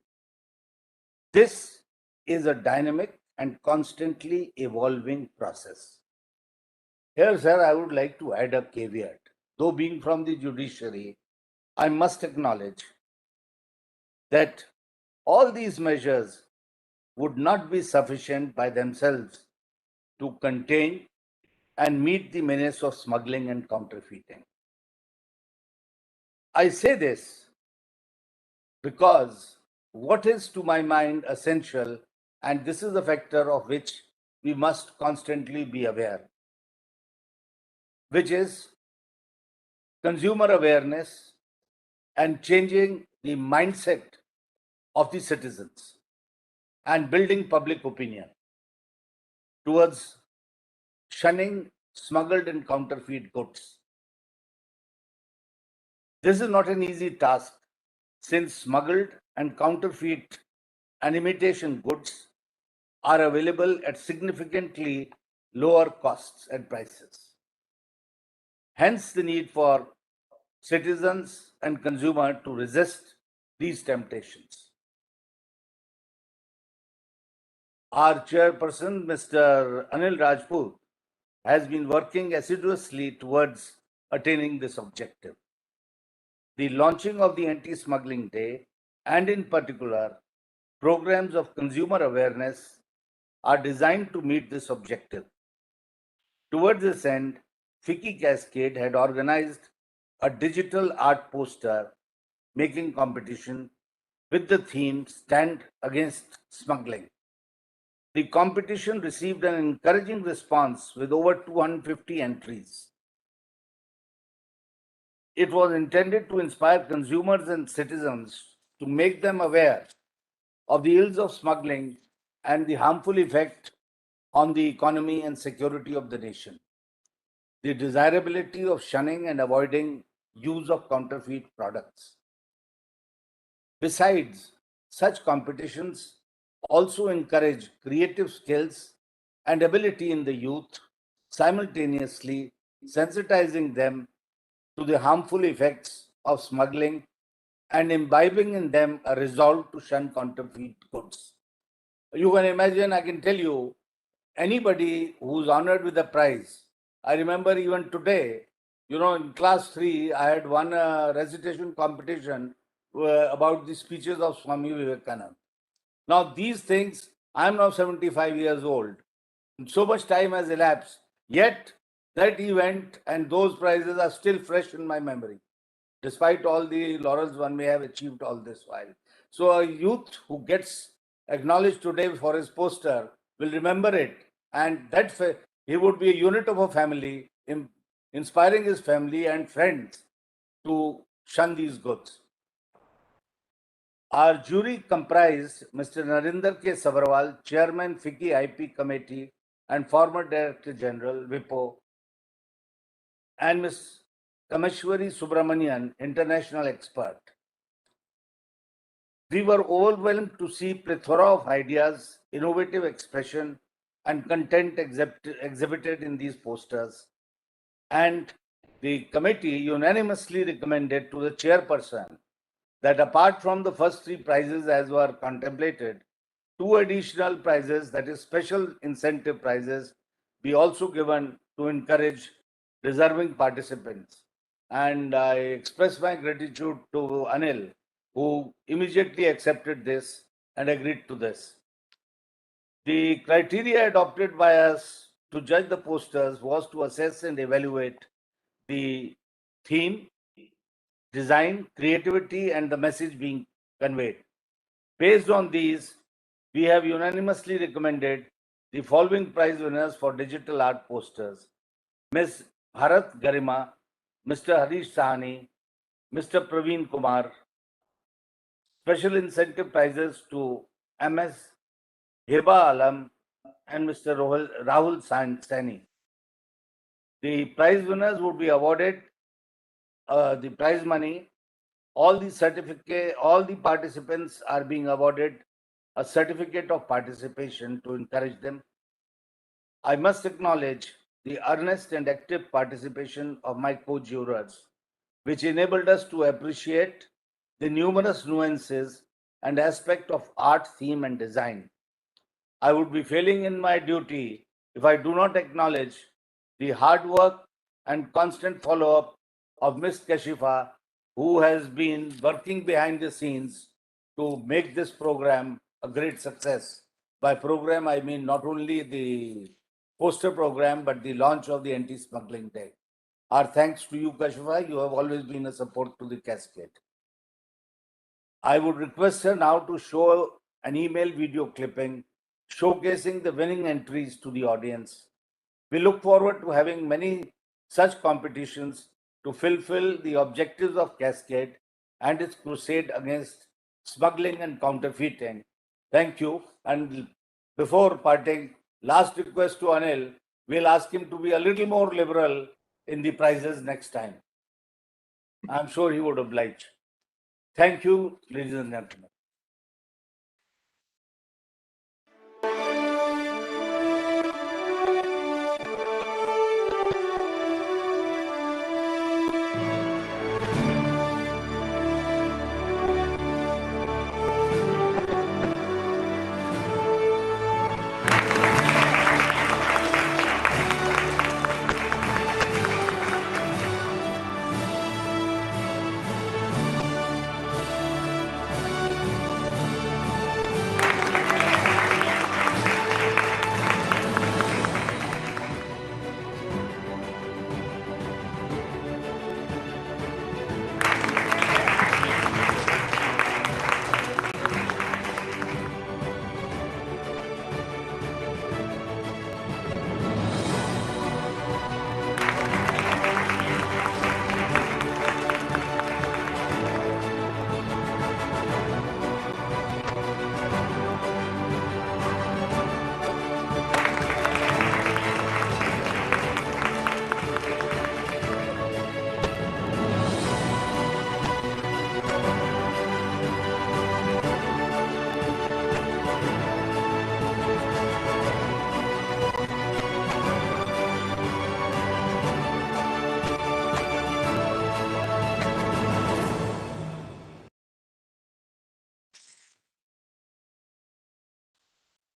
This is a dynamic and constantly evolving process. Here, sir, I would like to add a caveat. Though being from the judiciary, I must acknowledge that all these measures would not be sufficient by themselves to contain and meet the menace of smuggling and counterfeiting. I say this because what is to my mind essential, and this is a factor of which we must constantly be aware, which is consumer awareness and changing the mindset of the citizens and building public opinion towards shunning smuggled and counterfeit goods. This is not an easy task, since smuggled and counterfeit and imitation goods are available at significantly lower costs and prices. Hence, the need for citizens and consumers to resist these temptations. Our chairperson, Mr. Anil Rajput, has been working assiduously towards attaining this objective. The launching of the Anti-Smuggling Day, and in particular, programs of consumer awareness, are designed to meet this objective. Towards this end, FICCI Cascade had organized a digital art poster making competition with the theme Stand Against Smuggling. The competition received an encouraging response with over 250 entries. It was intended to inspire consumers and citizens to make them aware of the ills of smuggling and the harmful effect on the economy and security of the nation, the desirability of shunning and avoiding use of counterfeit products. Besides, such competitions also encourage creative skills and ability in the youth, simultaneously sensitizing them to the harmful effects of smuggling and imbibing in them a resolve to shun counterfeit goods. You can imagine, I can tell you, anybody who's honored with a prize. I remember even today, in class 3, I had won a recitation competition about the speeches of Swami Vivekananda. Now, these things, I'm now 75 years old. So much time has elapsed, yet that event and those prizes are still fresh in my memory, despite all the laurels one may have achieved all this while. So a youth who gets acknowledged today for his poster will remember it, and that He would be a unit of a family, inspiring his family and friends to shun these goods. Our jury comprised Mr. Narinder K. Sabarwal, Chairman, FICCI IP Committee and former Director General, WIPO, and Ms. Kameshwari Subramanian, international expert. We were overwhelmed to see plethora of ideas, innovative expression, and content exhibited in these posters. And the committee unanimously recommended to the chairperson that apart from the first three prizes as were contemplated, two additional prizes, that is special incentive prizes, be also given to encourage deserving participants. And I express my gratitude to Anil, who immediately accepted this and agreed to this. The criteria adopted by us to judge the posters was to assess and evaluate the theme, design, creativity, and the message being conveyed. Based on these, we have unanimously recommended the following prize winners for digital art posters: Ms. Bharat Garima, Mr. Harish Sahani, Mr. Praveen Kumar. Special incentive prizes to MS Heba Alam and Mr. Rahul Sani. The prize winners would be awarded the prize money. All the participants are being awarded a certificate of participation to encourage them. I must acknowledge the earnest and active participation of my co-jurors, which enabled us to appreciate the numerous nuances and aspects of art, theme, and design. I would be failing in my duty if I do not acknowledge the hard work and constant follow-up of Ms. Kashifa, who has been working behind the scenes to make this program a great success. By program, I mean not only the poster program, but the launch of the Anti-Smuggling Day. Our thanks to you, Kashifa. You have always been a support to the Cascade. I would request her now to show an email video clipping showcasing the winning entries to the audience. We look forward to having many such competitions to fulfill the objectives of Cascade and its crusade against smuggling and counterfeiting. Thank you. And before parting, last request to Anil, we'll ask him to be a little more liberal in the prizes next time. I'm sure he would oblige. Thank you, ladies and gentlemen.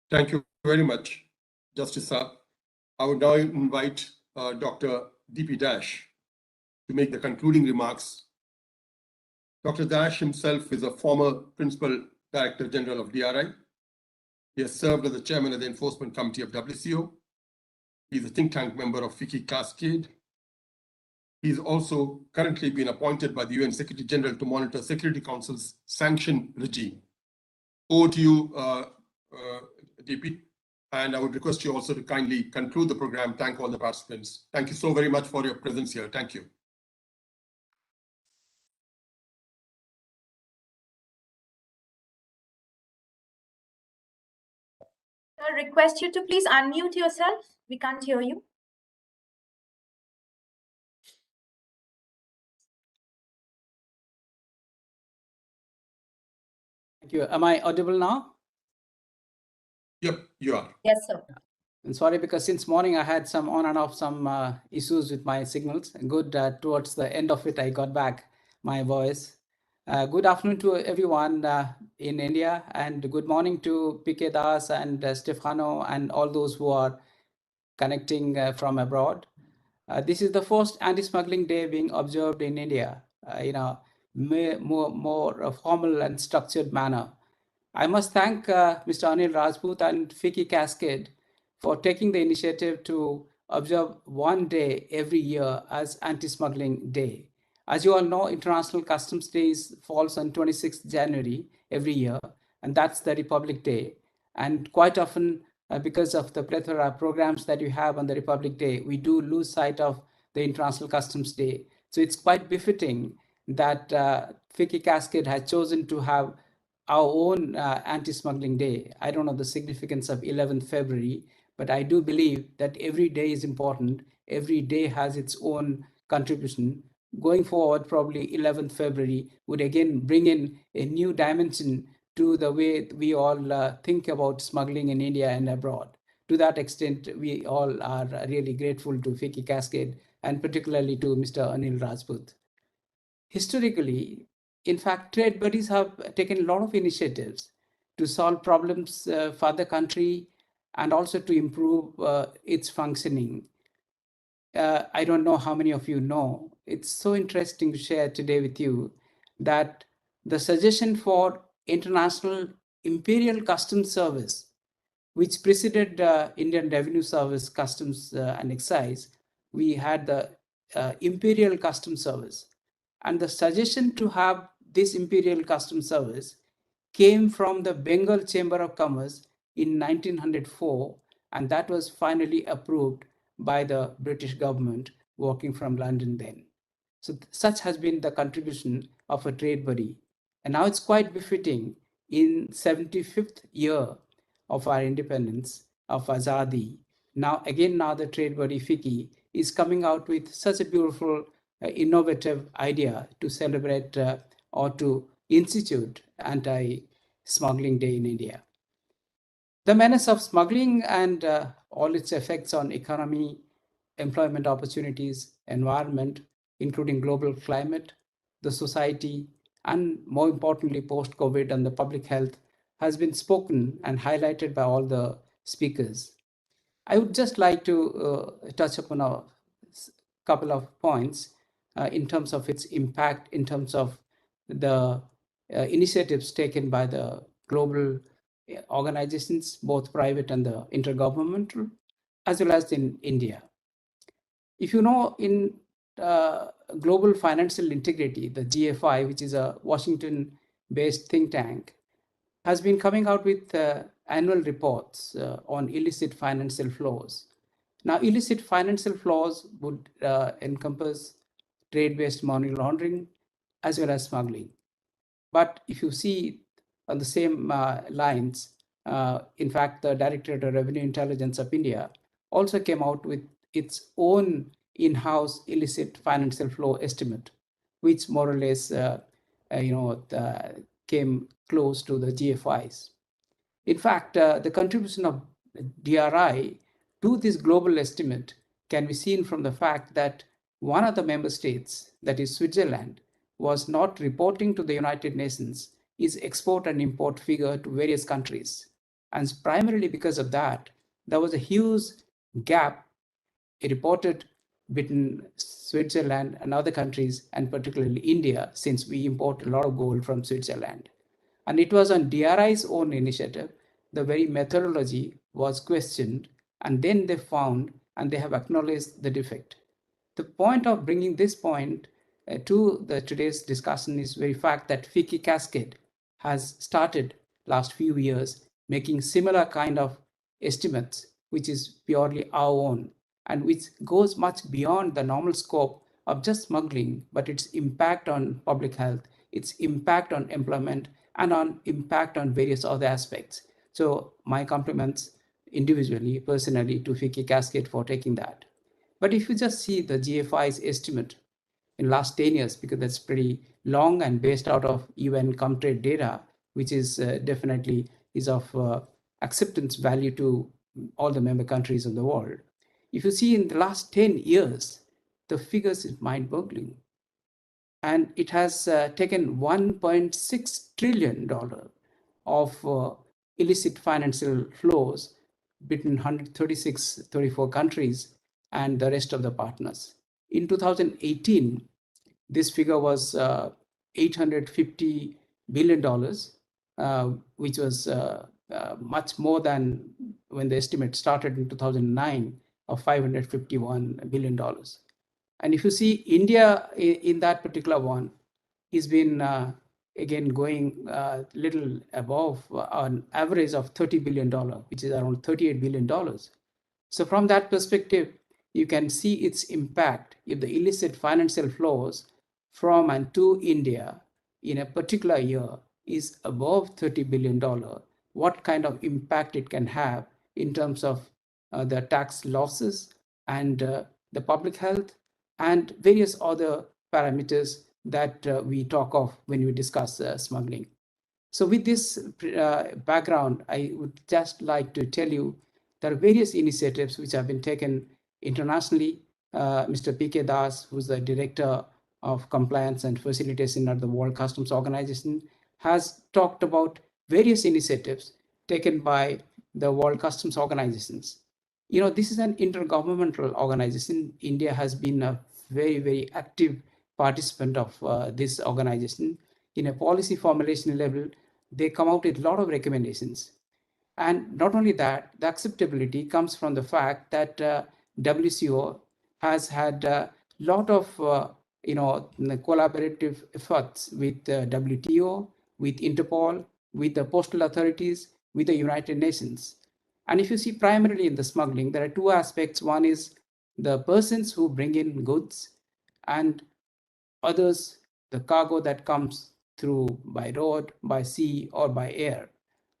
Thank you very much, Justice Saab. I would now invite Dr. D.P. Dash to make the concluding remarks. Dr. Dash himself is a former Principal Director General of DRI. He has served as the Chairman of the Enforcement Committee of WCO. He is a think tank member of FICCI Cascade. He is also currently been appointed by the UN Secretary General to monitor Security Council's sanction regime. Over to you, DP. And I would request you also to kindly conclude the program. Thank all the participants. Thank you so very much for your presence here. Thank you. I request you to please unmute yourself. We can't hear you. Thank you. Am I audible now? Yep, you are. Yes, sir. And sorry, because since morning I had some on and off some issues with my signals. Good, towards the end of it, I got back my voice. Good afternoon to everyone in India, and good morning to PK Das and Stefano and all those who are connecting from abroad. This is the first anti-smuggling day being observed in India, more formal and structured manner. I must thank Mr. Anil Rajput and FICCI Cascade for taking the initiative to observe one day every year as Anti-Smuggling Day. As you all know, International Customs Day falls on 26th January every year, and that's the Republic Day. And quite often, because of the plethora of programs that you have on the Republic Day, we do lose sight of the International Customs Day. So it's quite befitting that FICCI Cascade has chosen to have our own anti-smuggling day. I don't know the significance of 11th February, but I do believe that every day is important. Every day has its own contribution. Going forward, probably 11th February would again bring in a new dimension to the way we all think about smuggling in India and abroad. To that extent, we all are really grateful to FICCI Cascade and particularly to Mr. Anil Rajput. Historically, in fact, trade buddies have taken a lot of initiatives to solve problems for the country and also to improve its functioning. I don't know how many of you know. It's so interesting to share today with you that the suggestion for International Imperial Customs Service, which preceded Indian Revenue Service Customs and Excise, we had the Imperial Customs Service. And the suggestion to have this Imperial Customs Service came from the Bengal Chamber of Commerce in 1904, and that was finally approved by the British government working from London then. So such has been the contribution of a trade buddy. And now it's quite befitting in 75th year of our independence, of Azadi. Now the trade buddy FICCI is coming out with such a beautiful innovative idea to celebrate or to institute Anti-Smuggling Day in India. The menace of smuggling and all its effects on economy, employment opportunities, environment, including global climate, the society, and more importantly, post-COVID and the public health has been spoken and highlighted by all the speakers. I would just like to touch upon a couple of points in terms of its impact, in terms of the initiatives taken by the global organizations, both private and the intergovernmental, as well as in India. If you know, in Global Financial Integrity, the GFI, which is a Washington-based think tank, has been coming out with annual reports on illicit financial flows. Now, illicit financial flows would encompass trade-based money laundering as well as smuggling. But if you see on the same lines, in fact, the Directorate of Revenue Intelligence of India also came out with its own in-house illicit financial flow estimate, which more or less came close to the GFIs. In fact, the contribution of DRI to this global estimate can be seen from the fact that one of the member states, that is Switzerland, was not reporting to the United Nations its export and import figure to various countries. And primarily because of that, there was a huge gap reported between Switzerland and other countries, and particularly India, since we import a lot of gold from Switzerland. And it was on DRI's own initiative, the very methodology was questioned, and then they found and they have acknowledged the defect. The point of bringing this point to today's discussion is very fact that FICCI Cascade has started last few years making similar kind of estimates, which is purely our own, and which goes much beyond the normal scope of just smuggling, but its impact on public health, its impact on employment, and on impact on various other aspects. So my compliments individually, personally, to FICCI Cascade for taking that. But if you just see the GFI's estimate in last 10 years, because that's pretty long and based out of UN Comtrade data, which is definitely is of acceptance value to all the member countries of the world. If you see in the last 10 years, the figures is mind-boggling. And it has taken $1.6 trillion of illicit financial flows between 136, 34 countries and the rest of the partners. In 2018, this figure was $850 billion, which was much more than when the estimate started in 2009 of $551 billion. And if you see India in that particular one, has been again going little above an average of $30 billion, which is around $38 billion. So from that perspective, you can see its impact if the illicit financial flows from and to India in a particular year is above $30 billion, what kind of impact it can have in terms of the tax losses and the public health and various other parameters that we talk of when we discuss smuggling. So with this background, I would just like to tell you there are various initiatives which have been taken internationally. Mr. P.K. Das, who's the Director of Compliance and Facilitation at the World Customs Organization, has talked about various initiatives taken by the World Customs Organizations. You know, this is an intergovernmental organization. India has been a very, very active participant of this organization. In a policy formulation level, they come out with a lot of recommendations. And not only that, the acceptability comes from the fact that WCO has had a lot of collaborative efforts with WTO, with Interpol, with the postal authorities, with the United Nations. And if you see primarily in the smuggling, there are two aspects. One is the persons who bring in goods, and others, the cargo that comes through by road, by sea, or by air,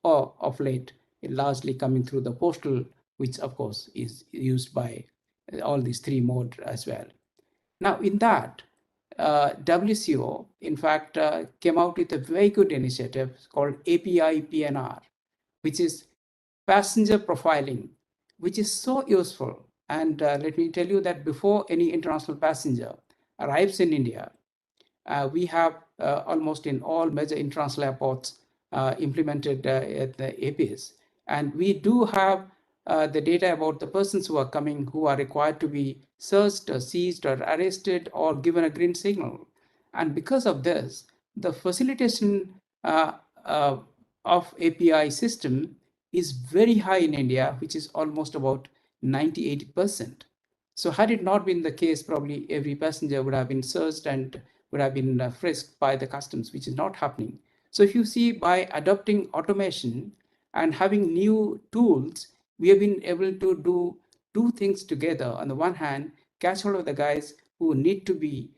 or of late, largely coming through the postal, which of course is used by all these three modes as well. Now in that, WCO, in fact, came out with a very good initiative called API PNR, which is passenger profiling, which is so useful. And let me tell you that before any international passenger arrives in India, we have almost in all major international airports implemented at the APIs. And we do have the data about the persons who are coming, who are required to be searched or seized or arrested or given a green signal. And because of this, the facilitation of API system is very high in India, which is almost about 98%. So had it not been the case, probably every passenger would have been searched and would have been frisked by the customs, which is not happening. So if you see, by adopting automation and having new tools, we have been able to do two things together. On the one hand, catch hold of the guys who need to be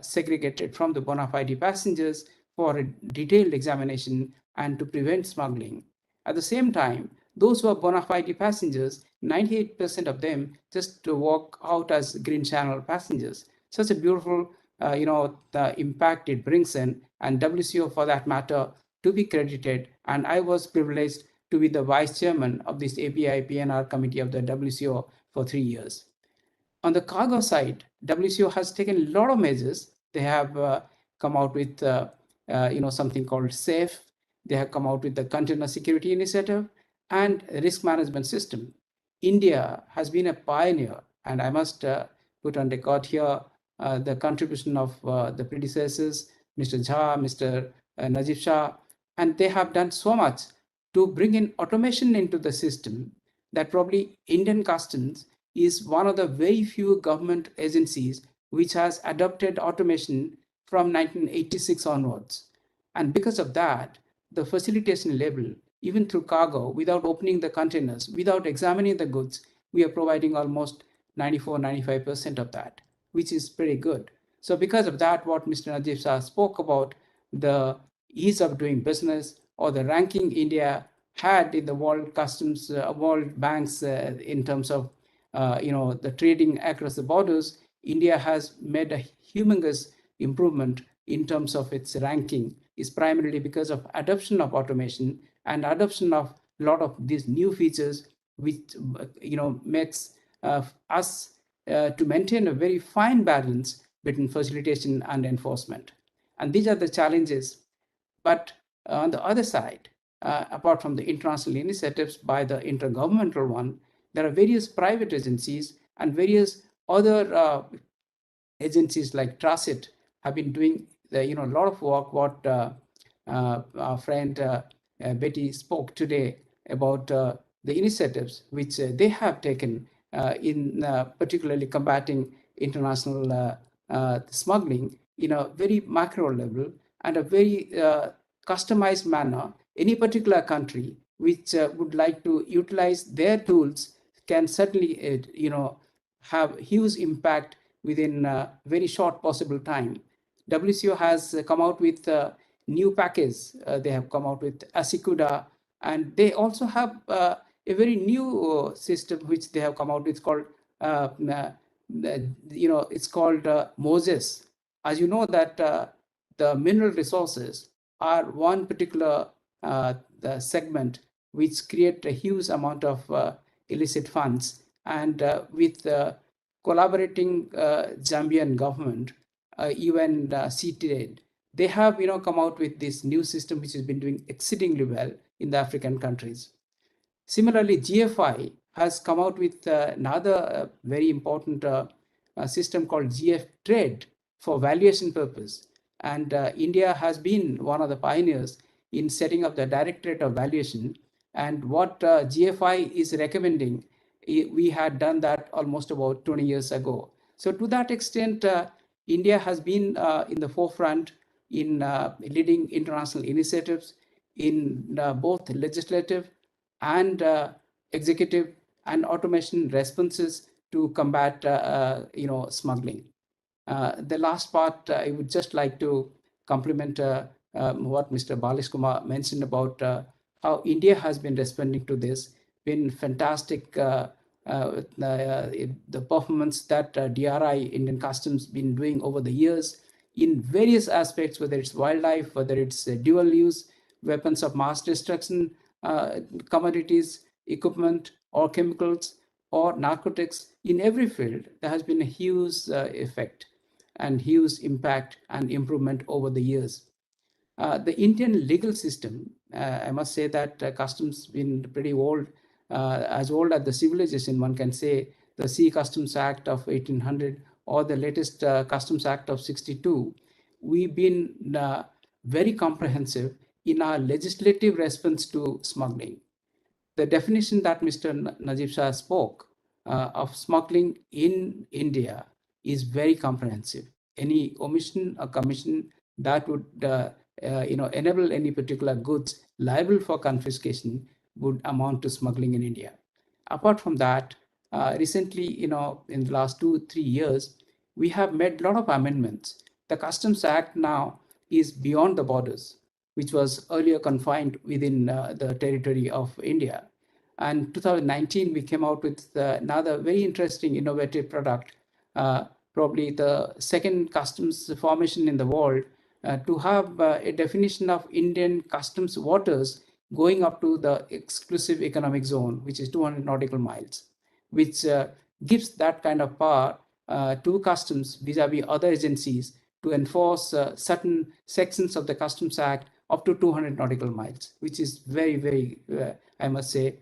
segregated from the bona fide passengers for a detailed examination and to prevent smuggling. At the same time, those who are bona fide passengers, 98% of them just to walk out as green channel passengers. Such a beautiful the impact it brings in, and WCO for that matter to be credited. And I was privileged to be the vice chairman of this API PNR committee of the WCO for 3 years. On the cargo side, WCO has taken a lot of measures. They have come out with something called SAFE. They have come out with the Container Security Initiative and risk management system. India has been a pioneer, and I must put on record here the contribution of the predecessors, Mr. Jha, Mr. Najib Shah, and they have done so much to bring in automation into the system that probably Indian Customs is one of the very few government agencies which has adopted automation from 1986 onwards. And because of that, the facilitation level even through cargo, without opening the containers, without examining the goods, we are providing almost 94-95% of that, which is pretty good. So because of that, what Mr. Najib Shah spoke about, the ease of doing business or the ranking India had in the world customs, world banks in terms of the trading across the borders, India has made a humongous improvement in terms of its ranking, is primarily because of adoption of automation and adoption of a lot of these new features, which makes us to maintain a very fine balance between facilitation and enforcement. And these are the challenges. But on the other side, apart from the international initiatives by the intergovernmental one, there are various private agencies and various other agencies like Transit have been doing a lot of work. What our friend Betty spoke today about the initiatives which they have taken in particularly combating international smuggling in a very macro level and a very customized manner. Any particular country which would like to utilize their tools can certainly have huge impact within a very short possible time. WCO has come out with new package. They have come out with Asikuda, and they also have a very new system which they have come out with called it's called Moses. As you know that the mineral resources are one particular the segment which create a huge amount of illicit funds, and with collaborating Zambian government, UN CTAD, they have come out with this new system which has been doing exceedingly well in the African countries. Similarly, GFI has come out with another very important system called GF Trade for valuation purpose. And India has been one of the pioneers in setting up the Directorate of Valuation. And what GFI is recommending, we had done that almost about 20 years ago. So to that extent, India has been in the forefront in leading international initiatives in both legislative and executive and automation responses to combat smuggling. The last part, I would just like to compliment what Mr. Balish Kumar mentioned about how India has been responding to this. Been fantastic. The performance that DRI, Indian Customs, been doing over the years in various aspects, whether it's wildlife, whether it's dual use, weapons of mass destruction, commodities, equipment, or chemicals, or narcotics. In every field, there has been a huge effect and huge impact and improvement over the years. The Indian legal system, I must say that customs been pretty old, as old as the civilization, one can say. The Sea Customs Act of 1800 or the latest Customs Act of 62, we've been very comprehensive in our legislative response to smuggling. The definition that Mr. Najib Shah spoke of smuggling in India is very comprehensive. Any omission or commission that would enable any particular goods liable for confiscation would amount to smuggling in India. Apart from that, recently, in the last 2-3 years, we have made a lot of amendments. The Customs Act now is beyond the borders, which was earlier confined within the territory of India. And 2019, we came out with another very interesting, innovative product, probably the second customs formation in the world, to have a definition of Indian customs waters going up to the exclusive economic zone, which is 200 nautical miles, which gives that kind of power to customs vis-a-vis other agencies to enforce certain sections of the Customs Act up to 200 nautical miles, which is very, very, I must say,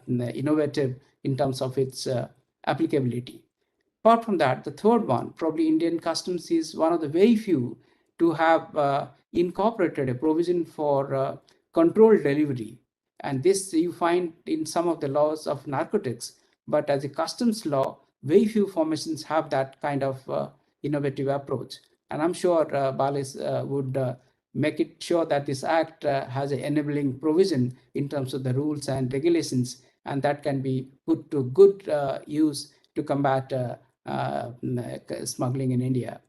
innovative in terms of its applicability. Apart from that, the third one, probably Indian Customs is one of the very few to have incorporated a provision for controlled delivery. And this you find in some of the laws of narcotics, but as a customs law, very few formations have that kind of innovative approach. And I'm sure Balis would make it sure that this act has an enabling provision in terms of the rules and regulations, and that can be put to good use to combat smuggling in India.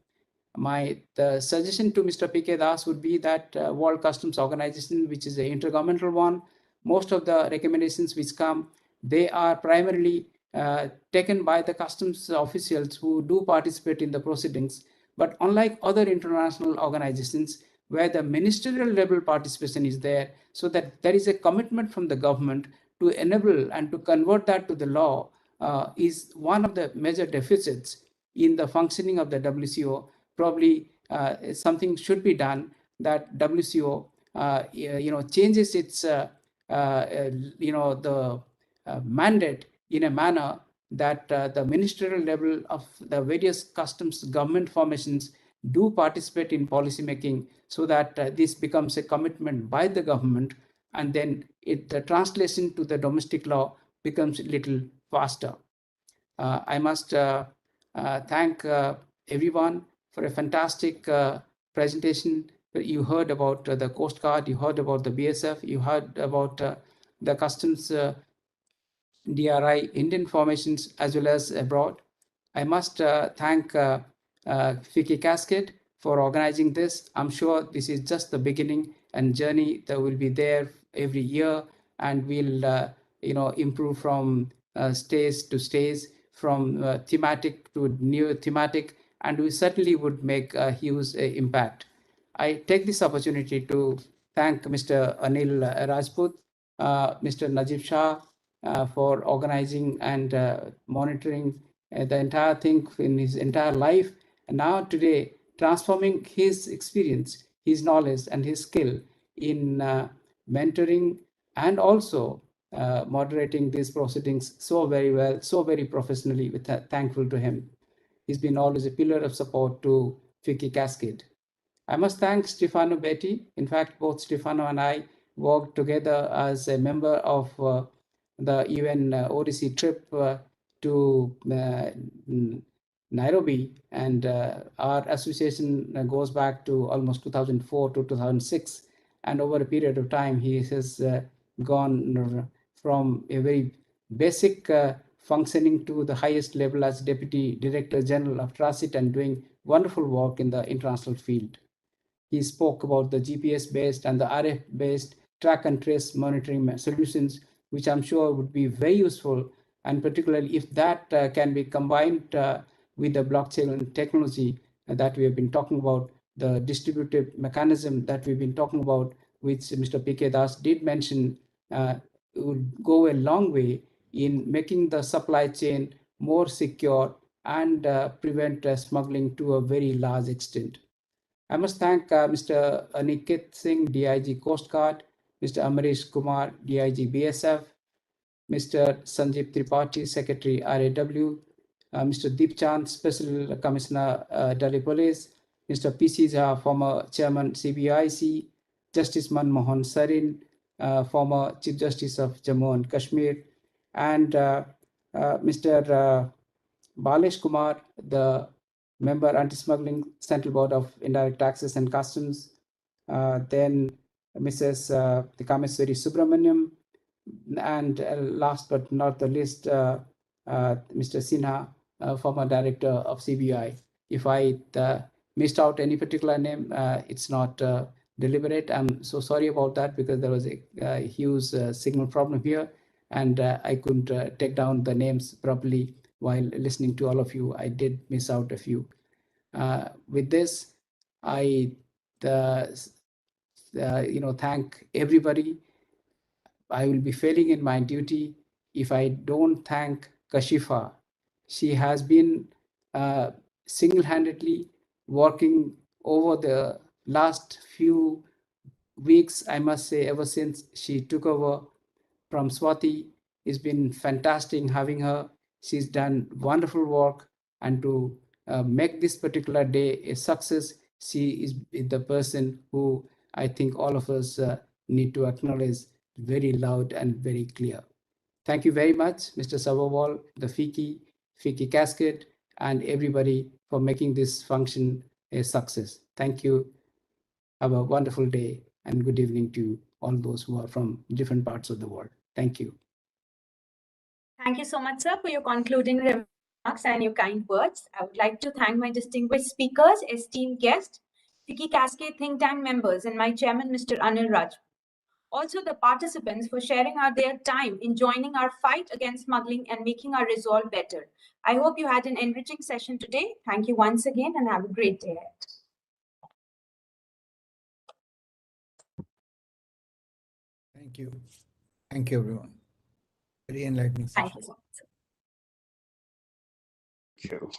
The suggestion to Mr. P.K. Das would be that World Customs Organization, which is an intergovernmental one, most of the recommendations which come, they are primarily taken by the customs officials who do participate in the proceedings. But unlike other international organizations where the ministerial level participation is there, so that there is a commitment from the government to enable and to convert that to the law, is one of the major deficits in the functioning of the WCO. Probably something should be done that WCO changes its mandate in a manner that the ministerial level of the various customs government formations do participate in policy making, so that this becomes a commitment by the government, and then the translation to the domestic law becomes a little faster. I must thank everyone for a fantastic presentation. You heard about the Coast Guard, you heard about the BSF, you heard about the customs DRI Indian formations as well as abroad. I must thank FICCI Cascade for organizing this. I'm sure this is just the beginning and journey that will be there every year, and we'll improve from stage to stage, from thematic to new thematic, and we certainly would make a huge impact. I take this opportunity to thank Mr. Anil Rajput, Mr. Najib Shah, for organizing and monitoring the entire thing in his entire life. And now today, transforming his experience, his knowledge and his skill in mentoring and also moderating these proceedings so very well, so very professionally. Thankful to him. He's been always a pillar of support to FICCI Cascade. I must thank Stefano Betti. In fact, both Stefano and I worked together as a member of the UN ODC trip to Nairobi, and our association goes back to almost 2004 to 2006, and over a period of time he has gone from a very basic functioning to the highest level as Deputy Director General of Transit and doing wonderful work in the international field. He spoke about the GPS-based and the RF-based track and trace monitoring solutions, which I'm sure would be very useful, and particularly if that can be combined with the blockchain technology that we have been talking about, the distributed mechanism that we've been talking about, which Mr. P.K. Das did mention, would go a long way in making the supply chain more secure and prevent smuggling to a very large extent. I must thank Mr. Aniket Singh, DIG Coast Guard, Mr. Amarish Kumar, DIG BSF, Mr. Sanjeev Tripathi, Secretary RAW, Mr. Deep Chand, Special Commissioner Delhi Police, Mr. P.C. Jha, former Chairman CBIC, Justice Manmohan Sarin, former Chief Justice of Jammu and Kashmir, and Mr. Balesh Kumar, the Member Anti-Smuggling Central Board of Indirect Taxes and Customs, then Mrs. Kameswari Subramaniam, and last but not the least, Mr. Sinha, former Director of CBI. If I missed out any particular name, it's not deliberate. I'm so sorry about that, because there was a huge signal problem here, and I couldn't take down the names properly while listening to all of you. I did miss out a few. With this, I thank everybody. I will be failing in my duty if I don't thank Kashifa. She has been single-handedly working over the last few weeks, I must say, ever since she took over from Swati. It's been fantastic having her. She's done wonderful work, and to make this particular day a success, she is the person who I think all of us need to acknowledge very loud and very clear. Thank you very much, Mr. Sabawal, the FICCI Cascade, and everybody for making this function a success. Thank you. Have a wonderful day and good evening to all those who are from different parts of the world. Thank you. Thank you so much, sir, for your concluding remarks and your kind words. I would like to thank my distinguished speakers, esteemed guests, FICCI Cascade think tank members, and my chairman, Mr. Anil Raj. Also, the participants for sharing their time in joining our fight against smuggling and making our resolve better. I hope you had an enriching session today. Thank you once again and have a great day ahead. Thank you. Thank you, everyone. Very enlightening session. Thank you so much. Thank you.